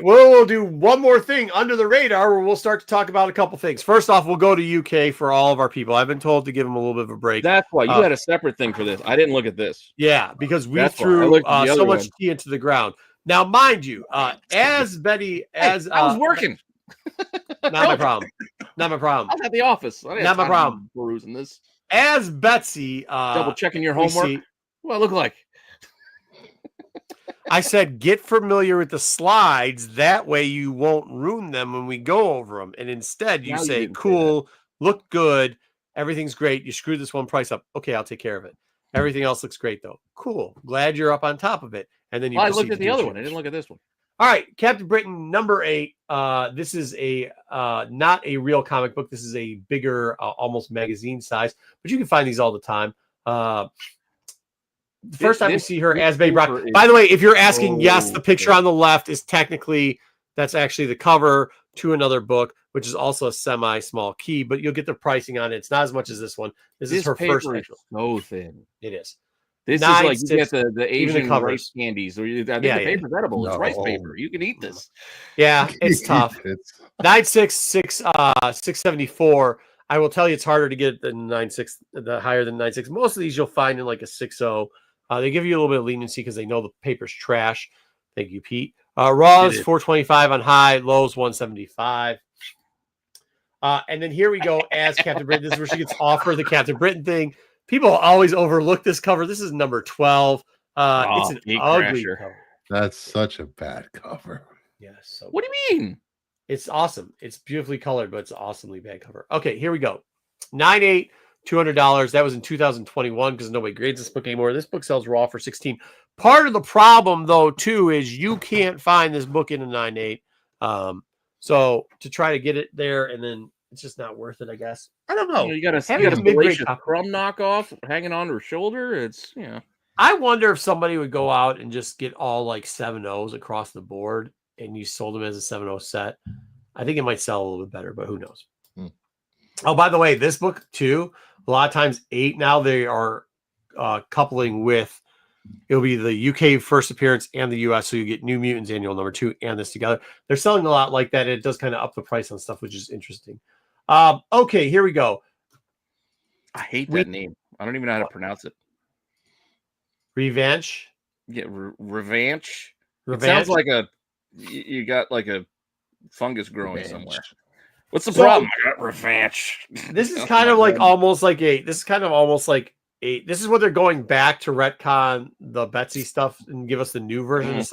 we'll do one more thing under the radar where we'll start to talk about a couple things. First off, we'll go to UK for all of our people. I've been told to give them a little bit of a break. That's why you had a separate thing for this. I didn't look at this. Yeah, because we threw so much tea into the ground. Now, mind you, as Betty, I was working. Not my problem. Not my problem. I was at the office. Not my problem. Perusing this. As Betsy, double checking your homework. What do I look like? I said, get familiar with the slides. That way you won't ruin them when we go over them. And instead you say, cool, look good. Everything's great. You screwed this one price up. Okay, I'll take care of it. Everything else looks great though. Cool. Glad you're up on top of it. And then I looked at the other one. I didn't look at this one. All right. Captain Britain number 8. This is not a real comic book. This is a bigger, almost magazine size, but you can find these all the time. The first time we see her as Betty Brock. By the way, if you're asking, yes, the picture on the left is that's actually the cover to another book, which is also a semi-small key, but you'll get the pricing on it. It's not as much as this one. This is her first picture. So thin. It is. This is like you get the Asian rice candies. Or I think the paper's edible. It's rice paper. You can eat this. Yeah, it's tough. 674. I will tell you, it's harder to get than 9.6, the higher than 9.6. Most of these you'll find in like a 6.0. They give you a little bit of leniency because they know the paper's trash. Thank you, Pete. Raw is 425 on high, lows 175. And then here we go as Captain Britain. This is where she gets offered the Captain Britain thing. People always overlook this cover. This is number 12. It's an ugly cover. That's such a bad cover. Yeah. So what do you mean? It's awesome. It's beautifully colored, but it's an awesomely bad cover. Okay, here we go. 9.8, $200. That was in 2021 because nobody grades this book anymore. This book sells raw for $16. Part of the problem, though, too, is you can't find this book in a 9.8. So to try to get it there, and then it's just not worth it, I guess. I don't know. You got a Salacious Crumb knockoff hanging on her shoulder. It's I wonder if somebody would go out and just get all like 7.0s across the board, and you sold them as a 7.0 set. I think it might sell a little bit better, but who knows? Oh, by the way, this book too. A lot of times, 8 now they are coupling with. It'll be the UK first appearance and the US. So you get New Mutants Annual number 2 and this together. They're selling a lot like that. It does kind of up the price on stuff, which is interesting. Okay, here we go. I hate that name. I don't even know how to pronounce it. Revenge. Yeah, Revenge. It sounds like you got like a fungus growing somewhere. What's the problem? I got revenge. This is kind of like almost like a. This is kind of almost like a. This is what they're going back to retcon the Betsy stuff and give us the new version of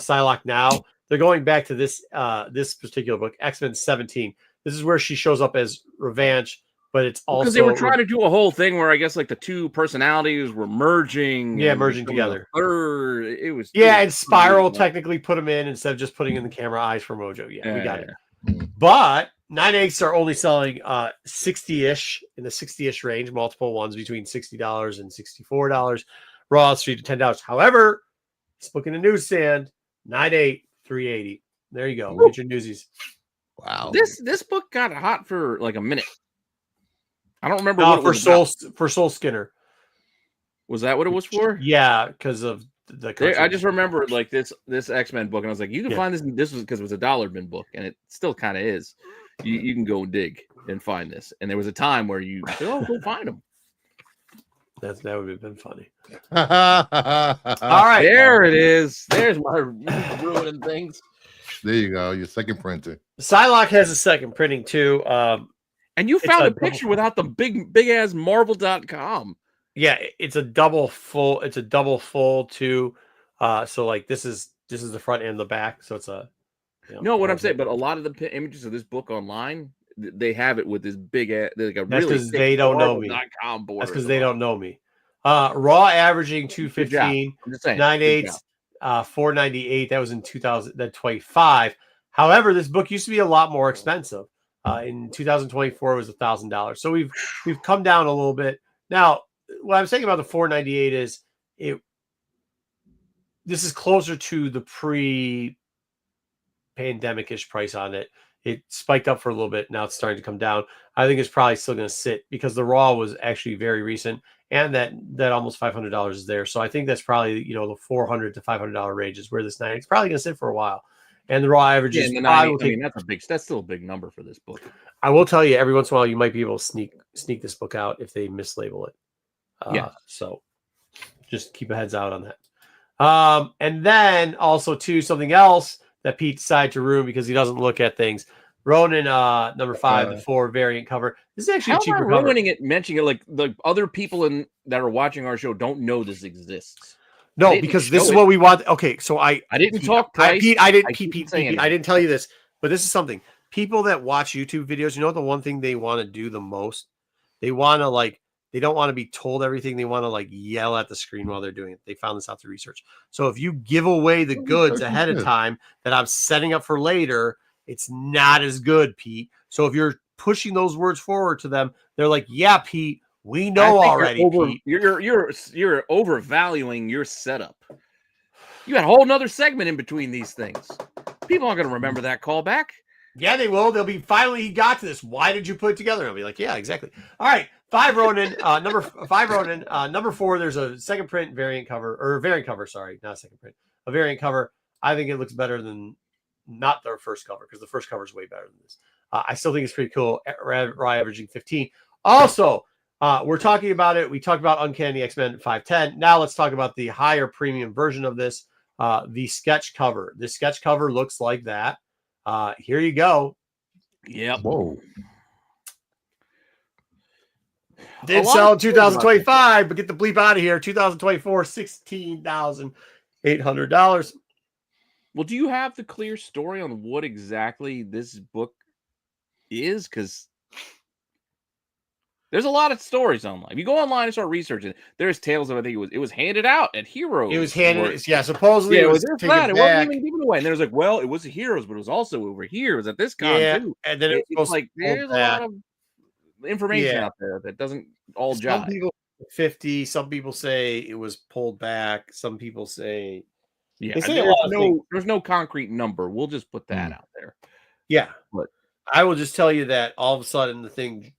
Psylocke now. They're going back to this this particular book, X-Men 17. This is where she shows up as Revenge, but it's also because they were trying to do a whole thing where I guess like the two personalities were merging. Yeah, merging together. It was and Spiral technically put them in instead of just putting in the camera eyes for Mojo. Yeah, we got it. But 9.8s are only selling 60-ish in the 60-ish range, multiple ones between $60 and $64. Raw $3 to $10. However, this book in the newsstand, 9.8, $3.80. There you go. Get your newsies. Wow. This book got hot for like a minute. I don't remember what it was for Soul Skinner. Was that what it was for? Yeah, because of I just remember like this X-Men book, and I was like, you can find this. This was because it was a dollar bin book, and it still kind of is. You can go dig and find this. And there was a time where you said, "Oh, go find them." That would have been funny. All right, there it is. There's my ruining things. There you go. Your second printing. Psylocke has a second printing too. And you found a picture without the big ass Marvel.com. Yeah, it's a double full. It's a double full too. So like this is the front and the back. So it's a. No, what I'm saying, but a lot of the images of this book online, they have it with this big ass. Like a That's because they don't know me. That's because they don't know me. Raw averaging 215, 9.8, 498. That was in 2025. However, this book used to be a lot more expensive. In 2024, it was $1,000. So we've come down a little bit. Now, what I'm saying about the 498 is this is closer to the pre-pandemic-ish price on it. It spiked up for a little bit. Now it's starting to come down. I think it's probably still going to sit because the raw was actually very recent, and that almost $500 is there. So I think that's probably the $400 to $500 range is where this 9 is probably going to sit for a while. And the raw average is that's still a big number for this book. I will tell you, every once in a while you might be able to sneak this book out if they mislabel it. So just keep a heads out on that. And then also too, something else that Pete decided to ruin because he doesn't look at things. Ronin number 5, the 4 variant cover. This is actually a cheaper cover. Ruining it, mentioning it like the other people that are watching our show don't know this exists. No, because this is what we want. Okay, so I didn't talk price. Pete, I didn't tell you this, but this is something. People that watch YouTube videos, the one thing they want to do the most? They want to they don't want to be told everything. They want to yell at the screen while they're doing it. They found this out through research. So if you give away the goods ahead of time that I'm setting up for later, it's not as good, Pete. So if you're pushing those words forward to them, they're like, yeah, Pete, we know already, Pete. You're overvaluing your setup. You got a whole nother segment in between these things. People aren't going to remember that callback. Yeah, they will. They'll be finally he got to this. Why did you put it together? I'll be like, yeah, exactly. All right, 5 Ronin, number 5 Ronin, number 4. There's a second print variant cover. Sorry, not a second print, a variant cover. I think it looks better than not their first cover because the first cover is way better than this. I still think it's pretty cool. Raw averaging 15. Also, we're talking about it. We talked about Uncanny X-Men 510. Now let's talk about the higher premium version of this, the sketch cover. The sketch cover looks like that. Here you go. Yep. Whoa. Did sell in 2025, but get the bleep out of here. 2024, $16,800. Well, do you have the clear story on what exactly this book is? Because There's a lot of stories online. If you go online and start researching, there's tales of, I think it was handed out at Heroes. It was handed, supposedly it it was taken that. It back. wasn't even given away. And there's like, well, it was at Heroes, but it was also over here. It was at this con too. And then it was like there's a lot of information out there that doesn't all jive. Some people 50, some people say it was pulled back. Some people say, there's no concrete number. We'll just put that out there. Yeah, but I will just tell you that all of a sudden the thing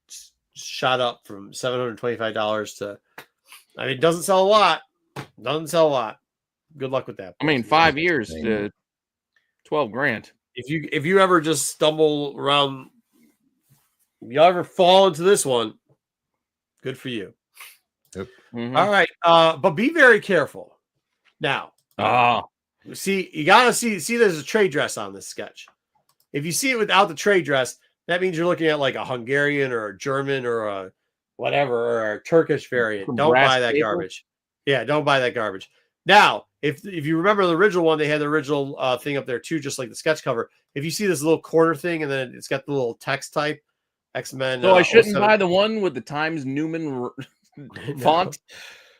shot up from $725 to, I mean, it doesn't sell a lot. Good luck with that. I mean, 5 years to $12,000. If you ever just stumble around, you ever fall into this one, good for you. Yep. Mm-hmm. All right, but be very careful. Now, see, you gotta see. There's a trade dress on this sketch. If you see it without the trade dress, that means you're looking at like a Hungarian or a German or a whatever or a Turkish variant. Don't buy that garbage. Yeah, don't buy that garbage. Now, if you remember the original one, they had the original thing up there too, just like the sketch cover. If you see this little corner thing and then it's got the little text type, X-Men. So I shouldn't buy the one with the Times Newman font?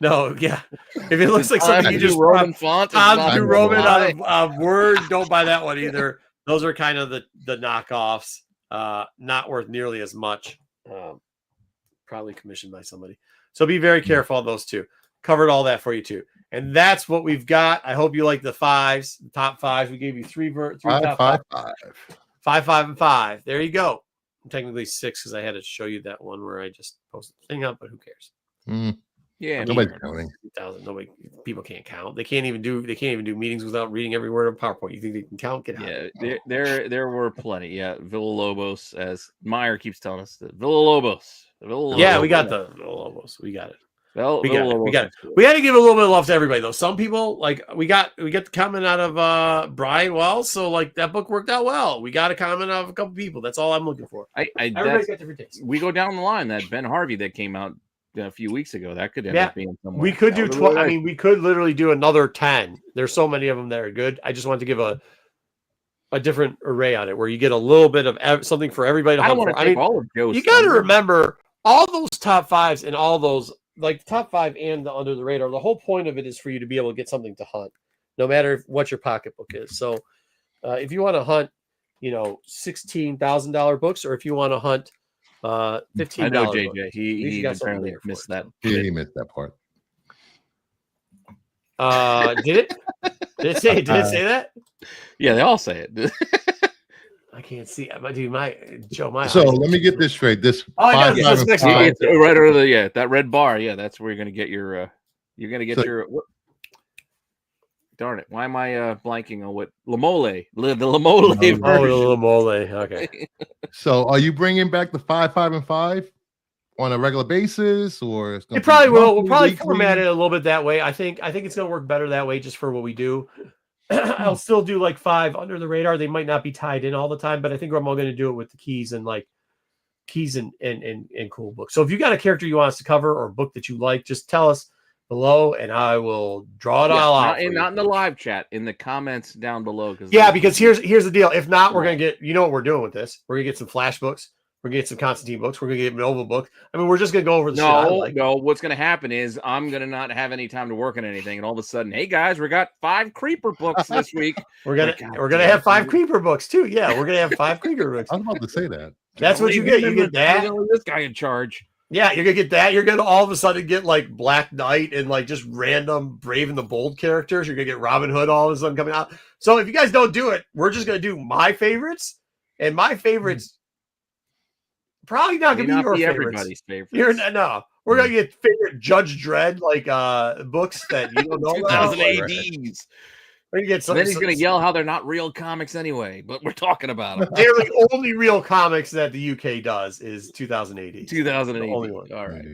No, yeah. If it looks like something you just Roman font, Times New Roman out of Word, don't buy that one either. Those are kind of the knockoffs. Not worth nearly as much. Probably commissioned by somebody. So be very careful on those two. Covered all that for you too. And that's what we've got. I hope you like the fives, the top fives. We gave you three top five. 5, 5, and 5. There you go. Technically 6 because I had to show you that one where I just posted the thing up, but who cares? Yeah, nobody's counting. People can't count. They can't even do meetings without reading every word of PowerPoint. You think they can count? Get out. Yeah, there were plenty. Yeah, Villalobos, as Meyer keeps telling us, Villalobos. Yeah, we got the Villalobos. We got it. We got it. Cool. We had to give a little bit of love to everybody though. Some people like we got the comment out of Brian Wells, so like that book worked out well. We got a comment out of a couple people. That's all I'm looking for. Everybody's got different tastes. We go down the line. That Ben Harvey that came out a few weeks ago, that could end up being somewhere. We could do 12. I mean, we could literally do another 10. There's so many of them that are good. I just wanted to give a different array on it where you get a little bit of something for everybody to hunt for. I mean, all of Joe's. You got to remember all those top fives and all those, like the top 5 and the under the radar. The whole point of it is for you to be able to get something to hunt, no matter what your pocketbook is. So if you want to hunt, $16,000 books, or if you want to hunt $15. I know JJ. He apparently missed that. Yeah, he missed that part. Did it? Did it say that? Yeah, they all say it. I can't see. Dude, my Joe. So let me get this straight. This right over that red bar. Yeah, that's where you're gonna get your. You're gonna get your. Darn it! Why am I blanking on what Lamole? The Lamole version. Oh, Lamole. Okay. So, are you bringing back the 5, 5, and 5 on a regular basis, or it's it probably will? We'll probably format it a little bit that way. I think it's going to work better that way, just for what we do. I'll still do like 5 under the radar. They might not be tied in all the time, but I think I'm all going to do it with the keys and cool books. So, if you got a character you want us to cover or a book that you like, just tell us below, and I will draw it all out. Not in the live chat, in the comments down below. Because here's the deal. If not, we're gonna get. You know what we're doing with this? We're gonna get some Flash books. We're gonna get some Constantine books. We're gonna get Nova books. I mean, we're just gonna go over the shit I like. No. What's gonna happen is I'm gonna not have any time to work on anything, and all of a sudden, hey guys, we got 5 Creeper books this week. we're gonna have 5 Creeper books too. Yeah, we're gonna have 5 Creeper books. I was about to say that. That's what you get. You get that. This guy in charge. Yeah, you're gonna get that. You're gonna all of a sudden get like Black Knight and like just random Brave and the Bold characters. You're gonna get Robin Hood all of a sudden coming out. So if you guys don't do it, we're just gonna do my favorites, and my favorites probably not gonna be your favorites. Everybody's favorites. We're gonna get favorite Judge Dredd books that you don't know. 2000 ADs. We're gonna get some. Then he's gonna yell how they're not real comics anyway, but we're talking about them. They're the only real comics that the UK does is 2080. 2080. Only one. All right.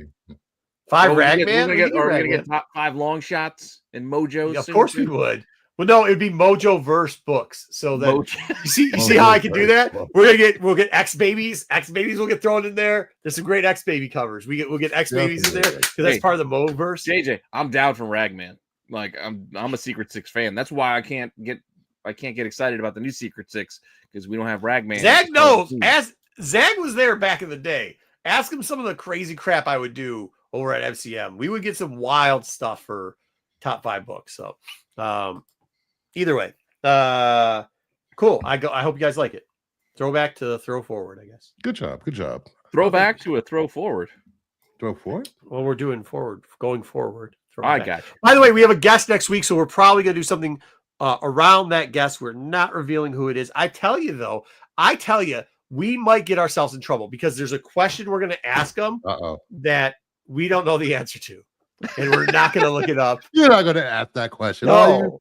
5 Ragman. We're gonna get top 5 long shots in Mojo. Of course we would. Well, no, it'd be Mojo verse books. So that you see how I can do that. We'll get X Babies. X Babies will get thrown in there. There's some great X Baby covers. We'll get X Babies in there because that's part of the Mo verse. JJ, I'm down for Ragman. Like I'm a Secret 6 fan. That's why I can't get excited about the new Secret 6 because we don't have Ragman. Zag knows. As Zag was there back in the day. Ask him some of the crazy crap I would do over at MCM. We would get some wild stuff for top 5 books. So either way, cool. I hope you guys like it. Throwback to throw forward, I guess. Good job. Good job. Throwback to a throw forward. Throw forward? Well, we're doing forward, going forward. I got you. By the way, we have a guest next week, so we're probably going to do something around that guest. We're not revealing who it is. I tell you, though, we might get ourselves in trouble because there's a question we're going to ask them that we don't know the answer to, and we're not going to look it up. You're not going to ask that question. No.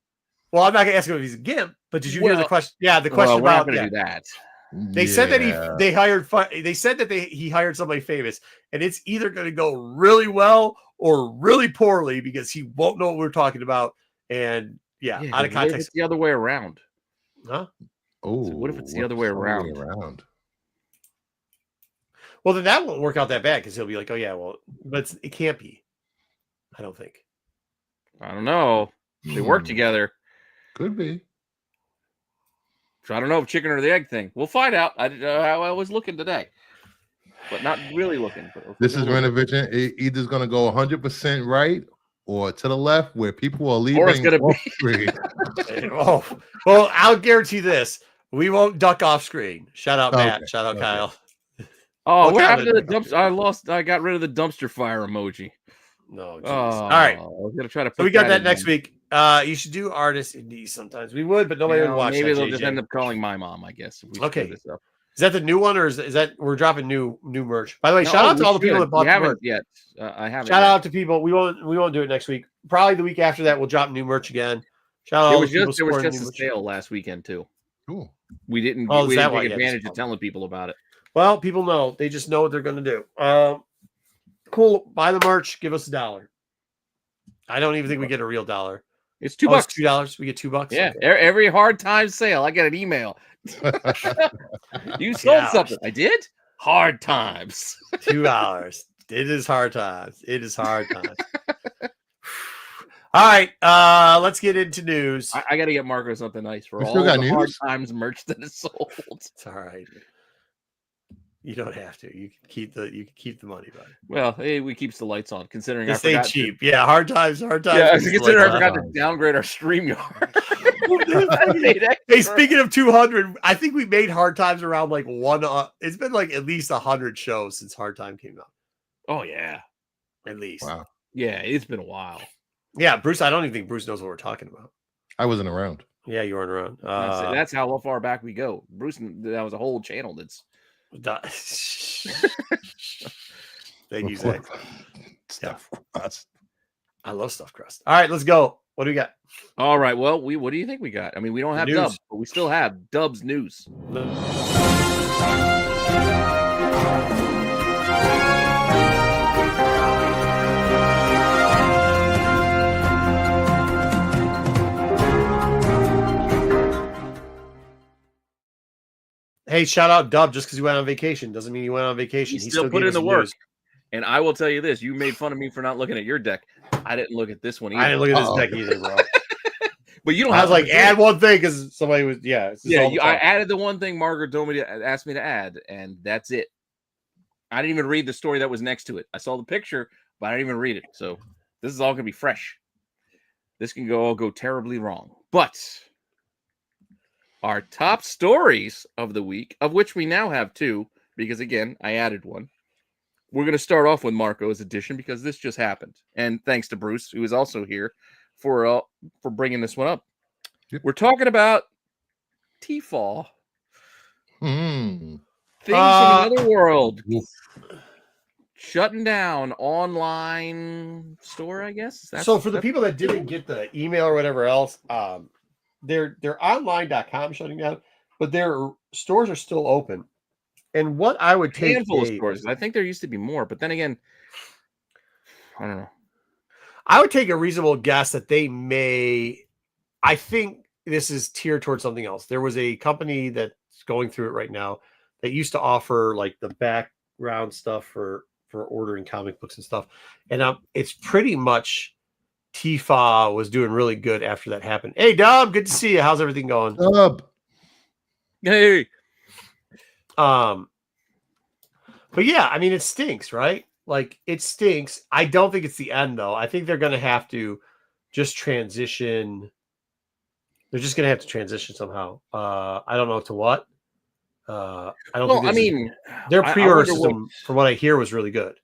Well, I'm not going to ask him if he's a gimp, but did you hear the question? Yeah, the question we're about not going to do that. They said that he said that he hired somebody famous, and it's either going to go really well or really poorly because he won't know what we're talking about. And out of context, what if it's the other way around? Huh? Oh, so what if it's the other way around? Well, then that won't work out that bad because he'll be like, "Oh yeah, well," but it can't be. I don't think. I don't know. They work together. Could be. So I don't know if chicken or the egg thing. We'll find out. I was looking today, but not really looking. This is Rennavision. Either's going to go 100% right or to the left where people are leaving. Or it's going to be. Well, I'll guarantee this. We won't duck off screen. Shout out Matt. Shout out Kyle. Oh, what happened to the dumpster? I got rid of the dumpster fire emoji. No. All right. I was going to try to. So we got that next week. You should do artist indies sometimes. We would, but nobody would watch. Maybe they'll just end up calling my mom, I guess. Okay. Is that the new one, or is that we're dropping new merch? By the way, shout out to all the people that bought the merch. Yet. I haven't. Shout out to people. We won't do it next week. Probably the week after that, we'll drop new merch again. Shout out. There was just a sale last weekend too. Cool. We didn't take advantage of telling people about it. Well, people know. They just know what they're going to do. Cool. Buy the merch. Give us $1. I don't even think we get a real $1. It's $2. It's $2. We get $2. Yeah. Okay. Every hard time sale, I get an email. You sold something. I did. Hard times. $2. It is hard times. It is hard times. All right. Let's get into news. I got to get Marco something nice for all the hard times merch that is sold. It's all right. You don't have to. You can keep the money, buddy. Well, hey, we keeps the lights on. Considering they stay cheap. Yeah, hard times. Yeah, considering I forgot to downgrade our StreamYard. Hey, speaking of 200, I think we made hard times around like one. It's been like at least 100 shows since hard time came out. Oh yeah, at least. Wow. Yeah, it's been a while. Yeah, Bruce. I don't even think Bruce knows what we're talking about. I wasn't around. Yeah, you weren't around. That's how far back we go. Bruce, that was a whole channel that's. Thank you, Zach. Stuffed crust. I love stuffed crust. All right, let's go. What do we got? All right. Well, what do you think we got? I mean, we don't have Dubs, but we still have Dubs news. Hey, shout out Dub. Just because he went on vacation doesn't mean he went on vacation. He still put in the work. And I will tell you this: you made fun of me for not looking at your deck. I didn't look at this one either. I didn't look at this deck either, bro. But you don't. I was like, add one thing because somebody was. Yeah. I added the one thing Margaret told me to ask me to add, and that's it. I didn't even read the story that was next to it. I saw the picture, but I didn't even read it. So this is all gonna be fresh. This can all go terribly wrong, but. Our top stories of the week, of which we now have 2, because again, I added one. We're going to start off with Marco's edition because this just happened. And thanks to Bruce, who is also here for bringing this one up. Yep. We're talking about T-Fall. Things in another world. Shutting down online store, I guess. So for the people that didn't get the email or whatever else, their online.com shutting down, but their stores are still open. And what I would take handful of stores. I think there used to be more, but then again, I don't know. I would take a reasonable guess that they may. I think this is tiered towards something else. There was a company that's going through it right now that used to offer like the background stuff for ordering comic books and stuff, and it's pretty much. Tifa was doing really good after that happened. Hey, Dub, good to see you. How's everything going? Dub. Hey. But But yeah, I mean, it stinks, right? Like, it stinks. I don't think it's the end, though. I think they're going to have to just transition. They're just going to have to transition somehow. I don't know to what. I don't Well, think I mean, their pre-order wonder system, from what I hear, was really good.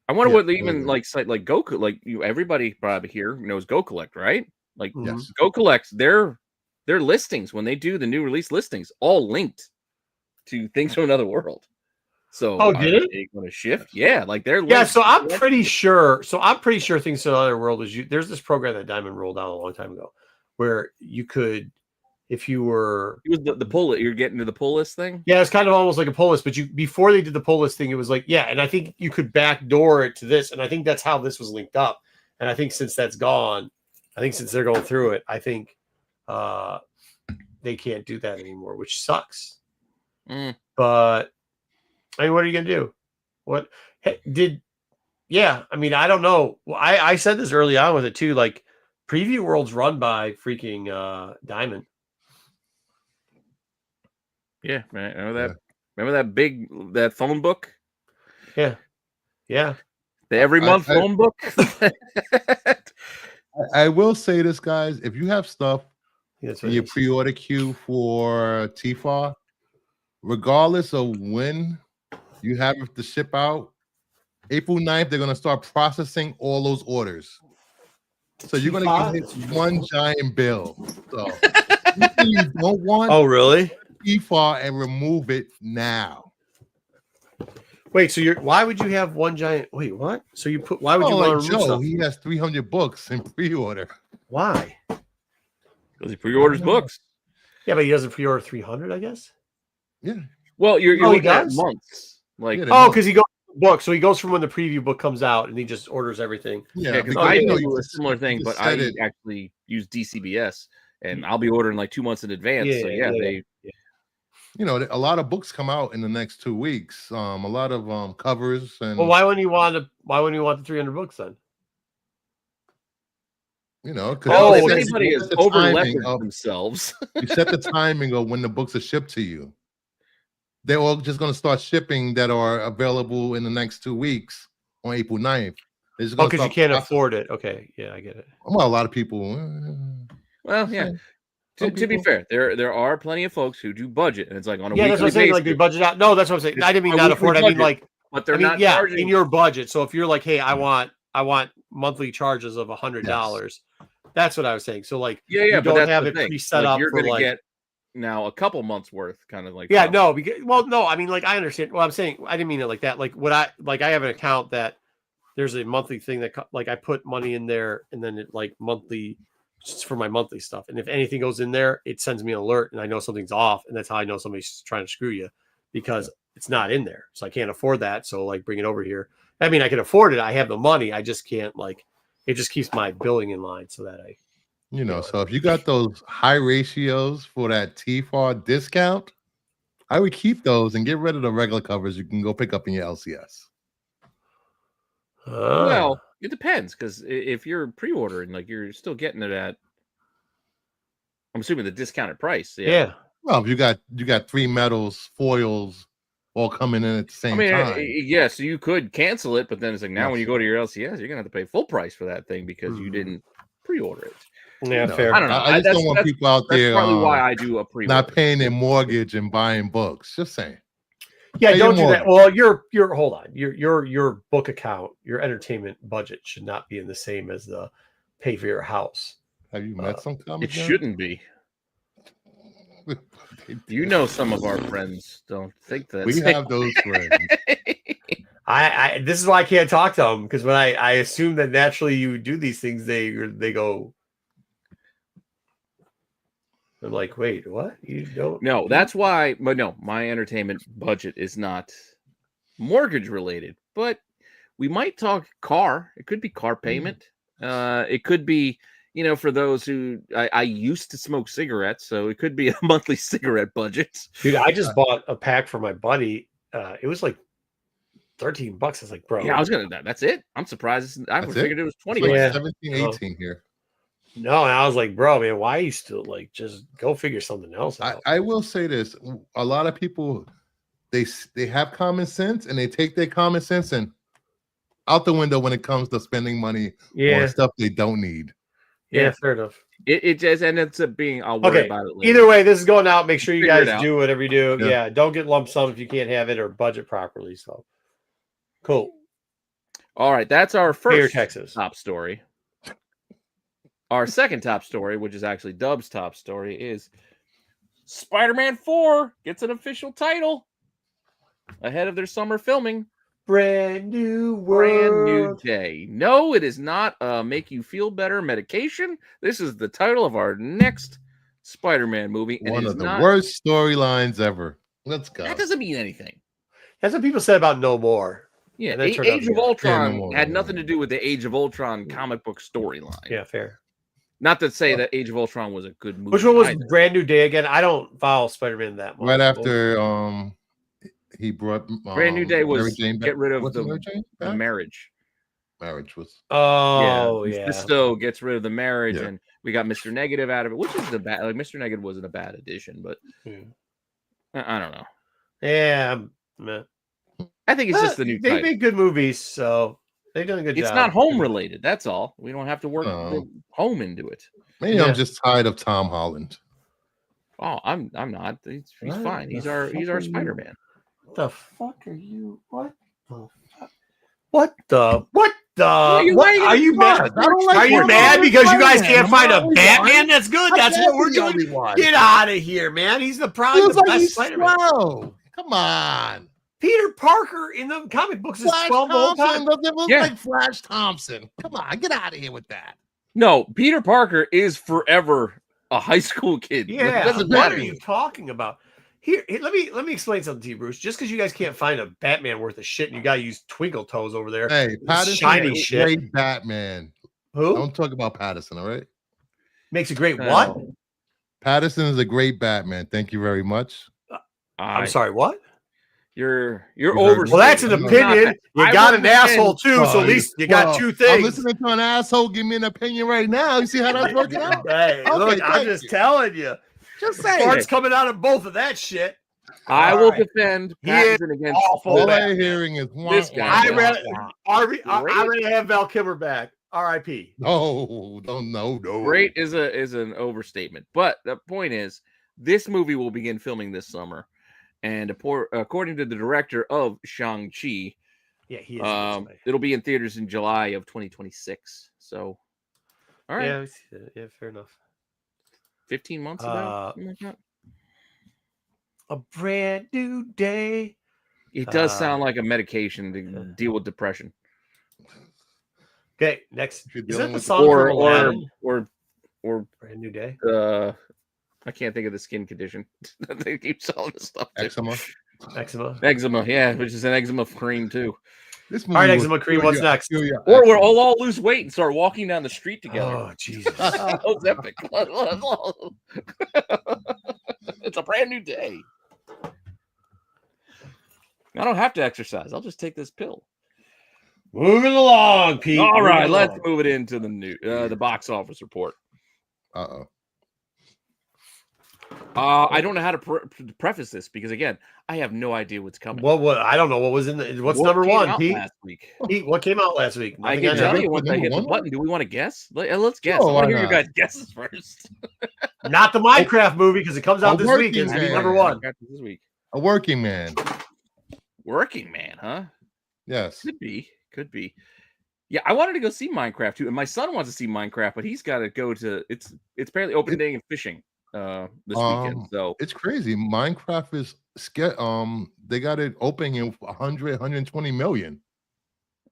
I wonder Yeah, what really even good. like site like Go like everybody probably here knows Go Collect, right? Like Yes. Go Collect, their listings when they do the new release listings all linked to Things from Another World. So Oh, did it? they going to shift? Yeah, like they're Yeah, linked. so I'm pretty sure. Things to Another World was there's this program that Diamond rolled out a long time ago, where you could, if you were, it was the pull. You're getting to the pull list thing. yeah, it's kind of almost like a pull list. But before they did the pull list thing, it was like, yeah, and I think you could backdoor it to this, and I think that's how this was linked up. And I think since that's gone, I think since they're going through it, I think they can't do that anymore, which sucks. But I mean, what are you gonna do? What did? Yeah, I mean, I don't know. I said this early on with it too. Like, Preview World's run by freaking Diamond. Yeah, man. Remember that phone book? Yeah. The every month phone book. I will say this, guys. If you have stuff That's in what your it is. pre-order queue for TFA, regardless of when you have it to ship out, April 9th, they're going to start processing all those orders. So you're going to get hit one giant bill. So anything you don't want, Oh, really? TFA and remove it now. Wait, so why would you have one giant? Wait, what? So why would you want to remove Joe, stuff? he has 300 books in pre-order. Why? Because he pre-orders books. Yeah, but he doesn't pre-order 300, I guess. Yeah. Well, you're Oh, he looking at does? months. Like, Yeah, because he goes book, so he goes from when the preview book comes out, and he just orders everything. Yeah, because because I you know, do a similar thing, but I actually use DCBS, and I'll be ordering like 2 months in advance. So they. You know, a lot of books come out in the next 2 weeks. A lot of covers and. Well, why wouldn't you want the 300 books then? You know, because if anybody is over-leveraged themselves, you set the timing of when the books are shipped to you. They're all just going to start shipping that are available in the next 2 weeks on April 9th. Because you can't afford it. Okay, yeah, I get it. Well, a lot of people. Well, yeah. To be fair, there are plenty of folks who do budget, and it's like on a weekly that's what I'm saying. basis. Like they budget out. No, that's what I'm saying. I didn't mean not afford. I mean like, but they're not charging in your budget. So if you're like, hey, I want monthly charges of $100. That's what I was saying. So like, you don't have it preset up. You're going to get now a couple months worth, kind of like. Yeah, no, no. I mean, like I understand. Well, I'm saying I didn't mean it like that. Like I have an account that there's a monthly thing that like I put money in there, and then it like monthly. Just for my monthly stuff. And if anything goes in there, it sends me an alert and I know something's off. And that's how I know somebody's trying to screw you because it's not in there. So I can't afford that. So like bring it over here. I mean, I can afford it. I have the money. I just can't it just keeps my billing in line so that so if you got those high ratios for that TFAR discount, I would keep those and get rid of the regular covers you can go pick up in your LCS. Well, it depends, because if you're pre-ordering, like you're still getting it at, I'm assuming the discounted price. Yeah. Well, if you got 3 metals, foils, all coming in at the same time. Yeah, so you could cancel it, but then it's like now when you go to your LCS, you're gonna have to pay full price for that thing because you didn't pre-order it. Yeah, fair. I don't know. I just don't want people out there. That's probably why I do a pre-order. Not paying their mortgage and buying books. Just saying. Yeah, don't do that. Well, you're hold on. Your book account, your entertainment budget should not be in the same as the pay for your house. Have you met some comics? It shouldn't be. You know, some of our friends don't think that. We have those friends. This is why I can't talk to them, because when I assume that naturally you do these things, they go. I'm like, wait, what? You don't? No, that's why. But no, my entertainment budget is not mortgage related. But we might talk car. It could be car payment. It could be, for those who I used to smoke cigarettes, so it could be a monthly cigarette budget. Dude, I just bought a pack for my buddy. It was like $13. I was like, bro. Yeah, I was gonna. That's it. I'm surprised. I figured it was 20. Like 17, 18 here. No, and I was like, bro, man, why are you still just go figure something else out? I will say this: a lot of people they have common sense, and they take their common sense and out the window when it comes to spending money on stuff they don't need. Yeah, fair enough. It just ends up being, I'll worry about it later. Either way, this is going out. Make sure you Figure guys do whatever you do. Yeah, don't get lump sum if you can't have it or budget properly. So cool. All right, that's our first Texas top story. Our second top story, which is actually Dub's top story, is Spider-Man 4 gets an official title ahead of their summer filming. Brand new world. Brand new day. No, it is not a make you feel better medication. This is the title of our next Spider-Man movie. One of the worst storylines ever. Let's go. That doesn't mean anything. That's what people said about No More. Yeah, Age of Ultron had nothing to do with the Age of Ultron comic book storyline. Yeah, fair. Not to say that Age of Ultron was a good movie. Which one was Brand New Day again? I don't follow Spider-Man that much. Right after he brought Brand New Day was get rid of the marriage. Marriage was Mephisto gets rid of the marriage, and we got Mr. Negative out of it, which is the bad. Like Mr. Negative wasn't a bad addition, but I don't know. Yeah, I think it's just the new. They make good movies, so they've done a good job. It's not home related. That's all. We don't have to work home into it. Maybe I'm just tired of Tom Holland. Oh, I'm not. He's fine. He's our Spider-Man. What the fuck are you? What are you mad? Are you mad because you guys can't find a Batman that's good? That's what we're doing. Get out of here, man. He's probably the best Spider-Man. Come on. Peter Parker in the comic books is 12 the whole time. Doesn't look like Flash Thompson. Come on, get out of here with that. No, Peter Parker is forever a high school kid. Yeah, what are you talking about? Here, let me explain something to you, Bruce. Just because you guys can't find a Batman worth of shit, and you gotta use Twinkle Toes over there. Hey, Pattinson shiny is shit. Great Batman. Who? Don't talk about Pattinson, all right? Makes a great what? Pattinson is a great Batman. Thank you very much. I'm sorry, what? You're over. Well, that's an opinion. You got an asshole too, so at least you got two things. I'm listening to an asshole give me an opinion right now. You see how that's working out? Hey, look, I'm just telling you. Just saying. Farts coming out of both of that shit. I will defend Pattinson against all I'm hearing is this guy. I'd rather have Val Kilmer back. R.I.P. No. Great is an overstatement, but the point is, this movie will begin filming this summer, and according to the director of Shang-Chi, he is. It'll be in theaters in July of 2026. So, all right, yeah, fair enough. 15 months ago, a brand new day. It does sound like a medication to deal with depression. Okay, next. Is that the song or Brand New Day? I can't think of the skin condition. They keep selling this stuff. Eczema, yeah, which is an eczema cream too. All right, eczema cream. What's next? Or we'll all lose weight and start walking down the street together. Oh, Jesus. That was epic. It's a brand new day. I don't have to exercise. I'll just take this pill. Moving along, Pete. All right, let's move it into the box office report. I don't know how to preface this because, again, I have no idea what's coming. What? I don't know what was in what's number one, Pete? Last week? Pete, what came out last week? I can tell you once I hit the button. Do we want to guess? Let's guess. I want to hear your guys' guesses first. Not the Minecraft movie because it comes out this week. It's number one. This week. A Working Man. Working Man, huh? Yes. Could be. Yeah, I wanted to go see Minecraft too, and my son wants to see Minecraft, but he's got to go to. It's apparently open day and fishing this weekend. So it's crazy. Minecraft is they got it opening in 120 million.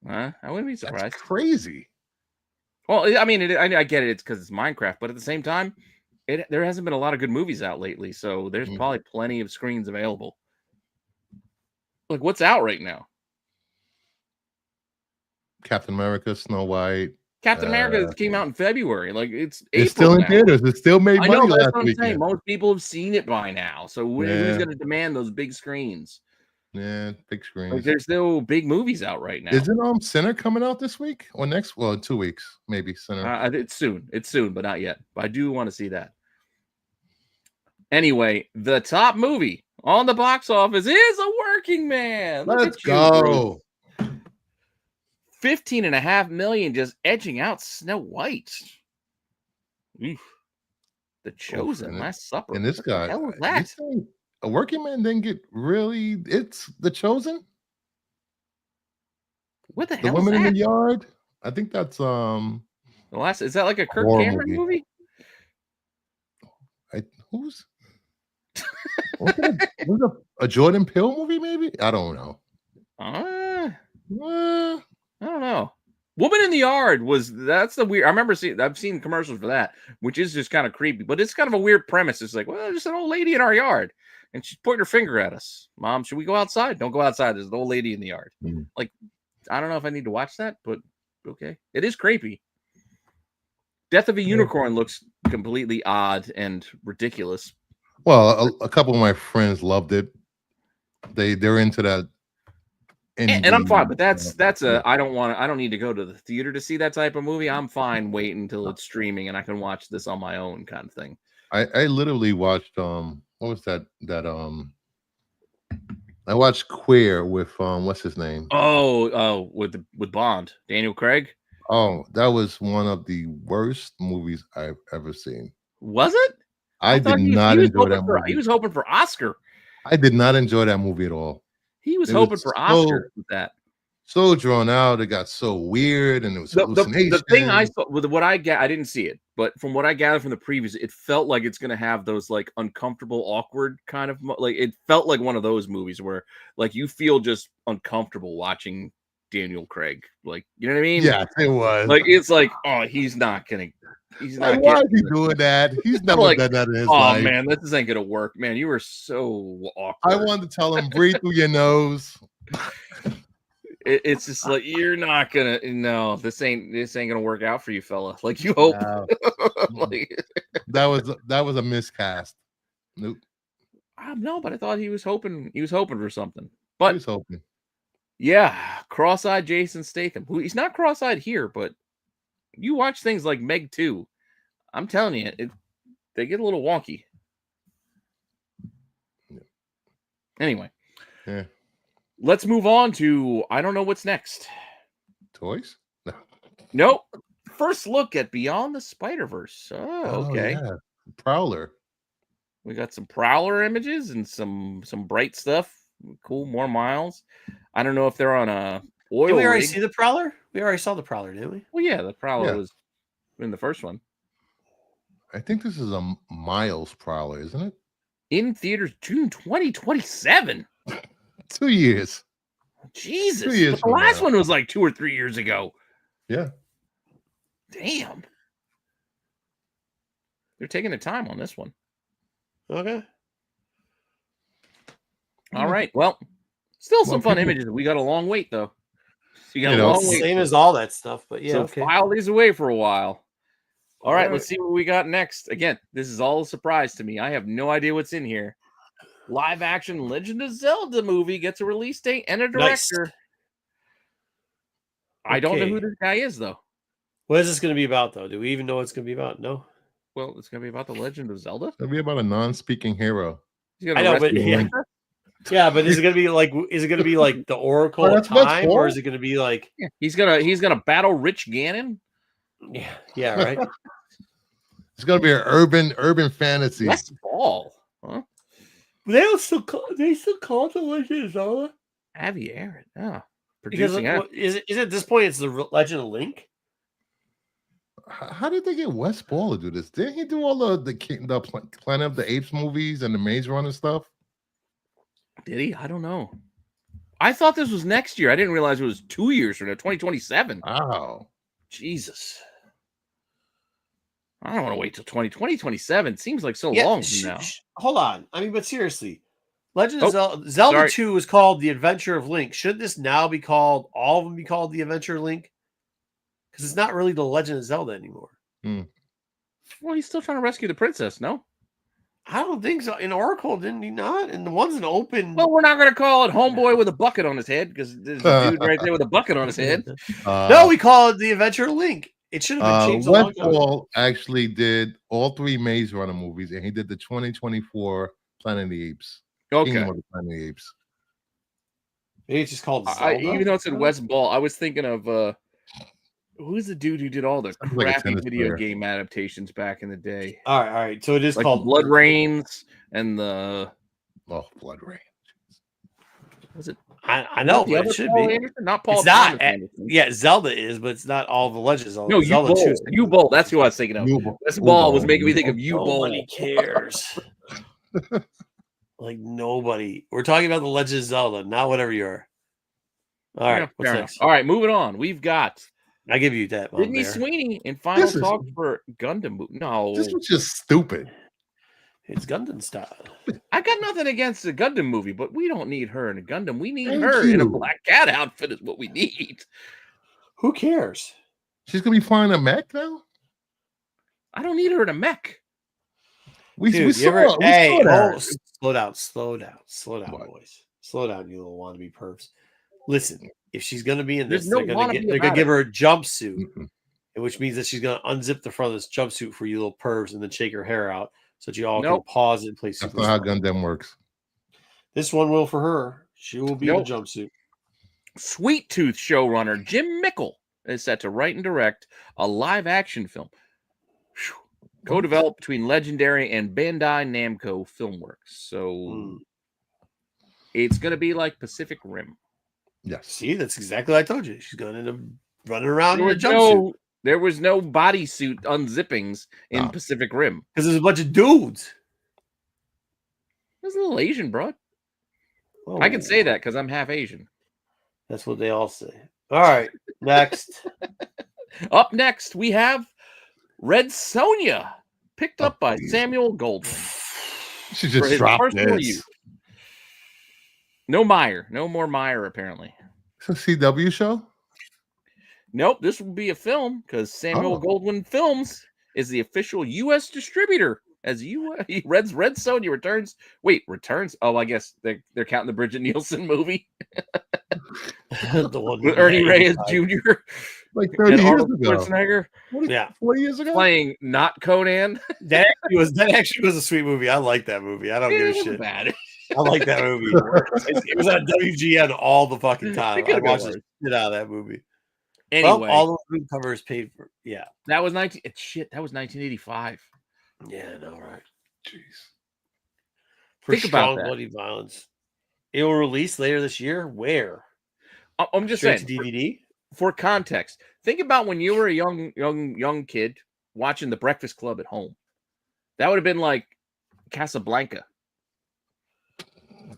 I wouldn't be surprised. That's crazy. Well, I mean, I get it. It's because it's Minecraft, but at the same time, there hasn't been a lot of good movies out lately, so there's probably plenty of screens available. Like, what's out right now? Captain America, Snow White. Captain America came out in February. Like, it's still in theaters. It still made money last weekend. Most people have seen it by now. So who's going to demand those big screens? Yeah, big screens. Like, there's no big movies out right now. Isn't Sinner coming out this week or next? Well, in 2 weeks, maybe Sinner. It's soon, but not yet. But I do want to see that. Anyway, the top movie on the box office is A Working Man. Let's go. 15.5 million, just edging out Snow White. Oof. The Chosen, Last Supper. And this guy, what the hell is that? A Working Man didn't get really. It's The Chosen. What the hell? The Woman is that? in the Yard. I think that's The last. Is that like a Kirk Cameron movie? Who's? Was it a Jordan Peele movie? Maybe, I don't know. I don't know. Woman in the Yard that's the weird. I remember I've seen commercials for that, which is just kind of creepy, but it's kind of a weird premise. It's like, well, there's an old lady in our yard, and she's pointing her finger at us. Mom, should we go outside? Don't go outside. There's an old lady in the yard. Like, I don't know if I need to watch that, but okay, it is creepy. Death of a Unicorn looks completely odd and ridiculous. Well, a couple of my friends loved it. They're into that. And I'm fine, but that's I don't need to go to the theater to see that type of movie. I'm fine waiting until it's streaming and I can watch this on my own kind of thing. I literally watched what was that I watched Queer with what's his name? With Bond, Daniel Craig. Oh, that was one of the worst movies I've ever seen. Was it? I did not enjoy that movie. He was hoping for Oscar. I did not enjoy that movie at all. He was hoping for Oscar with that. So drawn out, it got so weird, and it was the thing I saw with what I didn't see it, but from what I gathered from the previews, it felt like it's going to have those like uncomfortable, awkward kind of like it felt like one of those movies where like you feel just uncomfortable watching Daniel Craig, like you know what I mean? Yeah, it was like it's like he's not doing that. He's never like, done that in his life. Oh man, this ain't gonna work, man. You were so awkward. I wanted to tell him breathe through your nose. It's just like you're not gonna. No, this ain't gonna work out for you, fella. Like you hope. No. that was a miscast. Nope. No, but I thought he was hoping for something. But he was hoping. Yeah, cross-eyed Jason Statham. He's not cross-eyed here, but you watch things like Meg 2. I'm telling you, they get a little wonky. Yeah. Anyway, yeah. Let's move on to I don't know what's next. Toys? Nope. First look at Beyond the Spider-Verse. Oh, okay. Yeah. Prowler. We got some Prowler images and some bright stuff. Cool, more miles. I don't know if they're on a oil. Did we already see the Prowler? We already saw the Prowler, didn't we? Well, yeah, the Prowler was in the first one. I think this is a Miles Prowler, isn't it? In theaters June 2027. 2 years. Jesus. 2 years. But the last one was like 2 or 3 years ago. Yeah. Damn. They're taking their time on this one. Okay. All right. Well, still some fun images. We got a long wait, though. So you got a long wait. Same as all that stuff, but yeah. So file these away for a while. All right, let's see what we got next. Again, this is all a surprise to me. I have no idea what's in here. Live action Legend of Zelda movie gets a release date and a director. Nice. I don't know who this guy is, though. What is this going to be about, though? Do we even know what it's going to be about? No. Well, it's going to be about the Legend of Zelda. It's going to be about a non-speaking hero. I know, but yeah, but is it going to be like? Is it going to be like the Oracle of Time, or is it going to be like? Yeah, he's gonna battle Rich Ganon. Yeah, right. It's going to be an urban fantasy. West Ball, huh? They still call it the Legend of Zelda. Avi Aaron, producing. Is it at this point? It's the Legend of Link. How did they get West Ball to do this? Didn't he do all the Planet of the Apes movies and the Maze Runner stuff? Did he? I don't know. I thought this was next year. I didn't realize it was 2 years from now, 2027. Wow. Jesus. I don't want to wait till 2027. Seems like so long from now. Hold on. I mean, but seriously, Legend of Zelda 2 is called The Adventure of Link. Should this now be called, all of them be called The Adventure of Link? Because it's not really The Legend of Zelda anymore. Well, he's still trying to rescue the princess, no? I don't think so. In Oracle, didn't he not? And the one's an open. Well, we're not going to call it Homeboy with a bucket on his head because there's a dude right there with a bucket on his head. No, we call it The Adventure of Link. It should have been changed. West Ball actually did all 3 Maze Runner movies, and he did the 2024 Planet of the Apes. Okay. Kingdom of the Planet of the Apes. Maybe it's just called Zelda. Even though it said Wes Ball, I was thinking of who's the dude who did all the Sounds like a crappy tennis video player. game adaptations back in the day? All right. So it is Like called Blood Rains and the Blood Rain. was it? I know, The but other it should Paul be. Anderson? Not Paul It's not. Thomas Anderson. Yeah, Zelda is, but it's not all the legends. No, Zelda 2. U-Bolt. That's who I was thinking of. Wes Ball was making me think of U-Bolt. Nobody cares. Like nobody. We're talking about the Legend of Zelda, not whatever you are. All right, what's next? All right, moving on. We've got I give you that. Sydney Sweeney in final talk for Gundam movie. No, this was just stupid. It's Gundam style. I got nothing against the Gundam movie, but we don't need her in a Gundam. We need her in a Black Cat outfit is what we need. Who cares? She's gonna be flying a mech now. I don't need her in a mech. We saw hey, that. Slow down, What? boys. Slow down, you little wannabe perps. Listen, if she's gonna be in There's this, no they're gonna give her a jumpsuit, which means that she's gonna unzip the front of this jumpsuit for you little pervs and then shake her hair out so that you all can pause it and play. That's not how Gundam works. This one will for her. She will be in the jumpsuit. Sweet Tooth showrunner Jim Mickle is set to write and direct a live-action film. Co-developed between Legendary and Bandai Namco Filmworks. So it's going to be like Pacific Rim. Yes. See, that's exactly what I told you. She's going to end up running around in a jumpsuit. There was no bodysuit unzippings in Pacific Rim. Because there's a bunch of dudes. There's a little Asian, bro. Oh. I can say that because I'm half Asian. That's what they all say. All right, next. Up next, we have Red Sonja, picked up by Samuel Goldwyn. She just dropped this. No Meyer. No more Meyer, apparently. It's a CW show? Nope, this will be a film because Samuel Goldwyn Films is the official U.S. distributor. As Red Sonja returns. Wait, returns? Oh, I guess they're counting the Bridget Nielsen movie. The one with Ernie Reyes Jr. Like 30 years ago. Schwarzenegger. 40 years ago. Playing not Conan. That actually was a sweet movie. I like that movie. I don't give a shit. Bad. I like that movie. It was on WGN all the fucking time. I watched the shit out of that movie. Anyway, well, all the movie covers paid for. Yeah, that was 1985. Yeah, I know, right? Jeez. Think about that. Bloody violence. It will release later this year. Where? I'm just saying. DVD. For context, think about when you were a young kid watching The Breakfast Club at home. That would have been like Casablanca.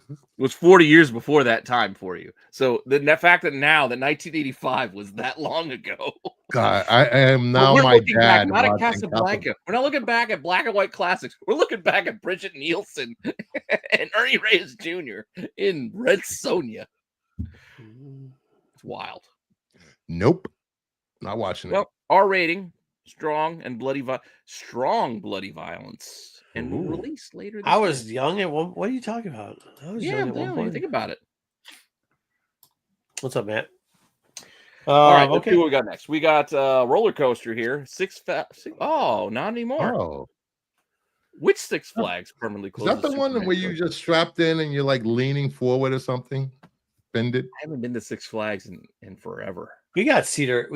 It was 40 years before that time for you. So the fact that now that 1985 was that long ago. God, I am now my dad. Not at Casablanca. We're not looking back at black and white classics. We're looking back at Bridget Nielsen and Ernie Reyes Jr. in Red Sonja. It's wild. Nope. Not watching it. R rating, strong bloody violence. And released later this year. I was young at one. What are you talking about? I was young at one point. Think about it. What's up, Matt? All right, let's see what we got next. We got roller coaster here. Oh, not anymore. Oh. Which Six Flags permanently closed? Is that the one where you just strapped in and you're like leaning forward or something? Bend it. I haven't been to Six Flags in forever. We got Cedar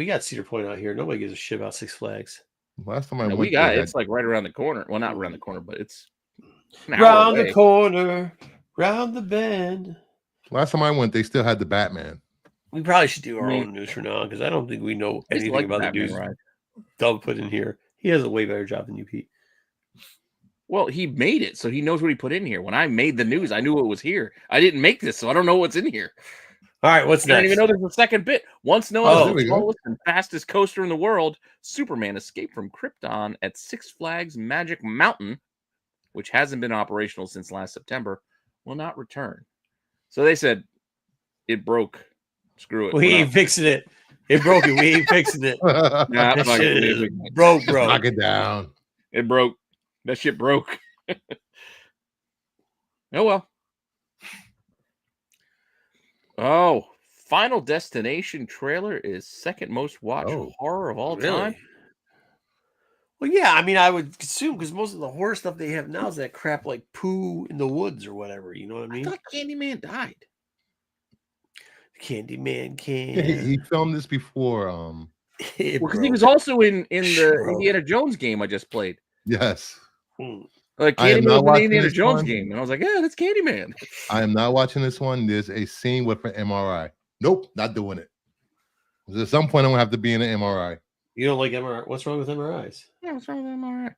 Point out here. Nobody gives a shit about Six Flags. Last time I went, it's like right around the corner. Well, not around the corner, but it's round the corner, round the bend. Last time I went, they still had the Batman. We probably should do our own news for now because I don't think we know anything about the news. Doug put in here. He has a way better job than you, Pete. Well, he made it, so he knows what he put in here. When I made the news, I knew it was here. I didn't make this, so I don't know what's in here. All right, what's next? I don't even know there's a second bit. Once known as the slowest and fastest coaster in the world, Superman escaped from Krypton at Six Flags Magic Mountain, which hasn't been operational since last September, will not return. So they said it broke. Screw it. We ain't fixing it. It broke it. We ain't fixing it. Broke. Knock it down. It broke. That shit broke. Oh, well. Oh, Final Destination trailer is second most watched horror of all time. Well, yeah, I mean, I would assume because most of the horror stuff they have now is that crap like Pooh in the Woods or whatever. You know what I mean? I thought Candyman died. Candyman can. Yeah, he filmed this before. Because he was also in the Indiana Jones game I just played. Yes. Like I am Candyman not was in the watching Indiana this Jones one. game, and I was like, yeah, that's Candyman. I am not watching this one. There's a scene with an MRI. Nope, not doing it. At some point, I'm gonna have to be in an MRI. You don't like MRI? What's wrong with MRIs? Yeah, what's wrong with MRI?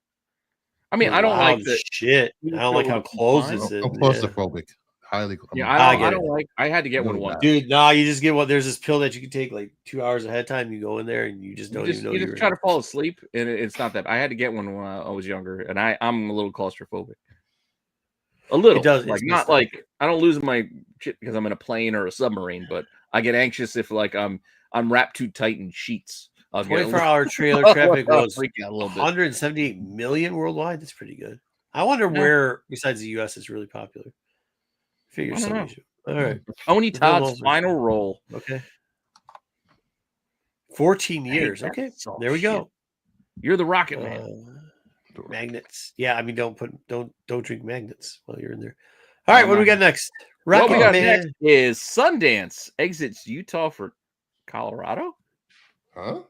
I mean, I don't like the shit. I don't like how close this is. I'm claustrophobic. Highly. Yeah, I don't like. I had to get one once, dude. No, you just get one. There's this pill that you can take like 2 hours ahead of time. You go in there and you just don't even know. You just try to fall asleep, and it's not that. I had to get one when I was younger, and I'm a little claustrophobic. A little. It does. Like not like I don't lose my shit because I'm in a plane or a submarine, but I get anxious if like I'm wrapped too tight in sheets. 24-hour trailer traffic was 178 million worldwide. That's pretty good. I wonder where besides the U.S. is really popular. Figure something. All right. Tony Todd's final role. Okay. 14 years. Okay. There we go. You're the Rocket Man. Magnets. Yeah, I mean, don't drink magnets while you're in there. All right, what do we got next? What we got next is Sundance exits Utah for Colorado. Huh?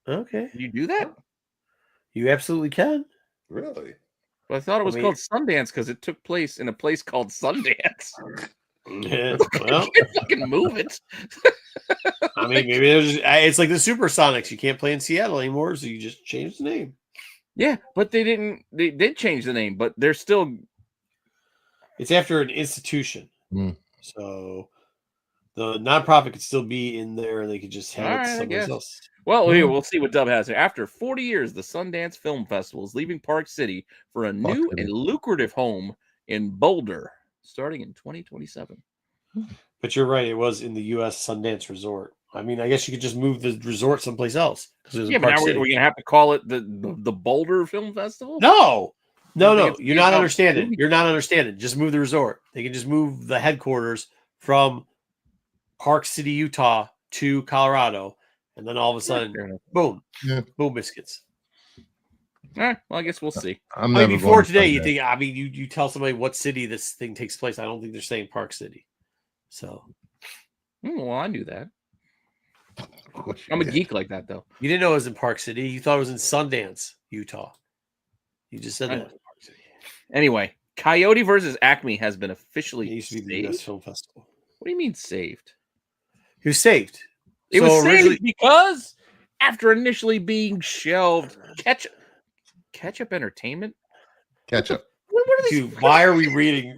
Okay. Can you do that? You absolutely can. Really? But I thought it was called Sundance because it took place in a place called Sundance. Yeah, well, you can't fucking move it. I mean, maybe it's like the Supersonics. You can't play in Seattle anymore, so you just change the name. Yeah, but they didn't. They did change the name, but they're still. It's after an institution, so the nonprofit could still be in there, and they could just have it somewhere else. Well, we'll see what Dub has here. After 40 years, the Sundance Film Festival is leaving Park City for a new and lucrative home in Boulder, starting in 2027. But you're right; it was in the U.S. Sundance Resort. I mean, I guess you could just move the resort someplace else. Yeah, but now we're going to have to call it the Boulder Film Festival? No. You're not understanding. You're not understanding. Just move the resort. They can just move the headquarters from Park City, Utah to Colorado. And then all of a sudden, boom, boom biscuits. All right. Well, I guess we'll see. Before today, you think, you tell somebody what city this thing takes place. I don't think they're saying Park City. So. Well, I knew that. I'm a geek like that, though. You didn't know it was in Park City. You thought it was in Sundance, Utah. You just said that. Anyway, Coyote versus Acme has been officially saved. It used to be the US Film Festival. What do you mean saved? He was saved. It was saved because after initially being shelved, Ketchup Entertainment? Ketchup. Dude, why are we reading?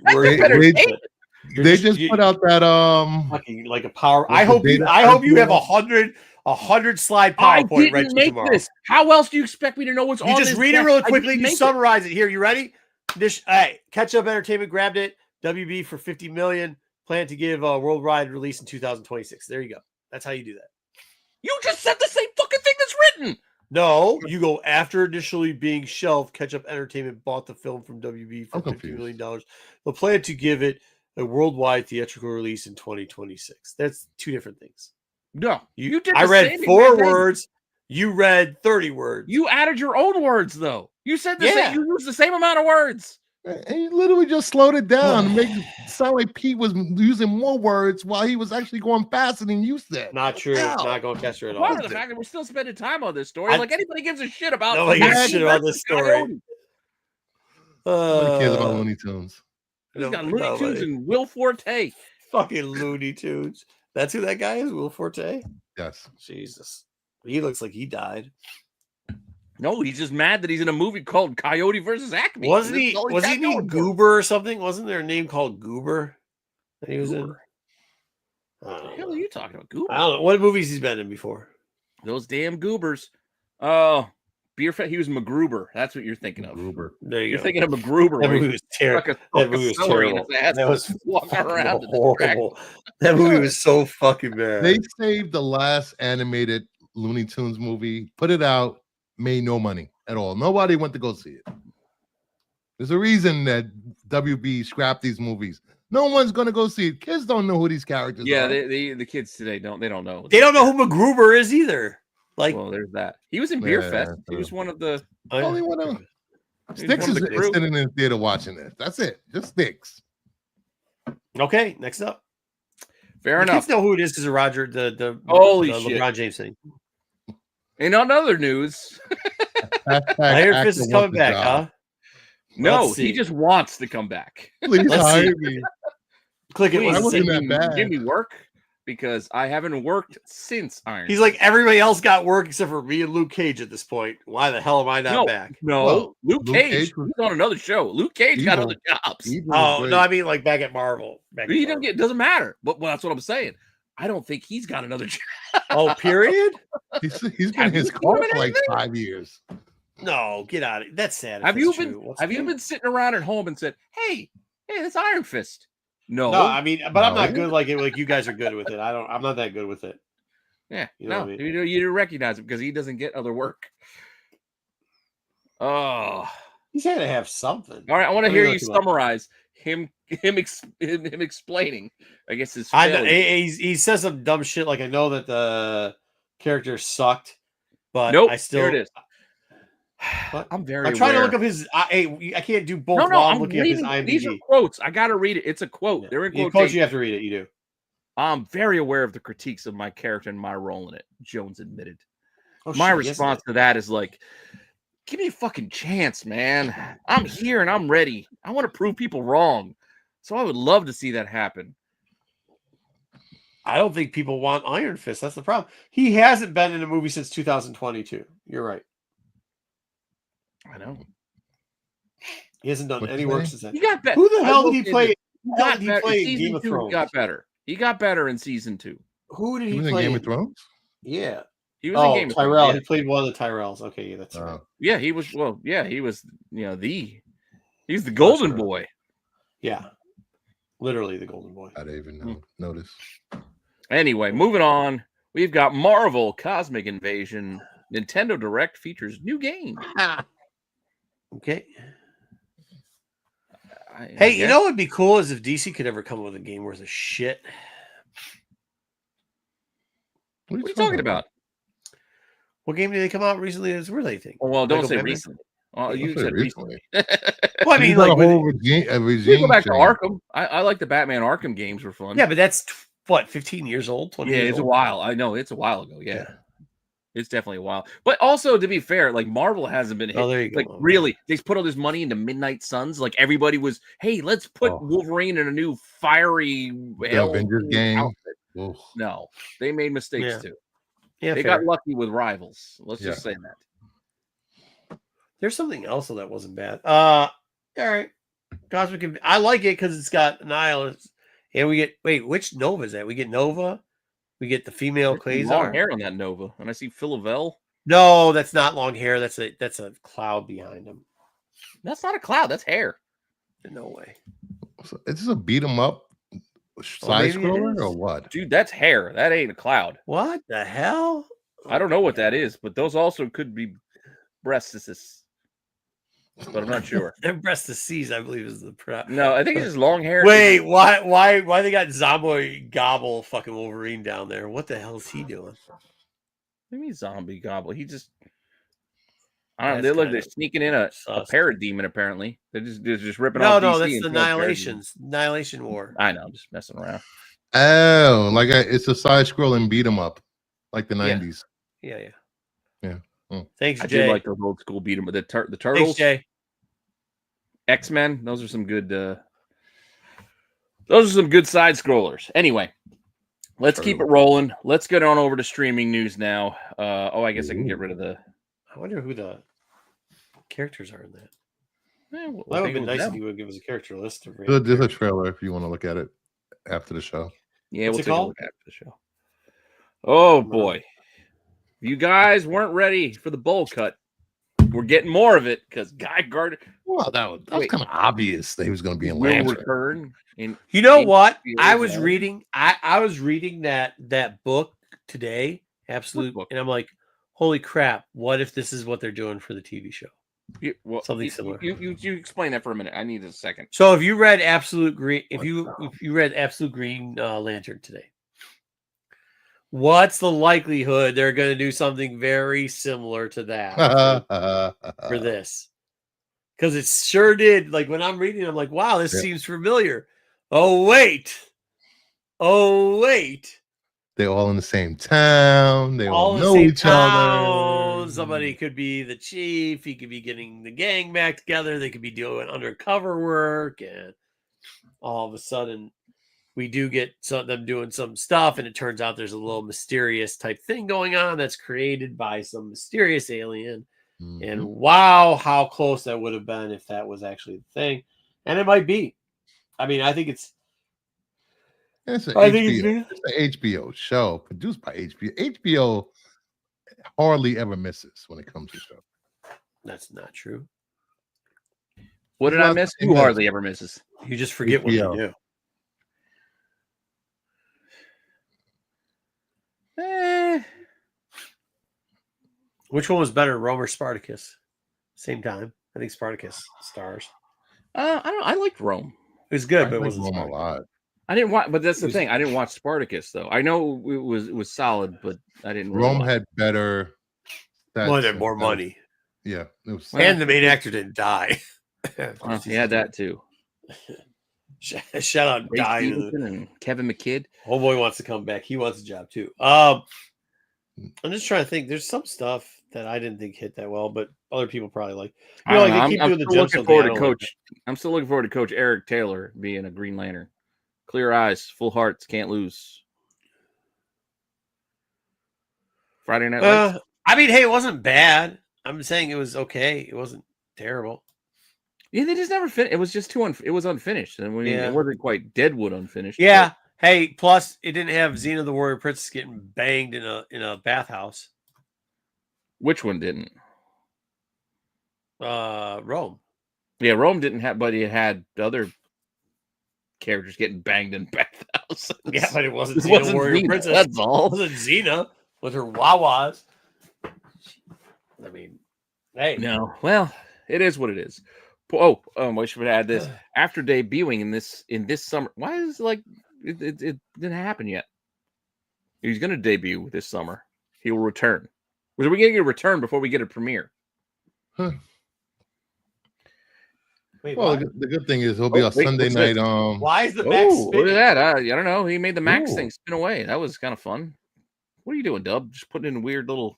They just put out that like a power. I hope you have 100 slide PowerPoint ready for tomorrow. This. How else do you expect me to know what's on this? You just read it really quickly. You summarize it. Here, you ready? Ketchup Entertainment grabbed it. WB for $50 million. Plan to give a worldwide release in 2026. There you go. That's how you do that. You just said the same fucking thing that's written. No, you go after initially being shelved. Ketchup Entertainment bought the film from WB for $50 million. They'll plan to give it a worldwide theatrical release in 2026. That's two different things. No, you did. I read 4 words. You read 30 words. You added your own words, though. You said the same. You used the same amount of words. And you literally just slowed it down and make it sound like Pete was using more words while he was actually going faster than you said. Not true. Not going faster at all. Part of the fact that we're still spending time on this story, like anybody gives a shit about. Nobody gives a shit about this story. Nobody cares about Looney Tunes. He's got Looney Tunes and Will Forte. Fucking Looney Tunes. That's who that guy is, Will Forte? Yes. Jesus. He looks like he died. No, he's just mad that he's in a movie called Coyote versus Acme. Was he named Goober or something? Wasn't there a name called Goober that he was in? What the hell are you talking about? Goober? I don't know. What movies he's been in before? Those damn Goobers. Oh, he was MacGruber. That's what you're thinking of. MacGruber. There you're thinking of MacGruber. That movie was terrible. That movie was terrible. That was walking around horrible. That movie was so fucking bad. They saved the last animated Looney Tunes movie, put it out, made no money at all. Nobody went to go see it. There's a reason that WB scrapped these movies. No one's gonna go see it. Kids don't know who these characters are. Yeah, the kids today don't know. They don't know who MacGruber is either. Like, well, there's that. He was in Beer Yeah, Fest. He was one of the only one of Sticks one is of the crew. sitting in the theater watching this. That's it. Just Sticks. okay, next up. Fair You enough. kids know who it is because of Roger, the Holy the shit. LeBron James thing. And on other news, Iron Fist is coming back, huh? no, Let's see. he just wants to come back. Please Let's hire see. me. Click it. Please, I What's it wasn't say? that bad. give me work because I haven't worked since Iron. He's Fist. like, everybody else got work except for me and Luke Cage at this point. Why the hell am I not back? No, Well, Luke Cage was was on another show. Luke Cage got evil. other jobs. Evil was Oh great. no, I mean like back at Marvel. He don't get. Doesn't matter. But well, that's what I'm saying. I don't think he's got another job. Oh, period. He's been Have in his you seen car him in for like anything? 5 years. No, get out of it. That's sad. if Have it's you true. been? What's Have you good? been sitting around at home and said, "Hey, that's Iron Fist"? No, No, I mean, but I'm not No. good like it. Like you guys are good with it. I'm not that good with it. yeah, you know no, what I mean? you don't recognize him because he doesn't get other work. Oh, He's had to have something. all right. I want to Let me hear look you him up. summarize him explaining. I guess his I know, failure. he says some dumb shit. Like I know that the character sucked, but Nope, I still. here it is. What? I'm very. I'm trying to aware. look up his. I can't do both No, while I'm I'm looking at his reading. These are IMDb. quotes. I gotta read it. It's a quote. Yeah. They're in You coach, quotation. you have to read it. You do. I'm very aware of the critiques of my character and my role in it. Jones admitted. Oh, My shit, yes, response to that is like, give me a fucking chance, man. I'm here and I'm ready. I want to prove people wrong. So I would love to see that happen. I don't think people want Iron Fist. That's the problem. He hasn't been in a movie since 2022. You're right. I know. He hasn't done What's any his work name? since then. He got better. Who the hell did he play? Who the hell did he better. play in Season Game of 2, Thrones? He got better. He got better in season 2. Who did He he was in play? Game of Thrones? Yeah. He was in Game of Thrones. Tyrell. Yeah. He played one of the Tyrells. Okay, yeah, that's right. Yeah, he was. Well, yeah, he was. He's the golden Oscar. boy. Yeah. Literally the golden boy. I didn't even notice. Anyway, moving on. We've got Marvel Cosmic Invasion. Nintendo Direct features new game. Okay. Hey, you know what would be cool is if DC could ever come up with a game worth of shit. What are you talking about? What game did they come out recently? It's really thing. Oh, well, don't Lego say Batman? recently. Oh, you Don't say said recently. Well, I mean, He's got like, a whole We regime go back to change. Arkham. I like the Batman Arkham games were fun. yeah, but that's what, 15 years old, 20 yeah, years it's old? a while. I know it's a while ago. Yeah. It's definitely a while. But also, to be fair, like Marvel hasn't been hit. Oh, there you go. Like really, they put all this money into Midnight Suns. Like everybody was, hey, let's put Wolverine in a new fiery Avengers game. outfit. Oof. No, they made mistakes too. Yeah, they fair. got lucky with rivals. Let's just say that. There's something else that wasn't bad. All right. Cosmic. I like it because it's got Annihilus. And we get, wait, which Nova is that? We get Nova. We get the female There's long Quasar. hair on that Nova, and I see Philavel. No, that's not long hair. That's a cloud behind him. That's not a cloud. That's hair. No way. So is this a beat 'em up side scroller or what? Dude, that's hair. That ain't a cloud. What the hell? I don't know what that is, but those also could be breastises. But I'm not sure. Breast to seize, I believe, is the prep. No, I think it's just long hair. Wait, why they got Zombie Gobble fucking Wolverine down there? What the hell is he doing? What do you mean zombie gobble? He just I don't know. They're sneaking in a parademon, apparently. They're just ripping off. No, DC that's and the Annihilation War. I know, I'm just messing around. Oh, like it's a side scrolling beat 'em up, like the 90s. Yeah. Oh. Thanks, I Jay. did like those old school beat 'em, but the turtles. Thanks, Jay. X-Men, those are some good side scrollers. Anyway, let's keep it rolling. Let's get on over to streaming news now. I guess I can get rid of the. I wonder who the characters are in that. That would have been nice if you would give us a character list. There's a trailer if you want to look at it after the show. Yeah, we'll take a look after the show. Oh boy. If you guys weren't ready for the bowl cut, we're getting more of it because Guy Gardner. Well, that was kind of obvious that he was going to be in Lantern. Return. You know what? I was reading. I was reading that book today, Absolute, and I'm like, holy crap! What if this is what they're doing for the TV show? Something similar. You explain that for a minute. I need a second. So, if you read Absolute Green, if you read Absolute Green Lantern today, What's the likelihood they're going to do something very similar to that for this? Because it sure did. Like when I'm reading, I'm like, wow, this seems familiar. Oh, wait. They're all in the same town. They all in the know same each town. other. Somebody could be the chief. He could be getting the gang back together. They could be doing undercover work. And all of a sudden, we do get them doing some stuff. And it turns out there's a little mysterious type thing going on that's created by some mysterious alien. Mm-hmm. And wow, how close that would have been if that was actually the thing. And it might be. I mean, I think it's an HBO show produced by HBO. HBO hardly ever misses when it comes to show. That's not true. What did I miss? Who hardly ever misses? You just forget what they do. Which one was better, Rome or Spartacus? Same time. I think Spartacus stars. I liked Rome. It was good, but it wasn't Rome a lot. I didn't watch, but that's the thing. I didn't watch Spartacus though. I know it was solid, but I didn't. Rome had better. More money. Yeah, it was. And the main actor didn't die. He had that too. Shout out dying and Kevin McKidd. Oh boy wants to come back. He wants a job too. I'm just trying to think. There's some stuff that I didn't think hit that well, but other people probably like. I'm still looking forward to Coach Eric Taylor being a Green Lantern. Clear eyes, full hearts, can't lose. Friday Night Lights. I mean, hey, it wasn't bad. I'm saying it was okay. It wasn't terrible. Yeah, they just never finished. It was just it was unfinished, and it wasn't quite Deadwood unfinished. Yeah. But... Hey, plus it didn't have Xena the Warrior Princess getting banged in a bathhouse. Which one didn't? Rome. Yeah, Rome didn't have, but it had other characters getting banged in bathhouses. Yeah, but it wasn't Xena the Warrior Princess. That's all. It wasn't Xena with her wawas. I mean, hey. No, well, it is what it is. Oh, I should add this. After debuting in this summer, why is it like it didn't happen yet? He's going to debut this summer. He will return. Are we going to get a return before we get a premiere? Huh. Wait, well, the good thing is he'll be on Sunday night. Why is the Max spinning? Look at that. I don't know. He made the Max thing spin away. That was kind of fun. What are you doing, Dub? Just putting in weird little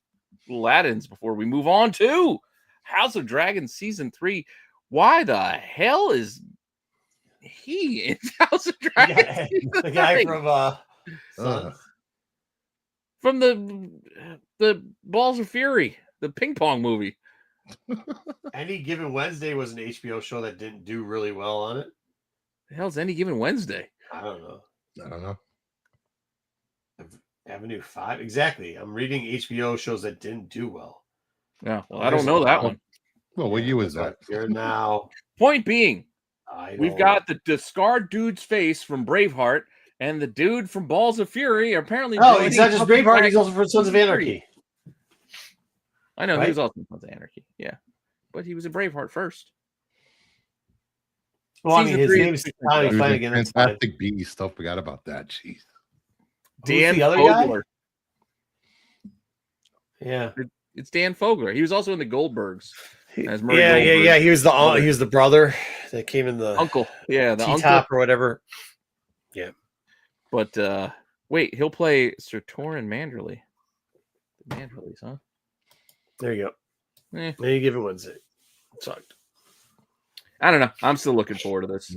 add-ins before we move on to House of Dragons Season 3. Why the hell is he in House of Dragons? The guy from the Balls of Fury, the ping pong movie. Any Given Wednesday was an HBO show that didn't do really well on it. The hell's Any Given Wednesday? I don't know. Avenue 5? Exactly. I'm reading HBO shows that didn't do well. Yeah, well, I don't know that one. Well, what year was that? Here now. Point being, we've got the scarred dude's face from Braveheart and the dude from Balls of Fury. Apparently, he's not just Braveheart. He's also from Sons of Anarchy. I know, right? He was also in Sons of Anarchy. Yeah, but he was a Braveheart first. Well, I mean, his name is Flanagan. Fantastic Beasts. Don't forget about that. Jeez. Dan the other Fogler. Guy? Yeah, it's Dan Fogler. He was also in the Goldbergs. As yeah. He was the brother that came in the uncle. Yeah, the T-top or whatever. Yeah, but wait, he'll play Sir Torin Manderley. The Manderleys, huh? There you go. Any Given Wednesday. Sucked. I don't know. I'm still looking forward to this.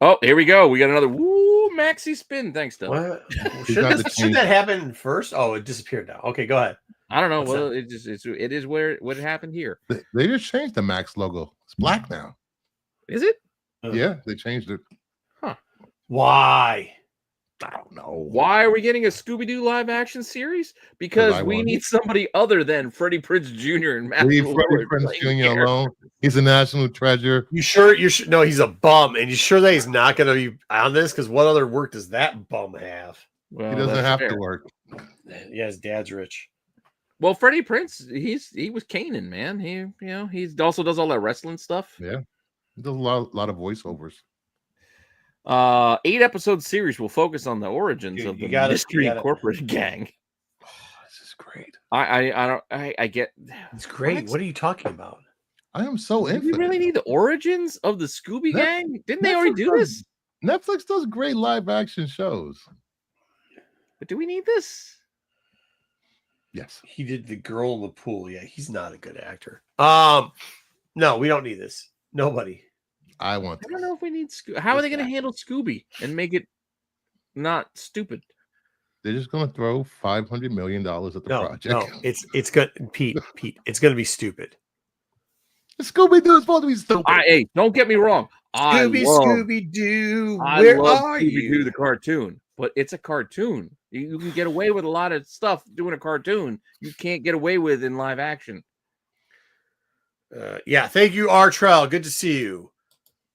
Oh, here we go. We got another maxi spin. Thanks, Doug. Should that happen first? Oh, it disappeared now. Okay, go ahead. I don't know. Well, it is what happened here. They just changed the Max logo. It's black now. Is it? Yeah, they changed it. Huh. Why? I don't know. Why are we getting a Scooby-Doo live action series? Because we need somebody other than Freddie Prinze Jr. and Matt. Leave Freddie Prinze Jr. alone. He's a national treasure. You sure? No, he's a bum. And you sure that he's not going to be on this? Because what other work does that bum have? Well, he doesn't have to work. Yeah, his dad's rich. Well, Freddie Prinze, he was Kanan, man. He also does all that wrestling stuff. Yeah, he does a lot of voiceovers. 8-episode series will focus on the origins of the mystery corporate gang. Oh, this is great. I get it's great. What are you talking about? I am so Do we really need the origins of the Scooby gang? Didn't they already do this? Netflix does great live action shows. But do we need this? Yes. He did the girl in the pool. Yeah, he's not a good actor. No, we don't need this. Nobody. I don't know if we need Scooby. How are they going to handle Scooby and make it not stupid? They're just going to throw $500 million at the project. No, it's good. Pete, it's going to be stupid. Scooby-Doo is supposed to be stupid. Hey, don't get me wrong. Scooby-Doo, where are you? Scooby-Doo the cartoon, but it's a cartoon. You can get away with a lot of stuff doing a cartoon. You can't get away with in live action. Yeah, thank you, Artrell. Good to see you.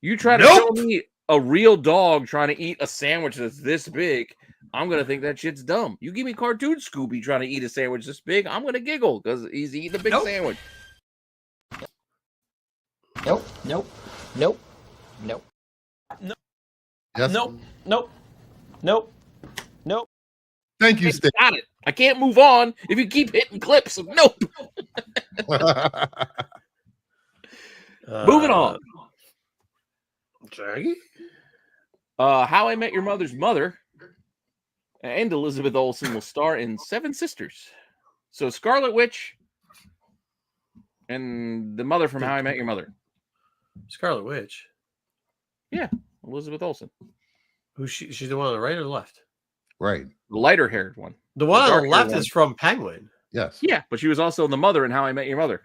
You try to show me a real dog trying to eat a sandwich that's this big, I'm going to think that shit's dumb. You give me cartoon Scooby trying to eat a sandwich this big, I'm going to giggle because he's eating a big sandwich. Nope. Yes. Nope. Thank you, Steve. Got it. I can't move on if you keep hitting clips of nope. Moving on. Jackie? How I Met Your Mother's mother and Elizabeth Olsen will star in Seven Sisters. So Scarlet Witch and the mother from How I Met Your Mother. Scarlet Witch? Yeah, Elizabeth Olsen. Who's she? She's the one on the right or the left? Right. The lighter-haired one. The one on the left is from Penguin. Yes. Yeah, but she was also the mother in How I Met Your Mother.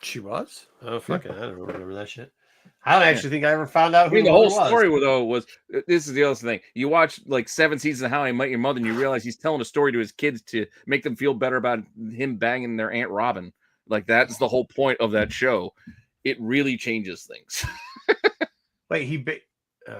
She was? Oh, fucking, I don't remember that shit. I don't actually think I ever found out who the whole story, though, was this is the other thing. You watch like 7 seasons of How I Met Your Mother, and you realize he's telling a story to his kids to make them feel better about him banging their Aunt Robin. Like, that's the whole point of that show. It really changes things. Wait,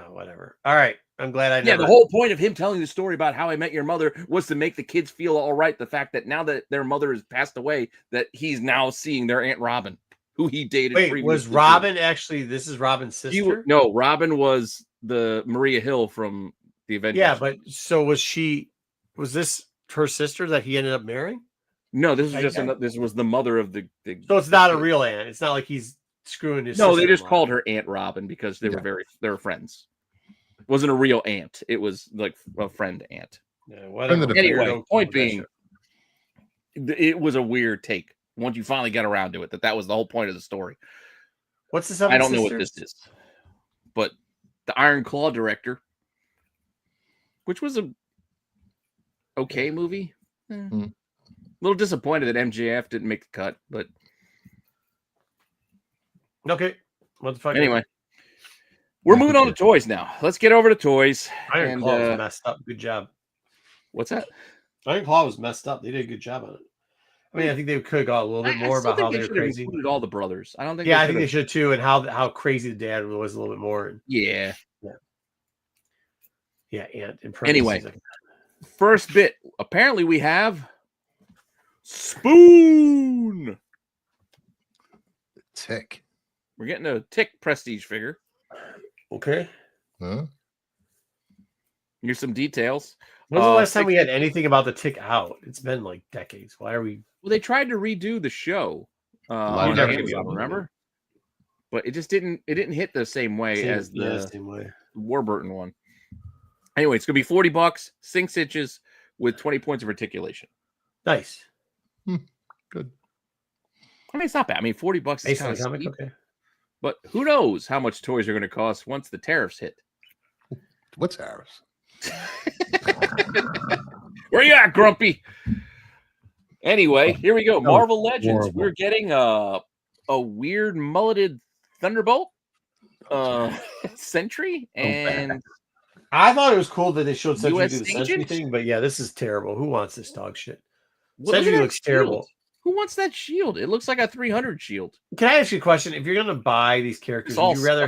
whatever. All right. I'm glad I never... Yeah, the whole point of him telling the story about How I Met Your Mother was to make the kids feel all right. The fact that now that their mother has passed away, that he's now seeing their Aunt Robin, who he dated. Wait, was Robin actually... This is Robin's sister? No, Robin was the Maria Hill from the Avengers. Yeah, but so was she... Was this her sister that he ended up marrying? No, this was this was the mother of the so it's not a real aunt. It's not like he's screwing his sister. No, they just called her Aunt Robin because they were friends. It wasn't a real aunt. It was like a friend aunt. Yeah, whatever. Anyway, point being, it was a weird take once you finally got around to it. That was the whole point of the story. What's this? I don't know what this is, but the Iron Claw director, which was a okay movie. A little disappointed that MJF didn't make the cut, but okay. What the fuck? Anyway, we're moving on to toys now. Let's get over to toys. Iron Claw was messed up. Good job. What's that? Iron Claw was messed up. They did a good job on it. I mean, I think they could have got a little bit more about how they were crazy. Included all the brothers. I don't think. Yeah, I think they should too, and how crazy the dad was a little bit more. Yeah. And anyway, first bit. Apparently, we have Spoon. Tick. We're getting a Tick prestige figure. Okay. Huh? Here's some details. When was the last time we had anything about the Tick out? It's been like decades. Why are we? Well, they tried to redo the show. On Amazon, remember? But it just didn't. It didn't hit the same way as the Warburton one. Anyway, it's gonna be $40, 6 inches with 20 points of articulation. Nice. Good. I mean, it's not bad. I mean, $40 is kind of steep. Okay. But who knows how much toys are going to cost once the tariffs hit? What tariffs? Where you at, Grumpy? Anyway, here we go. Marvel Legends. Horrible. We're getting a weird mulleted Thunderbolt, Sentry, and I thought it was cool that they showed Sentry do the Sentry thing, but yeah, this is terrible. Who wants this dog shit? Sentry looks terrible. Who wants that shield? It looks like a 300 shield. Can I ask you a question? If you're going to buy these characters, would you rather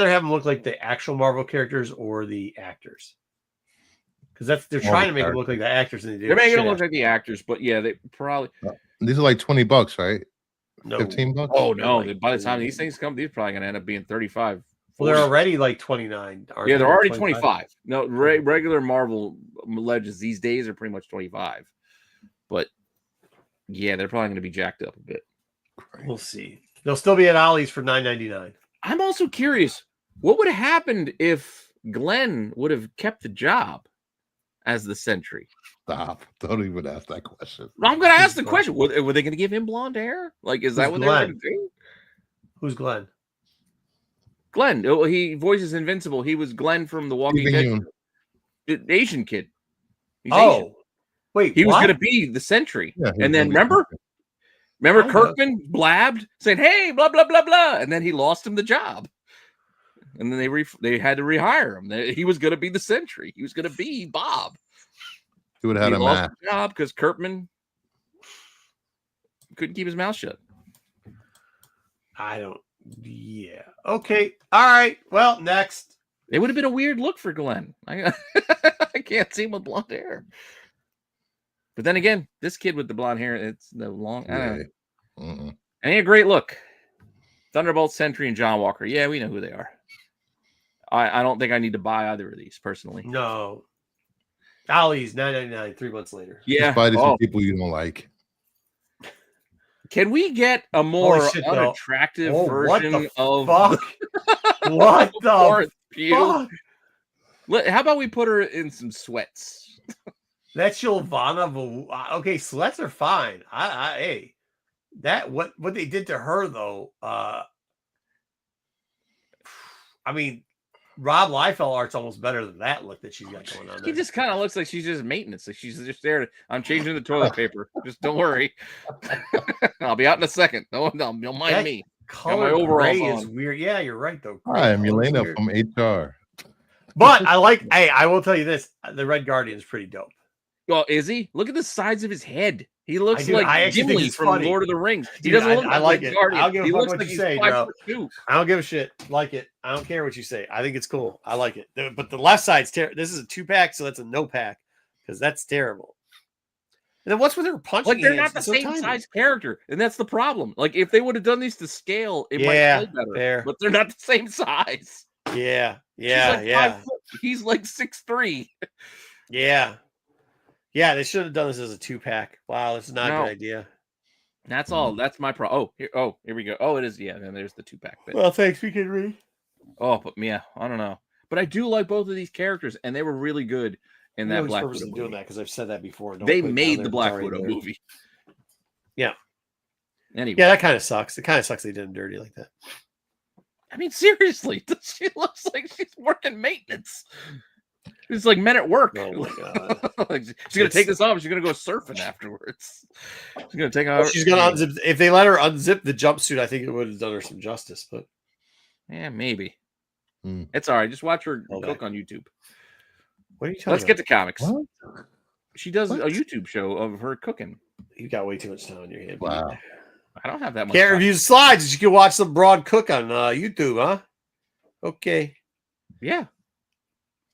have them look like the actual Marvel characters or the actors? Because they're trying to make them look like the actors, and they're making them look like the actors. But yeah, they probably these are like $20, right? No. $15. Oh no! By the time these things come, these are probably going to end up being 35. Well, they're already like 29. Yeah, they're already 25. No, regular Marvel Legends these days are pretty much 25. But yeah, they're probably going to be jacked up a bit. We'll see. They'll still be at Ollie's for $9.99. I'm also curious, what would have happened if Glenn would have kept the job as the Sentry? Stop! Don't even ask that question. I'm going to ask the question: were they going to give him blonde hair? Like, is that what they were going to do? Who's Glenn? Glenn. He voices Invincible. He was Glenn from The Walking Dead. Asian kid. He's Asian. Wait, he was going to be the Sentry, and then remember Kirkman blabbed saying, "Hey, blah blah blah blah," and then he lost him the job, and then they had to rehire him. He was going to be the Sentry. He was going to be Bob. He would have had a lost the job because Kirkman couldn't keep his mouth shut. Yeah. Okay. All right. Well, next. It would have been a weird look for Glenn. I can't see him with blonde hair. But then again, this kid with the blonde hair, it's the long. And a great look. Thunderbolt, Sentry, and John Walker. Yeah, we know who they are. I don't think I need to buy either of these personally. No. Ollie's $9.99 3 months later. Yeah. Just buy some people you don't like. Can we get a more unattractive version of what the fuck? How about we put her in some sweats? That's Sylvana. Okay, sweats are fine. Hey, that what they did to her though. I mean, Rob Liefeld art's almost better than that look that she's got going on. He just kind of looks like she's just maintenance. Like she's just there. I'm changing the toilet paper. Just don't worry. I'll be out in a second. Don't mind me. Color gray is weird. Yeah, you're right though. Hi, I'm Yelena from HR. But I like. Hey, I will tell you this: the Red Guardian is pretty dope. Well, is he? Look at the sides of his head. He looks like Gimli from Lord of the Rings. He doesn't look like I like it. Guardian. I don't give a fuck what you say, bro. I don't give a shit. Like it. I don't care what you say. I think it's cool. I like it. But the left side's terrible. This is a 2-pack, so that's a no pack because that's terrible. And then what's with her punching? Like they're not the same size character, and that's the problem. Like if they would have done these to scale, it might play better. Fair. But they're not the same size. Yeah. He's like 6'3". Yeah, they should have done this as a 2-pack. Wow, this is not a good idea. That's all. That's my problem. Here we go. Oh, it is. Yeah, and there's the 2-pack. Well, thanks. We can read. Oh, but yeah, I don't know. But I do like both of these characters, and they were really good in that Black Widow movie. Doing that because I've said that before. They made the Black Widow movie. Yeah. Anyway, yeah, that kind of sucks. It kind of sucks they did him dirty like that. I mean, seriously, she looks like she's working maintenance. It's like Men at Work. Oh my god! Like, she's gonna take this off. She's gonna go surfing afterwards. She's gonna take off. She's gonna unzip. If they let her unzip the jumpsuit, I think it would have done her some justice. But yeah, maybe. It's all right. Just watch her cook on YouTube. What are you talking Let's about? get to comics. What? She does a YouTube show of her cooking. You got way too much time on your hands. Wow. I don't have that much. Can't review slides. You can watch some broad cook on YouTube, huh? Okay. Yeah.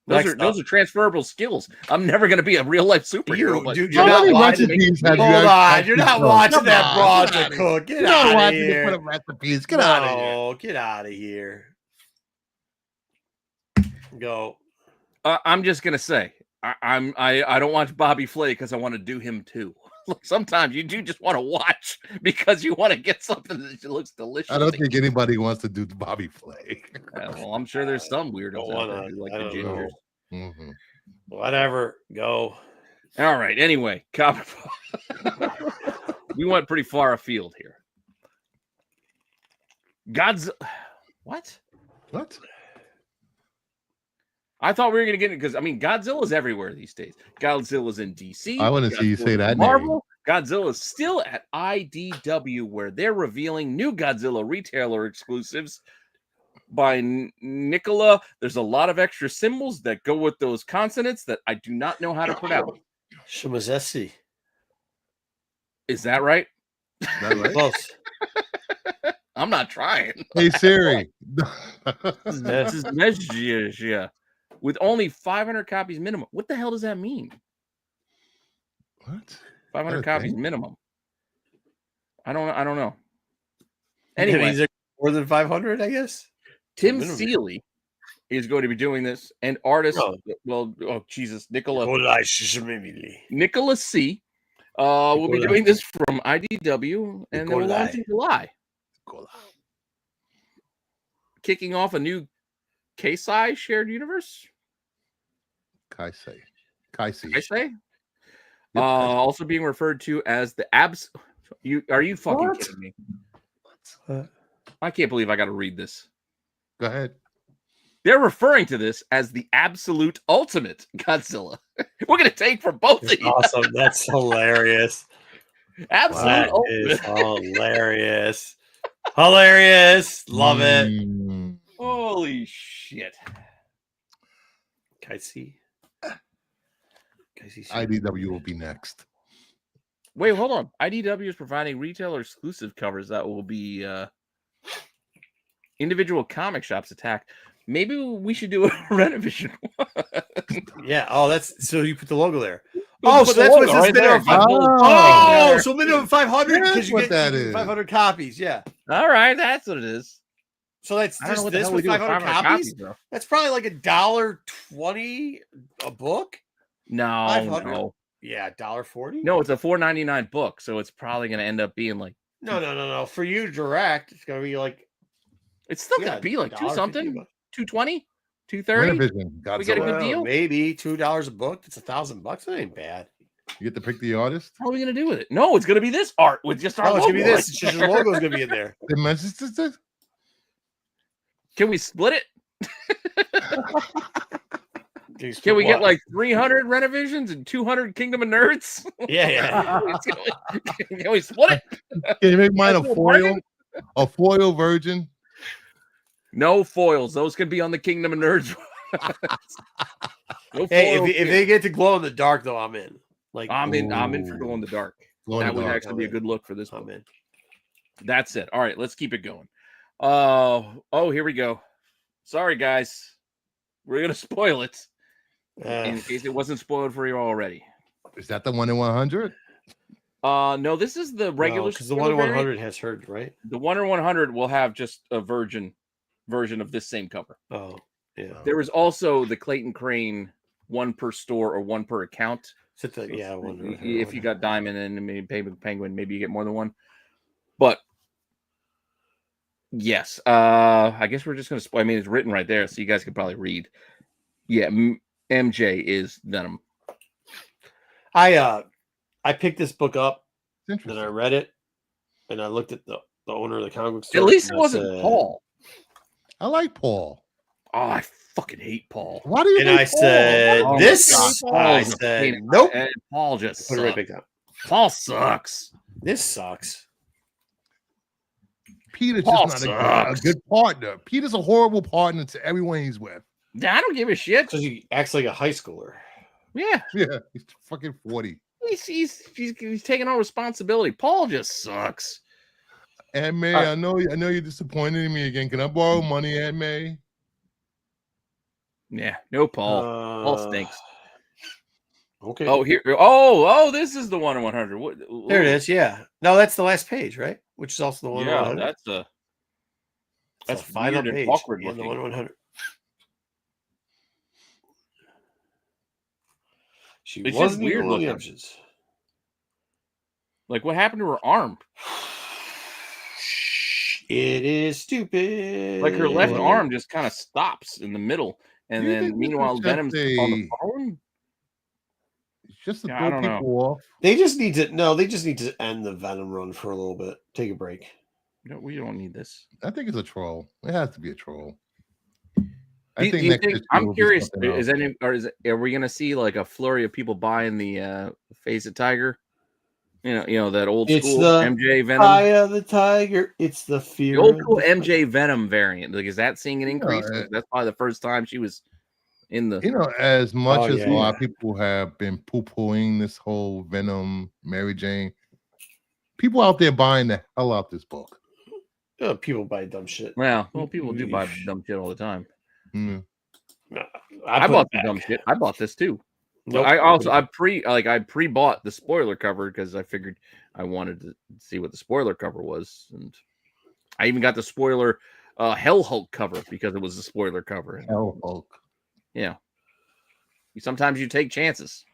Those are transferable skills. I'm never going to be a real life superhero. Dude, you're not watching. Hold on, you're not watching that broad to cook. Get out of here. Recipes. Get out of here. Get out of here. Go. I'm just gonna say I don't watch Bobby Flay because I want to do him too. Look, sometimes you do just want to watch because you want to get something that looks delicious. I don't think anybody wants to do Bobby Flay. Well, I'm sure there's some weirdos out there who like the gingers. Mm-hmm. Whatever. Go. All right. Anyway, we went pretty far afield here. What? I thought we were going to get it because, I mean, Godzilla's everywhere these days. Godzilla's in DC. I want to see you say that Marvel. Name. Godzilla's still at IDW, where they're revealing new Godzilla retailer exclusives by Nicola. There's a lot of extra symbols that go with those consonants that I do not know how to pronounce. Shimazesi. Is that right? Close. I'm not trying. Hey Siri. This is Mejia. With only 500 copies minimum. What the hell does that mean? What? 500 copies minimum. I don't know. Anyway, these are more than 500, I guess. Tim Seeley is going to be doing this, and artist. Well, Jesus, Nicholas C. Will be doing this from IDW, and they will launch in July. Kicking off a new Keisei shared universe. Kaisei. Also being referred to as the abs. Are you fucking kidding me? I can't believe I got to read this. Go ahead. They're referring to this as the absolute ultimate Godzilla. We're gonna take from both of you. Awesome. That's hilarious. Absolute ultimate. Hilarious. Hilarious. Love it. Holy shit. Kaisei. IDW will be next. Wait, hold on. IDW is providing retailer exclusive covers that will be individual comic shops attack. Maybe we should do a Rennavision one. Yeah. Oh, that's so you put the logo there. Oh, so that's what's right minimum. Oh, so minimum 500 because you get 500 copies. Yeah. All right, that's what it is. So that's just this with 500 copies. That's probably like $1.20 a book. No. Yeah, $1.40. No, it's a $4.99 book, so it's probably going to end up being like no. For you direct, it's going to be like it's still going to be like $2 $2.20, $2.30. We get a good deal. Maybe $2 a book. It's $1,000. That ain't bad. You get to pick the artist. What are we going to do with it? No, it's going to be this art with just our. It's going to be this. It's just your logo's going to be in there. Can we split it? Can we get like 300 Rennavisions and 200 Kingdom of Nerds? Yeah. Can we split it? Can you make mine a foil? A foil virgin? No foils. Those could be on the Kingdom of Nerds. Hey, if they get to glow in the dark, though, I'm in. Like I'm in for glow in the dark. That would actually be a good look for this one. in. That's it. All right, let's keep it going. Oh, here we go. Sorry, guys. We're gonna spoil it. In case it wasn't spoiled for you already. Is that the 1 in 100? No, this is the regular. Because the 1 in 100 has heard, right? The 1 in 100 will have just a version of this same cover. Oh, yeah. There was also the Clayton Crane 1 per store or 1 per account. If you got Diamond and maybe Penguin, maybe you get more than one. But yes, I guess we're just gonna spoil. I mean, it's written right there, so you guys could probably read. Yeah, MJ is Venom. I picked this book up and I read it and I looked at the owner of the comic book store. At least it wasn't Paul. I like Paul. Oh, I fucking hate Paul. Why do you? And I said this. I said nope. And Paul just put it right back down. Paul sucks. This sucks. Peter's just not a good partner. Peter's a horrible partner to everyone he's with. I don't give a shit. Because he acts like a high schooler. Yeah. He's fucking 40. He's taking on responsibility. Paul just sucks. Aunt May, I know you're disappointed in me again. Can I borrow money, Aunt May? Yeah, no Paul. Paul stinks. Okay. Oh, here. Oh, this is the 1 in 100. There it is. Yeah. No, that's the last page, right? Which is also the 1 in 100. That's final weird page. and awkward Yeah, looking. the 1 in 100. It's just weird looking. Like, what happened to her arm? It is stupid. Like her left arm just kind of stops in the middle, and then meanwhile Venom's on the phone. Just to throw people off. They just need to end the Venom run for a little bit. Take a break. No, we don't need this. I think it's a troll. It has to be a troll. I'm curious. Are we gonna see like a flurry of people buying the Face of Tiger? You know that old school MJ Venom. Eye of the Tiger. It's the fear. The old school MJ Venom variant. Like, is that seeing an increase? That's probably the first time she was in the. As much as a lot of people have been poo-pooing this whole Venom Mary Jane, people out there buying the hell out this book. People buy dumb shit. Well, people do buy dumb shit all the time. Mm. I bought the dumb shit. I bought this too. Nope. I pre-bought the spoiler cover because I figured I wanted to see what the spoiler cover was, and I even got the spoiler Hell Hulk cover because it was a spoiler cover. Hell Hulk. Yeah. Sometimes you take chances.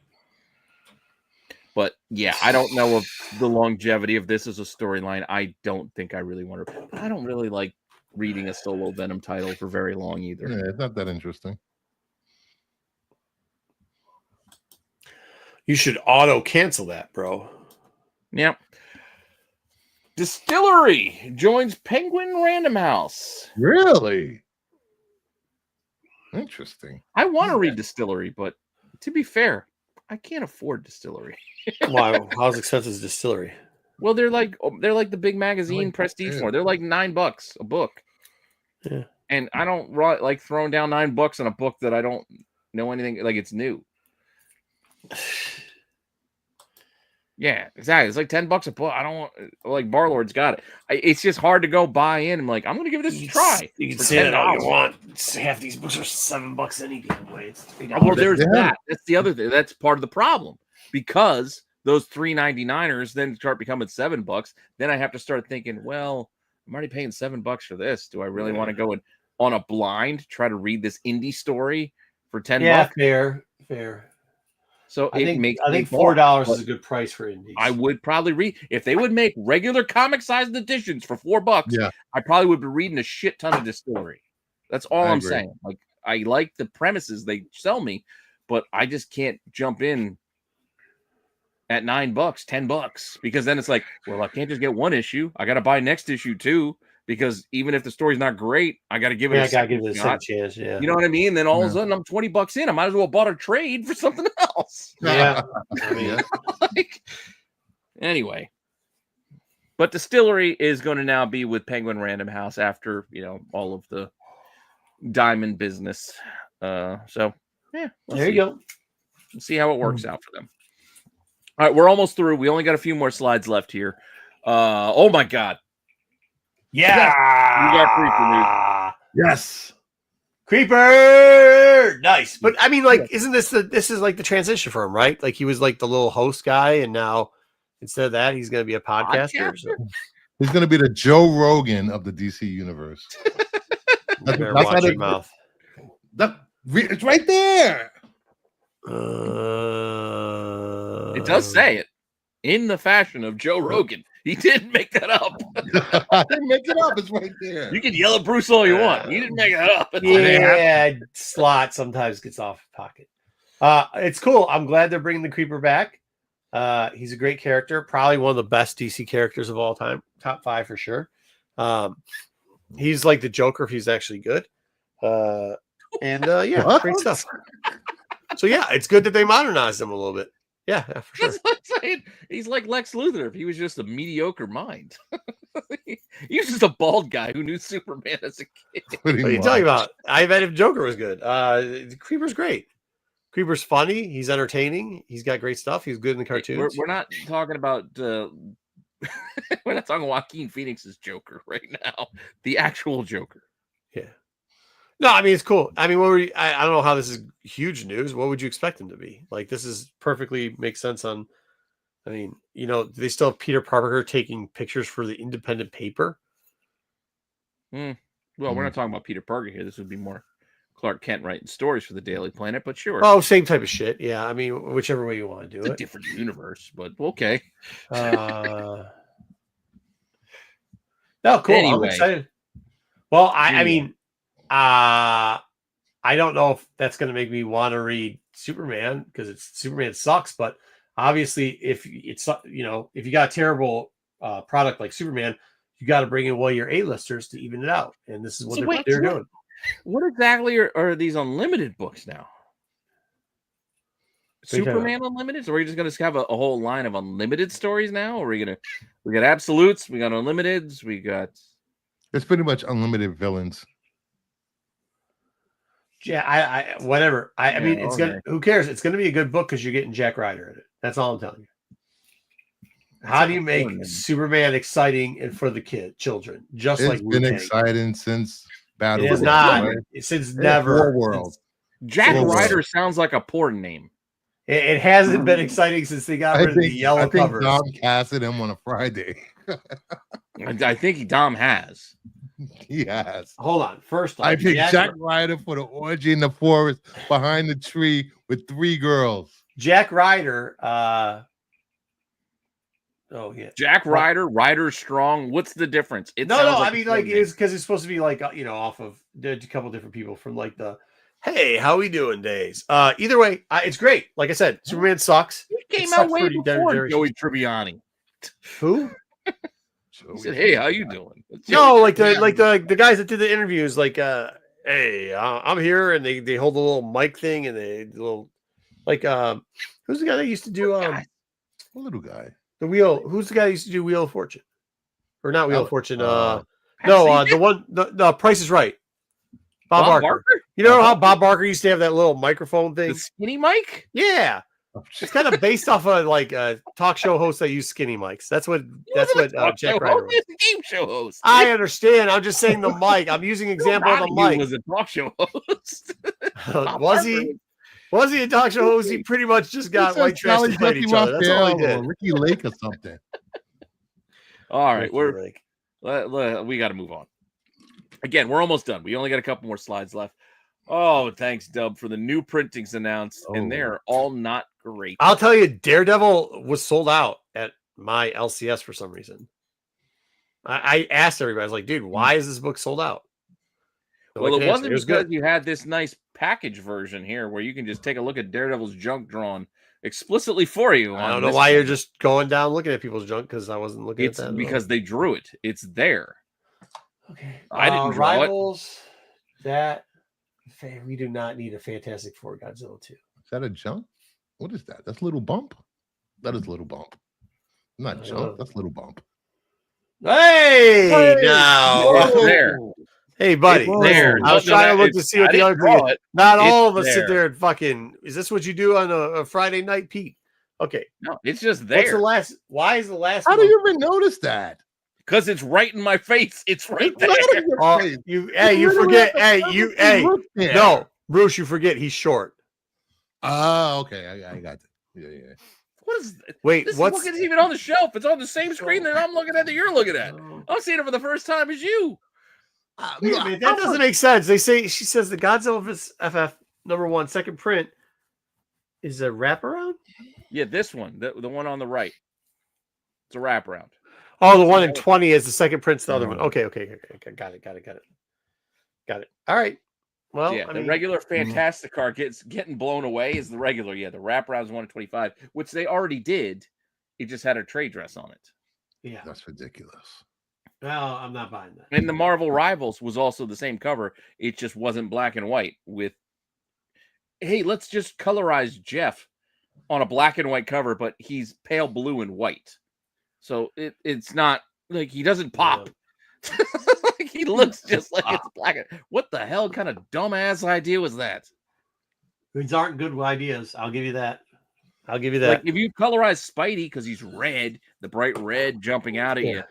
But yeah, I don't know of the longevity of this as a storyline. I don't think I really want to. I don't really like reading a solo Venom title for very long either. Yeah, it's not that interesting. You should auto cancel that, bro. Yeah. Distillery joins Penguin Random House. Really? Interesting. I want to read Distillery, but to be fair, I can't afford Distillery. Why? How's expensive is Distillery? Well, they're like the big magazine prestige one. They're like $9 a book. Yeah. And I don't like throwing down $9 on a book that I don't know anything, like it's new. Yeah, exactly. It's like $10 a book. I don't want, like, Barlord's got it. It's just hard to go buy in. I'm like, I'm going to give this a try. You can say that all you want. Half these books are $7 any damn way. Well, there's that. That's the other thing. That's part of the problem. Because those $3.99ers then start becoming $7. Then I have to start thinking, well, I'm already paying $7 for this. Do I really want to go on a blind, try to read this indie story for $10? Yeah, fair. So I think $4 is a good price for indies. I would probably read if they would make regular comic sized editions for $4. Yeah, I probably would be reading a shit ton of Distillery. That's all I'm agree. saying. Like, I like the premises they sell me, but I just can't jump in at $9, $10, because then it's like, well, I can't just get one issue. I got to buy next issue too, because even if the story's not great, I got to give it a second chance. Yeah, you know what I mean? Then all of a sudden I'm $20 in. I might as well bought a trade for something else. Yeah. I mean, anyway, but Distillery is going to now be with Penguin Random House after, all of the Diamond business. So yeah, there you go. We'll see how it works out for them. All right, we're almost through. We only got a few more slides left here. Oh my God. Yeah. You got Creeper, dude. Yes. Creeper. Nice. But I mean, like, isn't this is like the transition for him, right? Like, he was like the little host guy, and now instead of that, he's going to be a podcaster. So. He's going to be the Joe Rogan of the DC universe. That's watch your mouth. It's right there. It does say it in the fashion of Joe Rogan. He didn't make that up. I didn't make it up. It's right there. You can yell at Bruce all you want. You didn't make that up. Yeah, Slot sometimes gets off pocket. It's cool. I'm glad they're bringing the Creeper back. He's a great character. Probably one of the best DC characters of all time. Top 5 for sure. He's like the Joker if he's actually good. Yeah, great stuff. So yeah, it's good that they modernized him a little bit. Yeah, for sure. That's what I'm saying. He's like Lex Luthor if he was just a mediocre mind. He was just a bald guy who knew Superman as a kid. What are you talking about? I bet if Joker was good. Creeper's great. Creeper's funny. He's entertaining. He's got great stuff. He's good in the cartoons. We're not talking about we're not talking Joaquin Phoenix's Joker right now. The actual Joker. Yeah. No, I mean, it's cool. I mean, I don't know how this is huge news. What would you expect him to be? Like, this is perfectly makes sense on, I mean, they still have Peter Parker taking pictures for the independent paper. Well, we're not talking about Peter Parker here. This would be more Clark Kent writing stories for the Daily Planet, but sure. Oh, same type of shit. Yeah. I mean, whichever way you want to do it. It's a different universe, but okay. No, cool. Anyway. I'm excited. Well, I mean, I don't know if that's going to make me want to read Superman because Superman sucks. But obviously, if it's if you got a terrible product like Superman, you got to bring in one of your A-listers to even it out. And this is what they're doing. What exactly are these unlimited books now? Superman Unlimited? So are we just going to have a whole line of unlimited stories now? Or we got absolutes, we got unlimiteds, we got. It's pretty much unlimited villains. Yeah, whatever. I mean, it's gonna. Who cares? It's gonna be a good book because you're getting Jack Ryder in it. That's all I'm telling you. How do you make Superman exciting and for the children? It's been exciting since Battle. It is not since never. World. Jack Ryder sounds like a porn name. It hasn't been exciting since they got rid of the yellow covers. Tom casted him on a Friday. I think Dom has. He has. Hold on. First off, I picked Jack Ryder for the orgy in the forest behind the tree with 3 girls. Jack Ryder. Jack Ryder, Ryder Strong. What's the difference? No. I mean, like, it's because it's supposed to be like, off of a couple different people from like the hey, how we doing days. Either way, it's great. Like I said, Superman sucks. It came out way before Joey Tribbiani. Who? He said, "Hey, how you doing?" No, like the guys that did the interviews, like, hey, I'm here, and they hold a little mic thing, and they little like who's the guy that used to do a little guy. The wheel? Who's the guy that used to do Wheel of Fortune? Or not Wheel of Fortune? The one the Price is Right. Bob Barker. You know how Bob Barker used to have that little microphone thing? The skinny mic? Yeah. It's kind of based off of like a talk show host that use skinny mics. That's what Jack Ryder was. A game show host. I understand. I'm just saying the mic. I'm using example of the mic. Was a talk show host. Was he? Was he a talk show host? He pretty much just got white trash to fight each other. That's all he did. Ricky Lake or something. All right, we got to move on. Again, we're almost done. We only got a couple more slides left. Oh, thanks, Dub, for the new printings announced, and they're all not great. I'll tell you, Daredevil was sold out at my LCS for some reason. I asked everybody, I was like, dude, why is this book sold out? Well, it wasn't because you had this nice package version here where you can just take a look at Daredevil's junk drawn explicitly for you. I don't know why you're just going down looking at people's junk, because I wasn't looking at that. It's because they drew it. It's there. Okay. I didn't draw Rivals, it. We do not need a Fantastic Four Godzilla 2. Is that a jump? What is that? That's Little Bump? That is Little Bump. Not jump. That's Little Bump. Hey! Now. It's there. Hey, buddy. There. I was trying to look to see what the other people. Not all of us there. sit there and fucking. Is this what you do on a Friday night, Pete? Okay. No, it's just there. What's the last? Why is the last? How do you even notice that? Because it's right in my face. It's right there. You forget. No, Bruce, you forget he's short. Oh, okay. I got it. Yeah. What is? Wait, this book isn't even on the shelf. It's on the same screen that I'm looking at that you're looking at. I'm seeing it for the first time as you. Wait a minute, that doesn't make sense. She says the Godzilla FF #1 second print is a wraparound. Yeah, this one, the one on the right. It's a wraparound. Oh, the one in 20 is the second print's the other one. Okay. Got it. All right. Well, yeah, the regular Fantastic car getting blown away is the regular. Yeah, the wraparound's 1 in 25, which they already did. It just had a trade dress on it. Yeah, that's ridiculous. Well, I'm not buying that. And the Marvel Rivals was also the same cover. It just wasn't black and white with, hey, let's just colorize Jeff on a black and white cover, but he's pale blue and white. So it's not like he doesn't pop. Like he looks just like it's black. What the hell kind of dumbass idea was that? These aren't good ideas. I'll give you that. Like if you colorize Spidey because he's red, the bright red jumping out at you,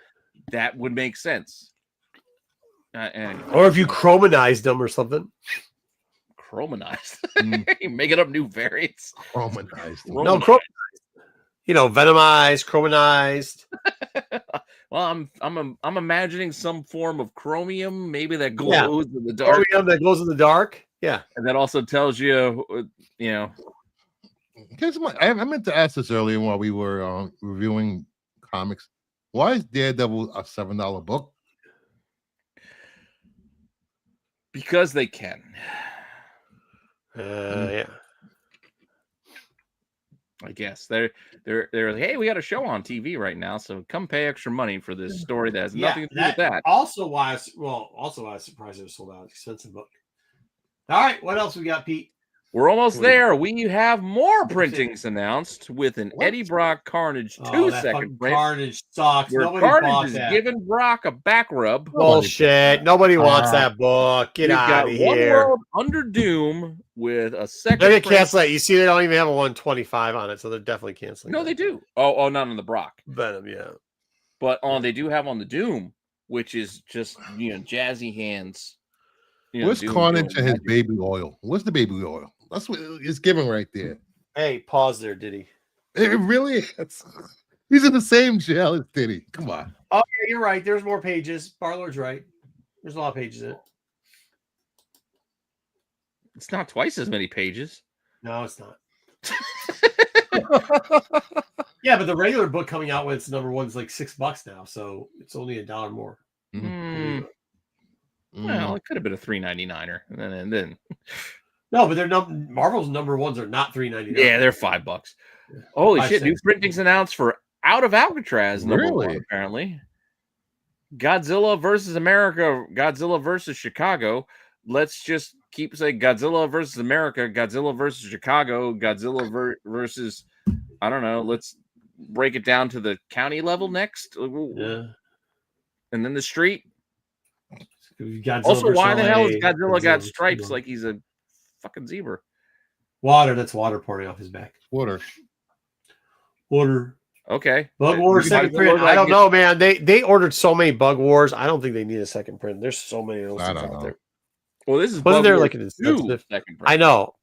that would make sense. Anyway. Or if you chromanized them or something. Chromanized? You're making up new variants. Chromanized. No, venomized, chromanized. Well, I'm imagining some form of chromium, maybe that glows in the dark. Chromium that glows in the dark. Yeah, and that also tells you, I meant to ask this earlier while we were reviewing comics. Why is Daredevil a $7 book? Because they can. Yeah. I guess they're like, hey, we got a show on TV right now, so come pay extra money for this story that has nothing to do with that. Also why I was surprised it was sold out. Expensive book. All right, what else we got, Pete? We're almost there. We have more printings announced with an Eddie Brock Carnage 2-second print. Carnage sucks. Where Carnage is giving Brock a back rub. Bullshit. Nobody wants that book. Get out of here. One World Under Doom with a second. They're gonna cancel it. You see, they don't even have a 125 on it, so they're definitely canceling. No, they do. Oh, not on the Brock. Venom, yeah. But they do have on the Doom, which is just jazzy hands. Where's Carnage and his baby oil? Where's the baby oil? That's what it's giving right there. Hey, pause there, Diddy. It really is. He's in the same jail as Diddy. Come on. Oh, yeah, you're right. There's more pages. Barlord's right. There's a lot of pages in it. It's not twice as many pages. No, it's not. Yeah, but the regular book coming out when it's number one is like $6 now, so it's only $1 more. Well, it could have been a $3.99er, and then. No, but they're Marvel's number ones are not $3.99. Yeah, they're $5. Yeah. Holy 5 shit! cents. New printing's announced for Out of Alcatraz number one, apparently. Godzilla versus America, Godzilla versus Chicago. Let's just keep saying Godzilla versus America, Godzilla versus Chicago, Godzilla versus, I don't know. Let's break it down to the county level next. Yeah. And then the street. Godzilla Also, why the hell LA, has Godzilla got stripes Godzilla. like he's a fucking zebra? Water. That's water pouring off his back. Water. Okay. Bug Wars second print. I don't know, man. They ordered so many Bug Wars. I don't think they need a second print. There's so many of those things out there. Well, this is wasn't Bug there Wars like an second print? I know.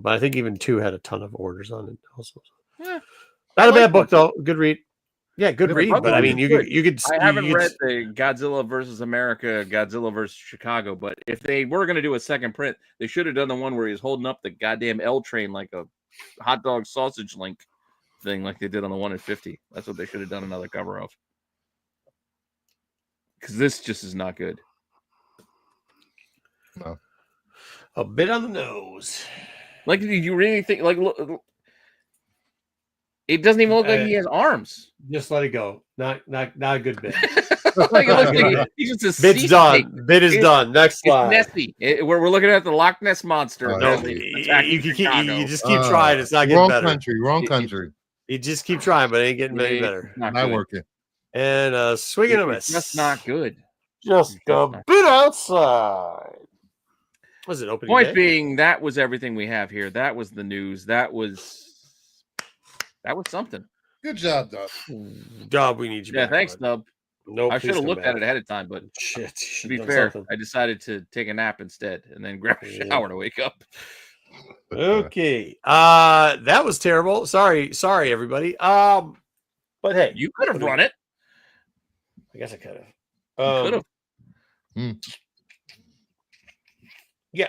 But I think even 2 had a ton of orders on it also. Yeah. Not a bad book though. Good read. Yeah, good read. Bug But I Wars mean, is you could. I haven't read the Godzilla versus America, Godzilla versus Chicago, but if they were going to do a second print, they should have done the one where he's holding up the goddamn L train like a hot dog sausage link thing, like they did on the 1 in 50. That's what they should have done another cover of. Because this just is not good. No. A bit on the nose. Like, did you really think? Like, look, it doesn't even look like he has arms. Just let it go. Not a good bit. Like, it looks like he's just a Bit's done. Bit is done. Next slide. It's Nessie. We're looking at the Loch Ness monster. No, you just keep trying. It's not getting better. Wrong country. You just keep trying, but it ain't getting any better. Not working. And swinging a miss. That's not good. Just a bit outside. Was it opening Point day? being, that was everything we have here. That was the news. That was something. Good job, Dub. Dub, we need you. Yeah, thanks, Dub. No, I should have looked at it ahead of time, but shit. To be fair, I decided to take a nap instead and then grab a shower to wake up. Okay. That was terrible. Sorry, everybody. But hey, you could have run it. I guess I could have. Could have. Yeah.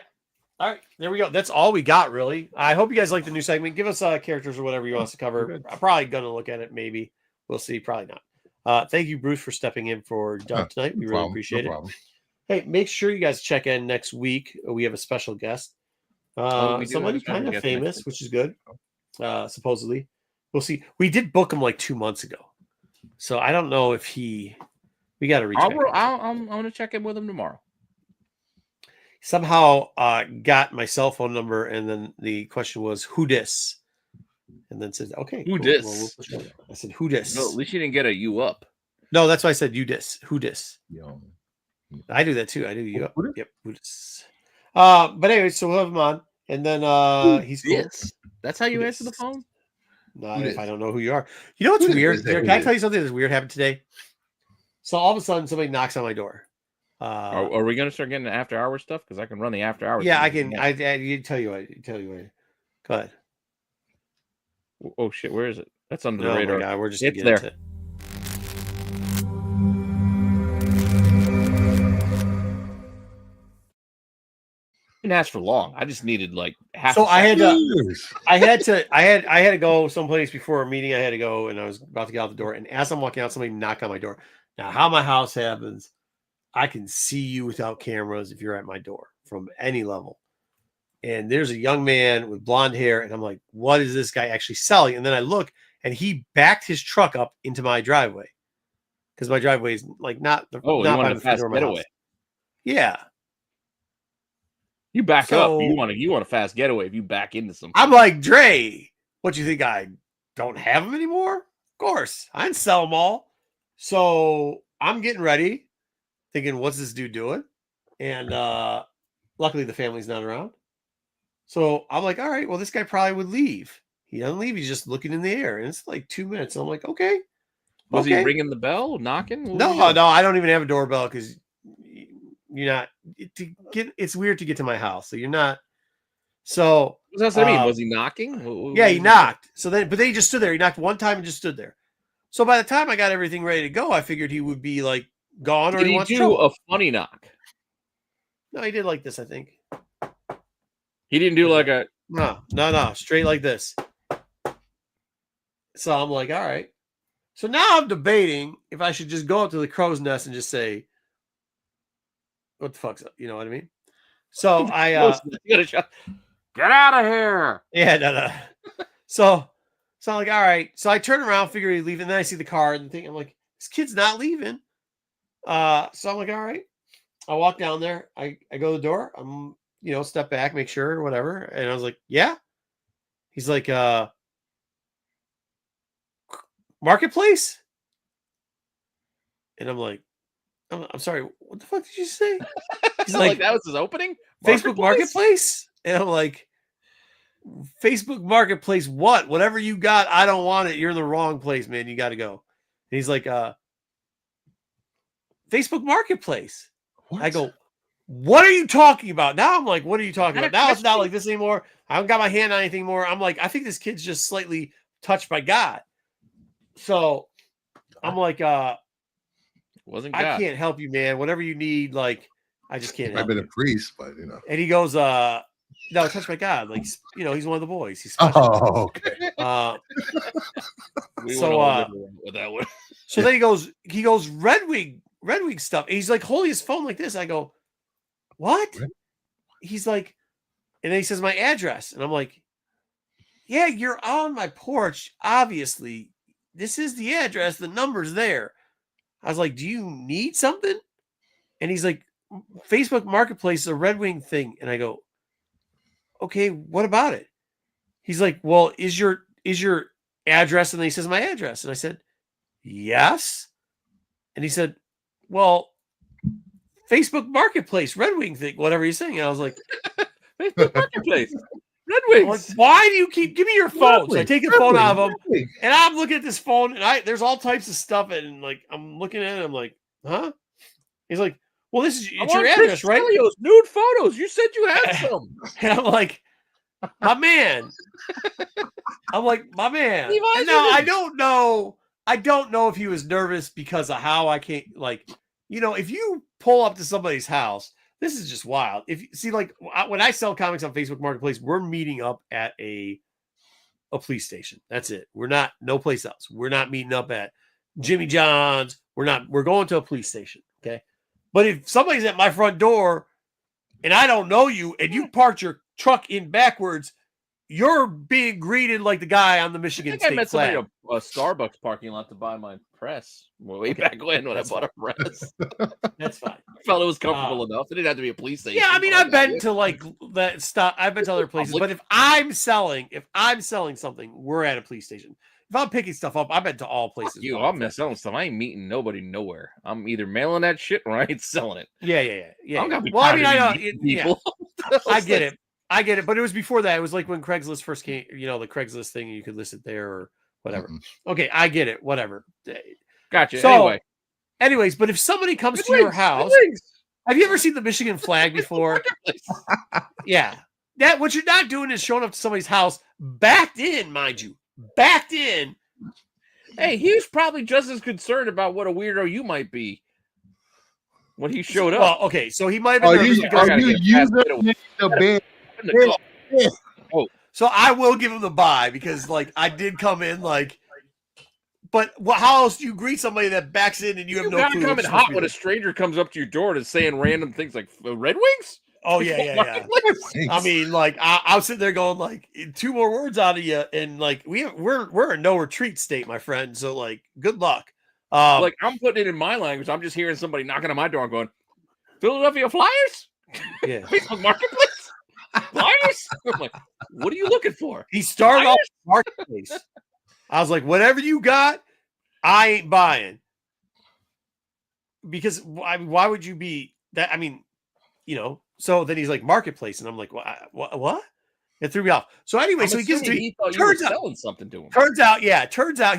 All right, there we go. That's all we got, really. I hope you guys like the new segment. Give us characters or whatever you want us to cover. I'm probably gonna look at it. Maybe we'll see. Probably not. Thank you, Bruce, for stepping in for Doug tonight. We really appreciate it. Hey, make sure you guys check in next week. We have a special guest. Somebody kind of famous, which is good. Supposedly, we'll see. We did book him like 2 months ago, so I don't know if we got to reach. I'm gonna check in with him tomorrow. Somehow got my cell phone number, and then the question was who dis, and then said, "Okay, who dis?" Well, I said, "Who dis?" No, at least you didn't get a you up. No, that's why I said you dis. Who dis? Yo. I do that too. I do you up. Yep, who dis. But anyway, so we'll have him on, and then he's cool. That's how you answer the phone. Not if I don't know who you are. You know what's weird? Can I tell you something that's weird happened today? So all of a sudden, somebody knocks on my door. Are we going to start getting the after hour stuff? Because I can run the after hours. Yeah, I can. I tell you what. Go ahead. Oh shit! Where is it? That's under the radar. radar. My God, we're just it's there. Didn't ask for long. I just needed like half. So I had to go someplace before a meeting. I had to go, and I was about to get out the door. And as I'm walking out, somebody knocked on my door. Now, how my house happens, I can see you without cameras if you're at my door from any level. And there's a young man with blonde hair, and I'm like, what is this guy actually selling? And then I look, and he backed his truck up into my driveway because my driveway is like not the not by the fast getaway. Yeah. You back up. You want a fast getaway if you back into something. I'm like, Dre, what you think I don't have them anymore? Of course. I didn't sell them all. So I'm getting ready, thinking, what's this dude doing? And luckily the family's not around. So I'm like, all right, well, this guy probably would leave. He doesn't leave. He's just looking in the air. And it's like 2 minutes. So I'm like, okay. Was he ringing the bell, knocking? No, I don't even have a doorbell because you're not it's weird to get to my house. So you're not. So what does that mean? Was he knocking? Yeah, he knocked. So then, but then he just stood there. He knocked one time and just stood there. So by the time I got everything ready to go, I figured he would be like gone or Did he he wants do trouble. a funny knock? No, he did like this, I think. He didn't do like a. No, straight like this. So I'm like, all right. So now I'm debating if I should just go up to the crow's nest and just say, what the fuck's up? You know what I mean? So I get out of here. Yeah, no. So I'm like, all right. So I turn around, figure he's leaving. Then I see the car and think, I'm like, this kid's not leaving. So I'm like, all right. I walk down there. I go to the door. I'm, step back, make sure, whatever. And I was like, yeah. He's like, Marketplace? And I'm like, I'm sorry, what the fuck did you say? He's like, that was his opening? Facebook Marketplace? And I'm like, Facebook Marketplace what? Whatever you got, I don't want it. You're in the wrong place, man. You got to go. And he's like, Facebook Marketplace. What? I go, what are you talking about? Now I'm like, what are you talking about? Now it's not like this anymore. I haven't got my hand on anything more. I'm like, I think this kid's just slightly touched by God. So I'm like, wasn't God. I can't help you, man. Whatever you need, like, I just can't help I've been you. a priest, but And he goes, no, touched by God. Like, he's one of the boys. He's special. Oh, okay. With that one. So then he goes, Red Wing stuff. And he's like holding his phone like this. I go, what? He's like, and then he says my address. And I'm like, yeah, you're on my porch. Obviously, this is the address. The number's there. I was like, do you need something? And he's like, Facebook Marketplace is a Red Wing thing. And I go, okay, what about it? He's like, well, is your address? And then he says my address. And I said, yes. And he said, well, Facebook Marketplace, Red Wing thing, whatever he's saying. And I was like, Facebook Marketplace, Red Wings. Like, why do you give me your phone? So I take the phone out of him, and I'm looking at this phone, and there's all types of stuff, and like I'm looking at it, I'm like, huh? He's like, well, it's your address, right? Nude photos. You said you had some. And I'm like, my man. I'm like, my man. Now I don't know if he was nervous because of how I can't, like, if you pull up to somebody's house. This is just wild. If you see, like, when I sell comics on Facebook Marketplace, we're meeting up at a police station. That's it. We're not no place else. We're not meeting up at Jimmy John's. We're going to a police station. Okay. But if somebody's at my front door and I don't know you and you parked your truck in backwards, you're being greeted like the guy on the Michigan State I met flag. somebody at a Starbucks parking lot to buy my press way back when I bought a press. That's fine. I felt it was comfortable enough. It didn't have to be a police station. Yeah, I mean, I've been to like that stuff. I've been to other places, but if I'm selling something, we're at a police station. If I'm picking stuff up, I've been to all places. I'm selling stuff. I ain't meeting nobody nowhere. I'm either mailing that shit or I ain't selling it. Yeah. I'm gonna be I know people. Yeah. I get it. But it was before that. It was like when Craigslist first came, the Craigslist thing, you could list it there or whatever. Mm-hmm. Okay, I get it. Whatever. Gotcha. So, anyways, but if somebody comes to your house, have you ever seen the Michigan flag before? Yeah. What you're not doing is showing up to somebody's house, backed in, mind you. Backed in. Hey, he was probably just as concerned about what a weirdo you might be when he showed up. Well, okay, so he might have been nervous because are you using the bed? So I will give him the bye because, like, I did come in, like, but how else do you greet somebody that backs in and you have no clue? Come in hot when a stranger comes up to your door and is saying random things like Red Wings? Oh, yeah. I mean, like, I was sitting there going, like, 2 more words out of you, and, like, we're in no retreat state, my friend, so, like, good luck. Like, I'm putting it in my language. I'm just hearing somebody knocking on my door and going, Philadelphia Flyers? Yeah. Facebook Marketplace? Flyers? I'm like, what are you looking for? He started off Marketplace. I was like, whatever you got, I ain't buying. Because why would you be that? I mean, so then he's like Marketplace, and I'm like, what? It threw me off. So anyway, so he gives to me. He thought you were selling something to him. Turns out he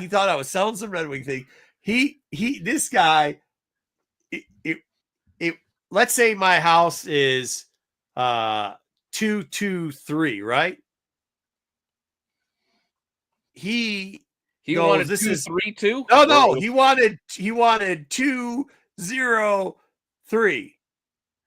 thought I was selling some Red Wing thing. This guy, let's say my house is 223, right? He He goes, wanted this is 232. no. He wanted 203.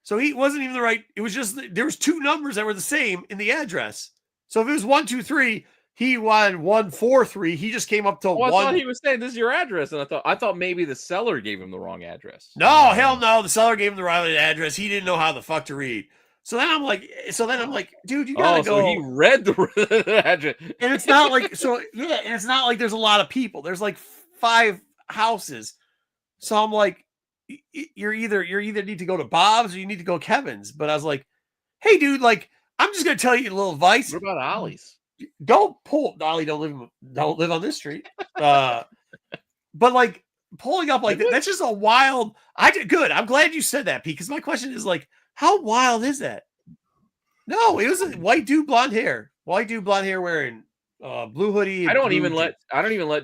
So he wasn't even the right. It was just there was two numbers that were the same in the address. So if it was 123, he wanted 143. He just came up to I one. thought he was saying this is your address, and I thought maybe the seller gave him the wrong address. No, hell no. The seller gave him the right address. He didn't know how the fuck to read. So then I'm like, dude, you gotta go. So he read the address, and it's not like and it's not like there's a lot of people. There's like 5 houses. So I'm like, you're either need to go to Bob's or you need to go Kevin's. But I was like, hey, dude, like, I'm just gonna tell you a little advice. What about Ollie's? Don't pull. Ollie don't live on this street. But like pulling up like that, that's just a wild. Good. I'm glad you said that, Pete, because my question is like, how wild is that? No, it was a white dude, blonde hair wearing blue hoodie. I don't even let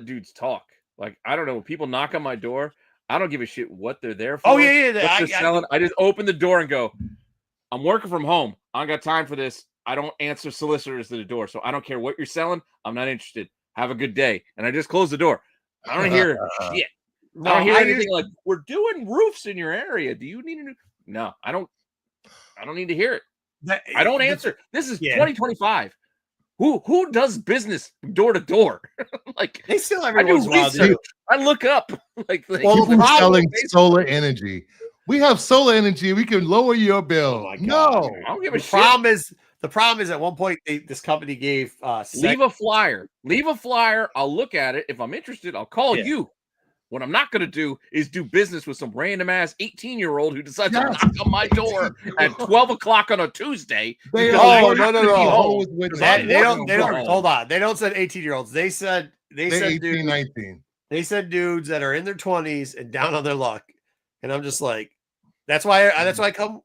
dudes talk. Like, I don't know, when people knock on my door, I don't give a shit what they're there for. Oh yeah. What they're selling. I just open the door and go, I'm working from home. I don't got time for this. I don't answer solicitors to the door, so I don't care what you're selling. I'm not interested. Have a good day. And I just close the door. I don't hear shit. I don't hear anything like, we're doing roofs in your area. Do you need a new? No, I don't need to hear it. I don't answer. This is 2025. Who does business door to door? Like, they still everyone's wild. I look up like well, people selling solar energy. We have solar energy. We can lower your bill. Oh no, I don't give a shit. The problem is at one point this company gave leave a flyer. I'll look at it. If I'm interested, I'll call you. What I'm not going to do is do business with some random ass 18-year-old who decides to knock on my door at 12 o'clock on a Tuesday. No. They don't. Hold on. They don't say 18-year-olds. They said 18, dudes, 19. They said dudes that are in their 20s and down on their luck. And I'm just like, that's why I come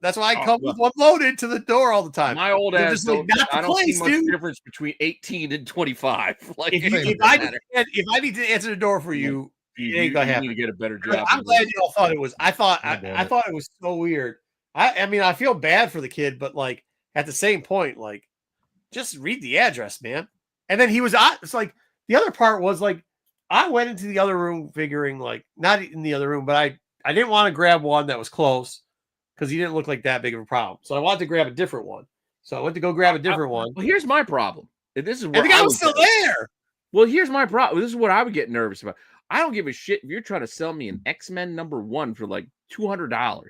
with one loaded to the door all the time. My old ass, like, I don't see much difference between 18 and 25. Like, if I need to answer the door for you, it ain't gonna happen. Need to get a better job. I'm glad you all thought it was. I thought it was so weird. I mean, I feel bad for the kid, but like at the same point, like, just read the address, man. And then he was. It's like the other part was like, I went into the other room figuring like not in the other room, but I didn't want to grab one that was close because he didn't look like that big of a problem. So I wanted to grab a different one. So I went to go grab a different one. Well, here's my problem. This is where the guy was still there. Well, here's my problem. This is what I would get nervous about. I don't give a shit if you're trying to sell me an X-Men #1 for like $200.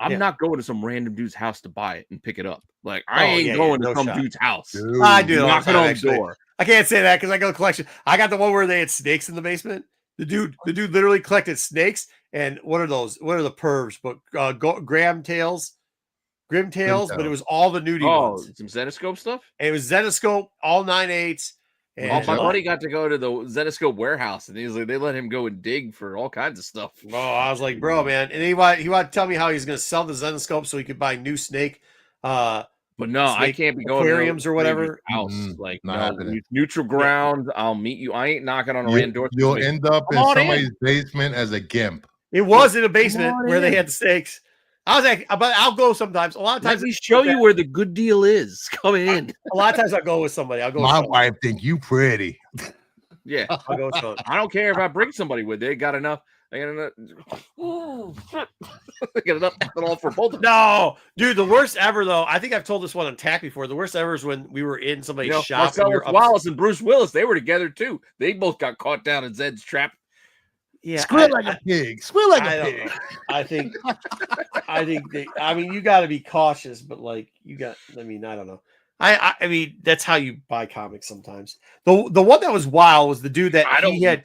I'm not going to some random dude's house to buy it and pick it up. Like, I ain't going to some dude's house. Dude, I do. Knocking on the door. I can't say that because I go to collection. I got the one where they had snakes in the basement. The dude literally collected snakes. And what are those? What are the pervs? But Grim tails, but it was all the nudie ones. Some Zenoscope stuff? And it was Zenoscope, all 9/8. And my buddy got to go to the Zenoscope warehouse, and he's like, they let him go and dig for all kinds of stuff. Oh, I was like, bro, man. And he wanted to tell me how he's going to sell the Zenoscope so he could buy new snake. But no, I can't be going aquariums or whatever. House, like, no, neutral ground. I'll meet you. I ain't knocking on a random door. You'll end up in somebody's basement as a gimp. It was in a basement where they had the snakes. I was like, but I'll go sometimes. A lot of times, let me show you where the good deal is. Come in. A lot of times, I'll go with somebody. My wife think you pretty. Yeah, I'll go with somebody. I don't care if I bring somebody with. They got enough. They got enough. They got enough ethanol for both of them. No, dude, the worst ever though. I think I've told this one on TAC before. The worst ever is when we were in somebody's shop. Wallace and Bruce Willis, they were together too. They both got caught down in Zed's trap. Yeah, squeal like a pig. Squeal like a pig. I think I mean, you got to be cautious, but like I mean, I don't know. I mean, that's how you buy comics sometimes. The one that was wild was the dude that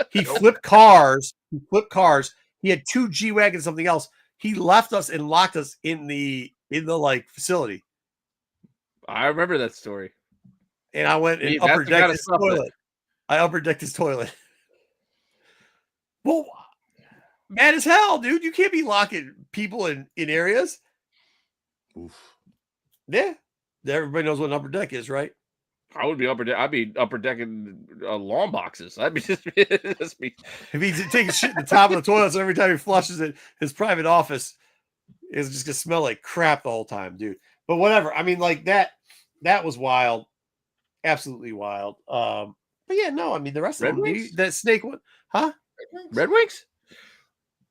he flipped cars. He had 2 G-Wagons, something else. He left us and locked us in the like facility. I remember that story. And I went and upper decked his toilet. I upper decked his toilet. Well, mad as hell, dude. You can't be locking people in areas. Oof. Yeah. Everybody knows what an upper deck is, right? I would be upper deck. I'd be upper decking lawn boxes. I'd be just me. If he's taking shit in the top of the toilet, so every time he flushes it, his private office is just gonna smell like crap the whole time, dude. But whatever. I mean, like that was wild. Absolutely wild. But yeah, no, I mean the rest Red of them. Wings? That snake one, huh? Red Wings?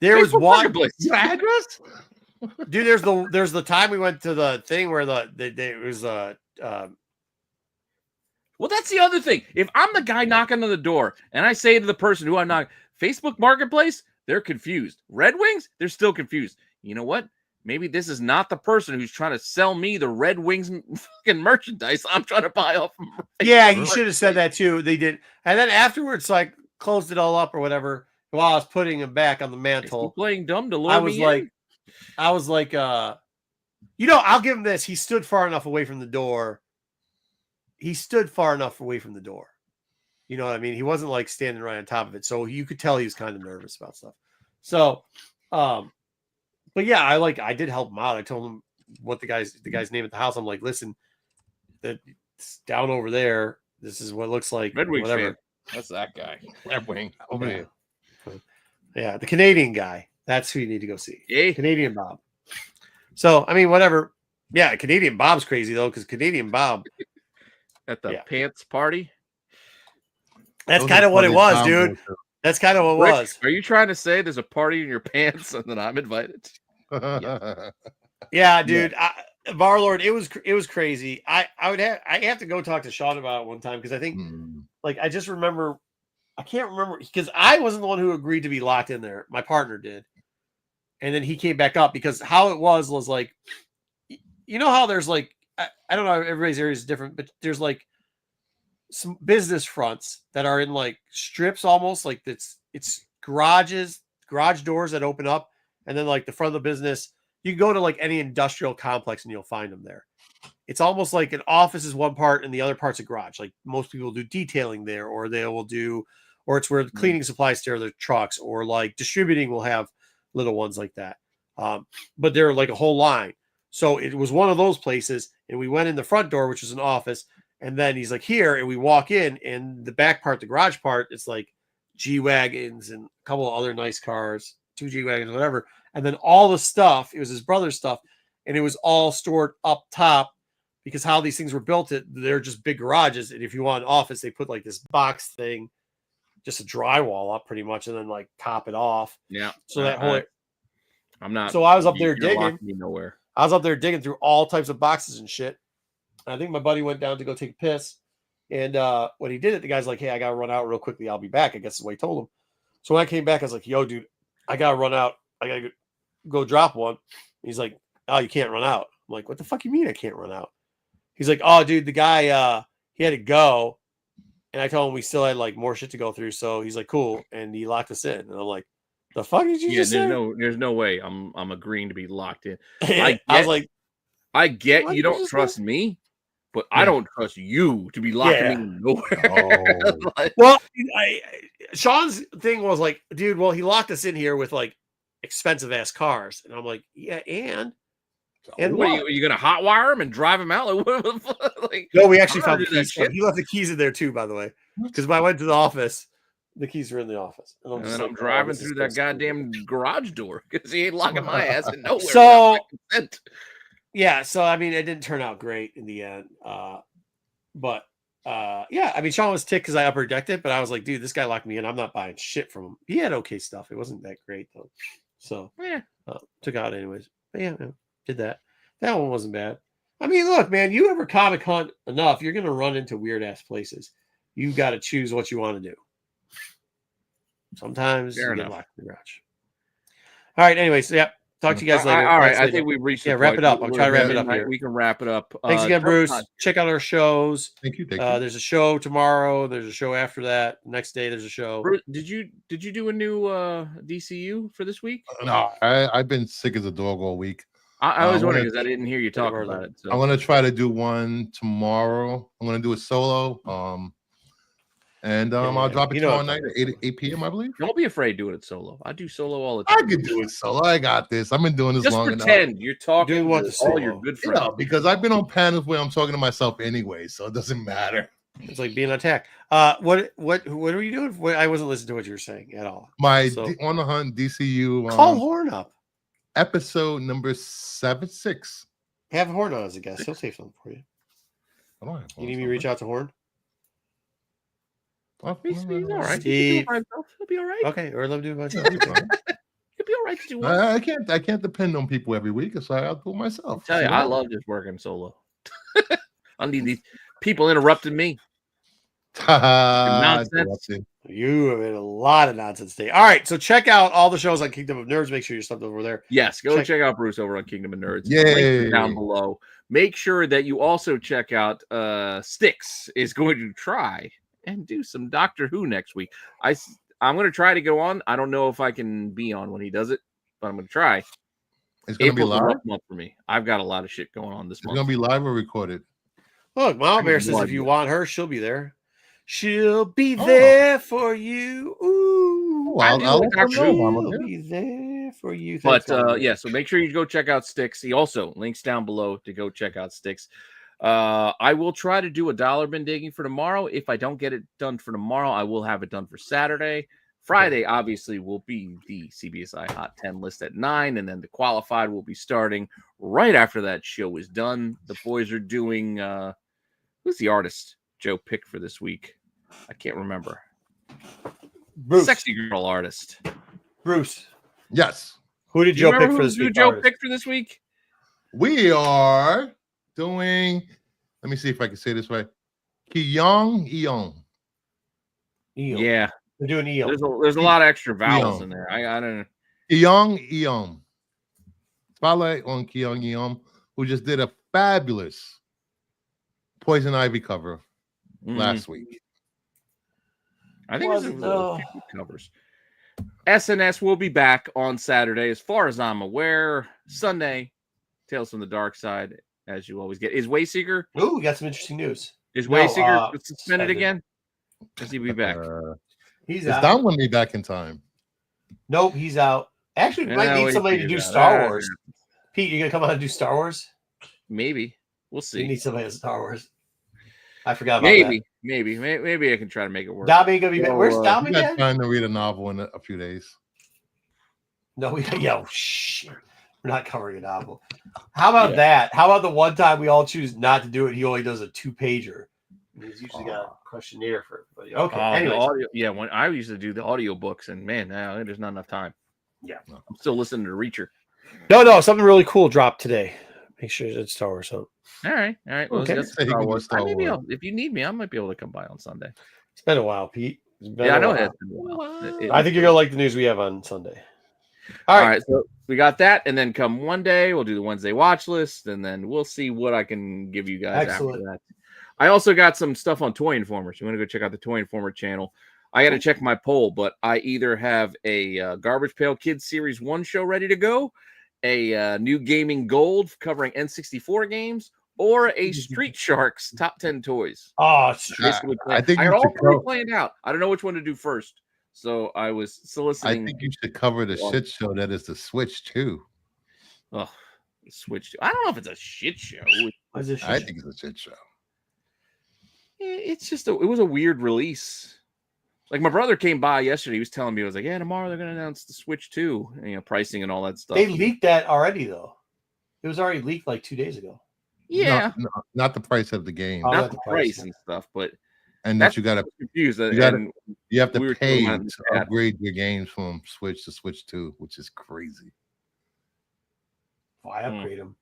There was Facebook one Marketplace. Your address? dude. There's the time we went to the thing where it was Well, that's the other thing. If I'm the guy knocking on the door and I say to the person who I'm knocking, Facebook Marketplace, they're confused. Red Wings, they're still confused. You know what? Maybe this is not the person who's trying to sell me the Red Wings fucking merchandise I'm trying to buy off. Yeah, he should have said that too. They did, and then afterwards, like closed it all up or whatever. While I was putting him back on the mantle, Playing dumb to lure I was me like, in? I'll give him this. He stood far enough away from the door. You know what I mean? He wasn't like standing right on top of it. So you could tell he was kind of nervous about stuff. So, but yeah, I did help him out. I told him what the guy's name at the house. I'm like, listen, that's down over there. This is what it looks like. Red Wings whatever. fan. That's that guy. Red Wing over there. Yeah, the Canadian guy. That's who you need to go see. Yeah. Canadian Bob. So, I mean, whatever. Yeah, Canadian Bob's crazy though, because Canadian Bob At the pants party. That's Those kind are of what it funny was, Tom dude. Wilson. That's kind of what it Rick, was. Are you trying to say there's a party in your pants and then I'm invited? Yeah, dude. Varlord, it was crazy. I have to go talk to Sean about it one time because I think like I just remember I can't remember because I wasn't the one who agreed to be locked in there. My partner did. And then he came back up because how it was like, you know how there's like, I don't know, everybody's area is different, but there's like some business fronts that are in like strips almost like it's garage doors that open up. And then like the front of the business, you can go to like any industrial complex and you'll find them there. It's almost like an office is one part and the other part's a garage. Like most people do detailing there, or they will do, or it's where the cleaning supplies stare their trucks, or like distributing will have little ones like that. But they're like a whole line. So it was one of those places, and we went in the front door, which is an office, and then he's like here, and we walk in, and the back part, the garage part, it's like G-Wagons and a couple of other nice cars, 2 G-Wagons, whatever. And then all the stuff, it was his brother's stuff, and it was all stored up top because how these things were built, they're just big garages. And if you want an office, they put like this box thing, just a drywall up pretty much, and then like top it off. Yeah. So that whole, I'm not. So I was up there you're digging. locking me nowhere. I was up there digging through all types of boxes and shit. And I think my buddy went down to go take a piss. And when he did it, the guy's like, hey, I got to run out real quickly. I'll be back. I guess is what he told him. So when I came back, I was like, yo, dude, I got to run out. I got to go drop one. He's like, oh, you can't run out. I'm like, what the fuck you mean I can't run out? He's like, oh, dude, the guy, he had to go. And I told him we still had like more shit to go through. So he's like, cool. And he locked us in. And I'm like, the fuck did you just say? There's no way I'm agreeing to be locked in. I was like, I get you don't trust me, but I don't trust you to be locking me nowhere. Well, Sean's thing was like, dude, well, he locked us in here with like expensive ass cars. And I'm like, yeah, and what are you gonna hotwire him and drive him out? Like, no, we actually found the keys. He left the keys in there too, by the way. Because when I went to the office, the keys were in the office. And then I'm driving through that goddamn garage door because he ain't locking my ass in nowhere. So, yeah, so I mean, it didn't turn out great in the end. But yeah, I mean, Sean was ticked because I upper decked it, but I was like, dude, this guy locked me in. I'm not buying shit from him. He had okay stuff. It wasn't that great though. So yeah, took out anyways. But yeah, did that. That one wasn't bad. I mean, look, man, you ever comic hunt enough, you're gonna run into weird ass places. You got to choose what you want to do. Sometimes you get locked in the garage. All right. Anyways, yeah. Talk to you guys later. All right. I think we've reached. Yeah, wrap it up. I'm trying to wrap it up here. We can wrap it up. Thanks again, Bruce. Check out our shows. Thank you. There's a show tomorrow. There's a show after that. Next day, there's a show. Bruce, did you do a new DCU for this for No, I've been sick as a dog all week. I was wondering because I didn't hear you talk about it. So. I'm gonna try to do one tomorrow. I'm gonna do it solo. I'll drop it tomorrow night at 8 p.m. I believe. Don't be afraid doing it solo. I do solo all the time. I can do it solo. I got this. I've been doing this long enough. Just pretend you're talking to all your good friends. You know, because I've been on panels where I'm talking to myself anyway, so it doesn't matter. It's like being attacked. What are you doing? I wasn't listening to what you were saying at all. On the Hunt DCU. Call Horn up. Episode number 76. Have Horn on as a guest. He'll say something for you. I don't have you need me to reach out to Horn? He's all right. Steve. He'll be all right. Okay, or let me do it myself. He'll be all right to do one. I can't depend on people every week, so I'll do it myself. I tell you, I love just working solo. I need these people interrupting me. Nonsense. You have had a lot of nonsense today. All right, so check out all the shows on Kingdom of Nerds. Make sure you're subbed over there. Yes, go check out Bruce over on Kingdom of Nerds. Yay. Down below. Make sure that you also check out Styx is going to try and do some Doctor Who next week. I'm going to try to go on. I don't know if I can be on when he does it, but I'm going to try. It's going to be live month for me. I've got a lot of shit going on this month. It's going to be live or recorded. Look, Mama Bear says if you want her, she'll be there. She'll be there for you. Ooh, I'll be there for you. Thanks, but yeah, so make sure you go check out Styx. He also links down below to go check out Styx. I will try to do a dollar bin digging for tomorrow. If I don't get it done for tomorrow, I will have it done for Saturday. Friday, obviously, will be the CBSI Hot 10 list at 9, and then the qualified will be starting right after that show is done. The boys are doing who's the artist Joe picked for this week? I can't remember. Bruce. Sexy girl artist. Bruce. Yes. Who did Joe pick for this week? Who Joe picked for this week? We are doing, let me see if I can say this right. Kyung Eon. Yeah. We're doing Eon. There's a lot of extra vowels in there. I don't know. Kyung Eon. Spotlight on Kyung Eon, who just did a fabulous Poison Ivy cover last week. I think it's a few covers. SNS will be back on Saturday, as far as I'm aware. Sunday, Tales from the Dark Side, as you always get. Is Wayseeker? Oh, we got some interesting news. Is Wayseeker suspended again? Does he be back? He's out. Don will be back in time. Nope, he's out. Actually, we might need somebody to do Star Wars. Pete, you gonna come on and do Star Wars? Maybe. We'll see. We need somebody in Star Wars. I forgot about that. Maybe I can try to make it work. Dobby gonna be back. Where's Dobby? I'm trying to read a novel in a few days. No, shit. We're not covering a novel. How about that? How about the one time we all choose not to do it? He only does a 2-pager. He's usually got a questionnaire for everybody. Okay. Anyway, when I used to do the audio books, and man, now there's not enough time. Yeah, I'm still listening to Reacher. No, something really cool dropped today. Make sure it's Star Wars. All right. Well, okay. Star Wars. If you need me, I might be able to come by on Sunday. It's been a while, Pete. I know it has been a while. I think you're gonna like the news we have on Sunday. All right, so we got that, and then come one day, we'll do the Wednesday watch list, and then we'll see what I can give you guys after that. I also got some stuff on Toy Informer. So you want to go check out the Toy Informer channel. I got to check my poll, but I either have a Garbage Pail Kids Series 1 show ready to go, a new Gaming Gold covering N64 games, or a Street Sharks Top 10 Toys. Oh, I think I got all three planned out. I don't know which one to do first. So I was soliciting. I think you should cover the shit show that is the Switch 2. Oh, the Switch 2. I don't know if it's a shit show. I think it's a shit show. It's just it was a weird release. Like my brother came by yesterday. He was telling me, I was like, yeah, tomorrow they're going to announce the Switch 2, pricing and all that stuff. They leaked that already, though. It was already leaked like 2 days ago. Yeah. Not the price of the game. Not the price and stuff, but. And that you got to confuse. You have to pay to upgrade your games from Switch to Switch 2, which is crazy. Why upgrade them?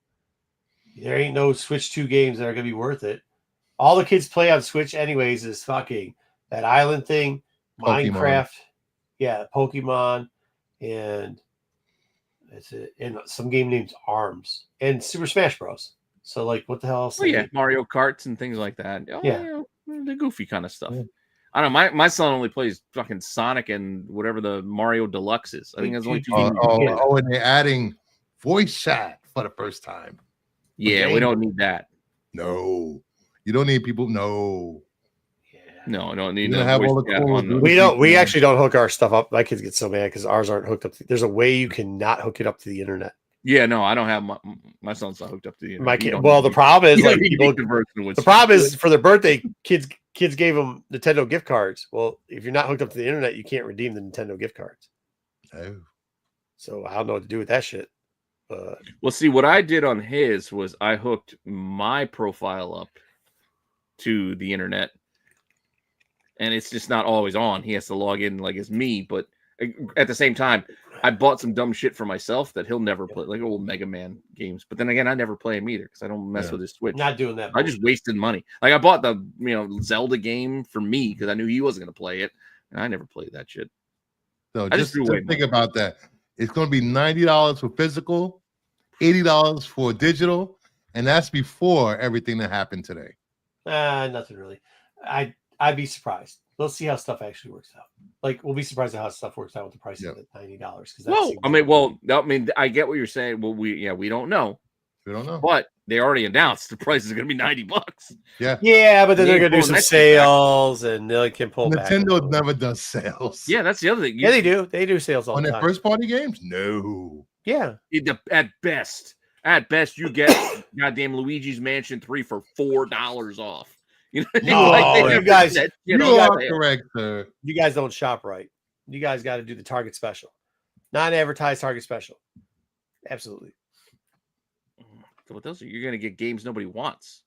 There ain't no Switch 2 games that are going to be worth it. All the kids play on Switch anyways is fucking that island thing, Minecraft, Pokemon, and that's it. And some game named ARMS and Super Smash Bros. So like, what the hell else? Mario Karts and things like that. The goofy kind of stuff. Yeah. I don't know. My son only plays fucking Sonic and whatever the Mario Deluxe is. I think that's only 2 games. And they're adding voice chat for the first time. Yeah, we don't need that. No. You don't need people. No. No, I don't need to have all the cool. We actually don't hook our stuff up. My kids get so mad because ours aren't hooked up. There's a way you cannot hook it up to the internet. Yeah, no, I don't have my son's not hooked up to the internet. My kid. Well, the problem is like people. The problem is for their birthday, kids gave them Nintendo gift cards. Well, if you're not hooked up to the internet, you can't redeem the Nintendo gift cards. Oh. So I don't know what to do with that shit. Well, see, what I did on his was I hooked my profile up to the internet, and it's just not always on. He has to log in like it's me, but at the same time, I bought some dumb shit for myself that he'll never play, like old Mega Man games. But then again, I never play him either because I don't mess with his Switch. Not doing that. I just wasted money. Like I bought the Zelda game for me because I knew he wasn't going to play it, and I never played that shit. So just think about that. It's going to be $90 for physical, $80 for digital, and that's before everything that happened today. Nothing really. I'd be surprised. Let's see how stuff actually works out. Like we'll be surprised at how stuff works out with the price of it, $90. Because I get what you're saying. Well, we don't know. We don't know. But they already announced the price is going to be $90. Yeah, but then they're going to do some sales and they can pull back. Nintendo never does sales. Yeah, that's the other thing. They do. They do sales all on the their time. first party games. No. Yeah. At best, you get goddamn Luigi's Mansion 3 for $4 off. You know, you guys, you are correct, sir. You guys don't shop right. You guys got to do the Target special, non-advertised Target special. Absolutely. What those you're going to get games nobody wants.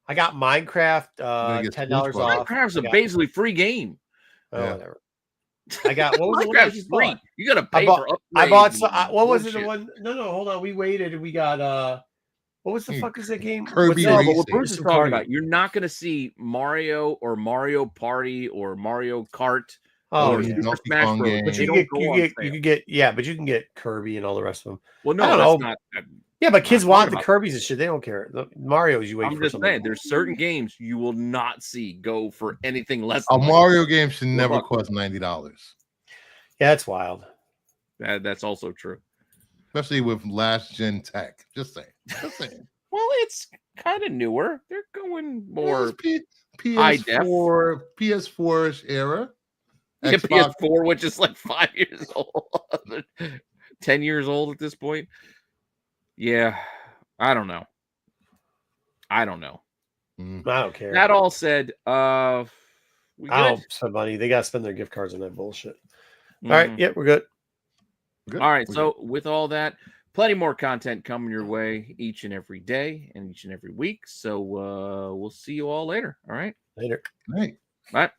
I got Minecraft $10 off. Minecraft's a basically free game. Whatever. I got what was Minecraft's free. You got to pay for upgrades. I bought what was it? The one? No, hold on. We waited and we got what was the fuck is that game? Kirby Racing. What Bruce is talking about, you're not going to see Mario or Mario Party or Mario Kart or Super Smash Bros. But you can get Kirby and all the rest of them. Well, no, that's not. Yeah, but kids want the Kirby's and shit. They don't care. The Mario's you wait for. I'm just saying, there's certain games you will not see go for anything less. A Mario game should never cost $90. Yeah, that's wild. That's also true. Especially with last gen tech. Just saying. Well, it's kind of newer. They're going more PS4, PS4-ish era. Yeah, PS4, which is like 5 years old, 10 years old at this point. Yeah, I don't know. I don't care. That all said, I don't spend money. They got to spend their gift cards on that bullshit. All right, yeah, we're good. All right, so with all that, plenty more content coming your way each and every day and each and every week. So we'll see you all later. All right. Later. All right. Bye.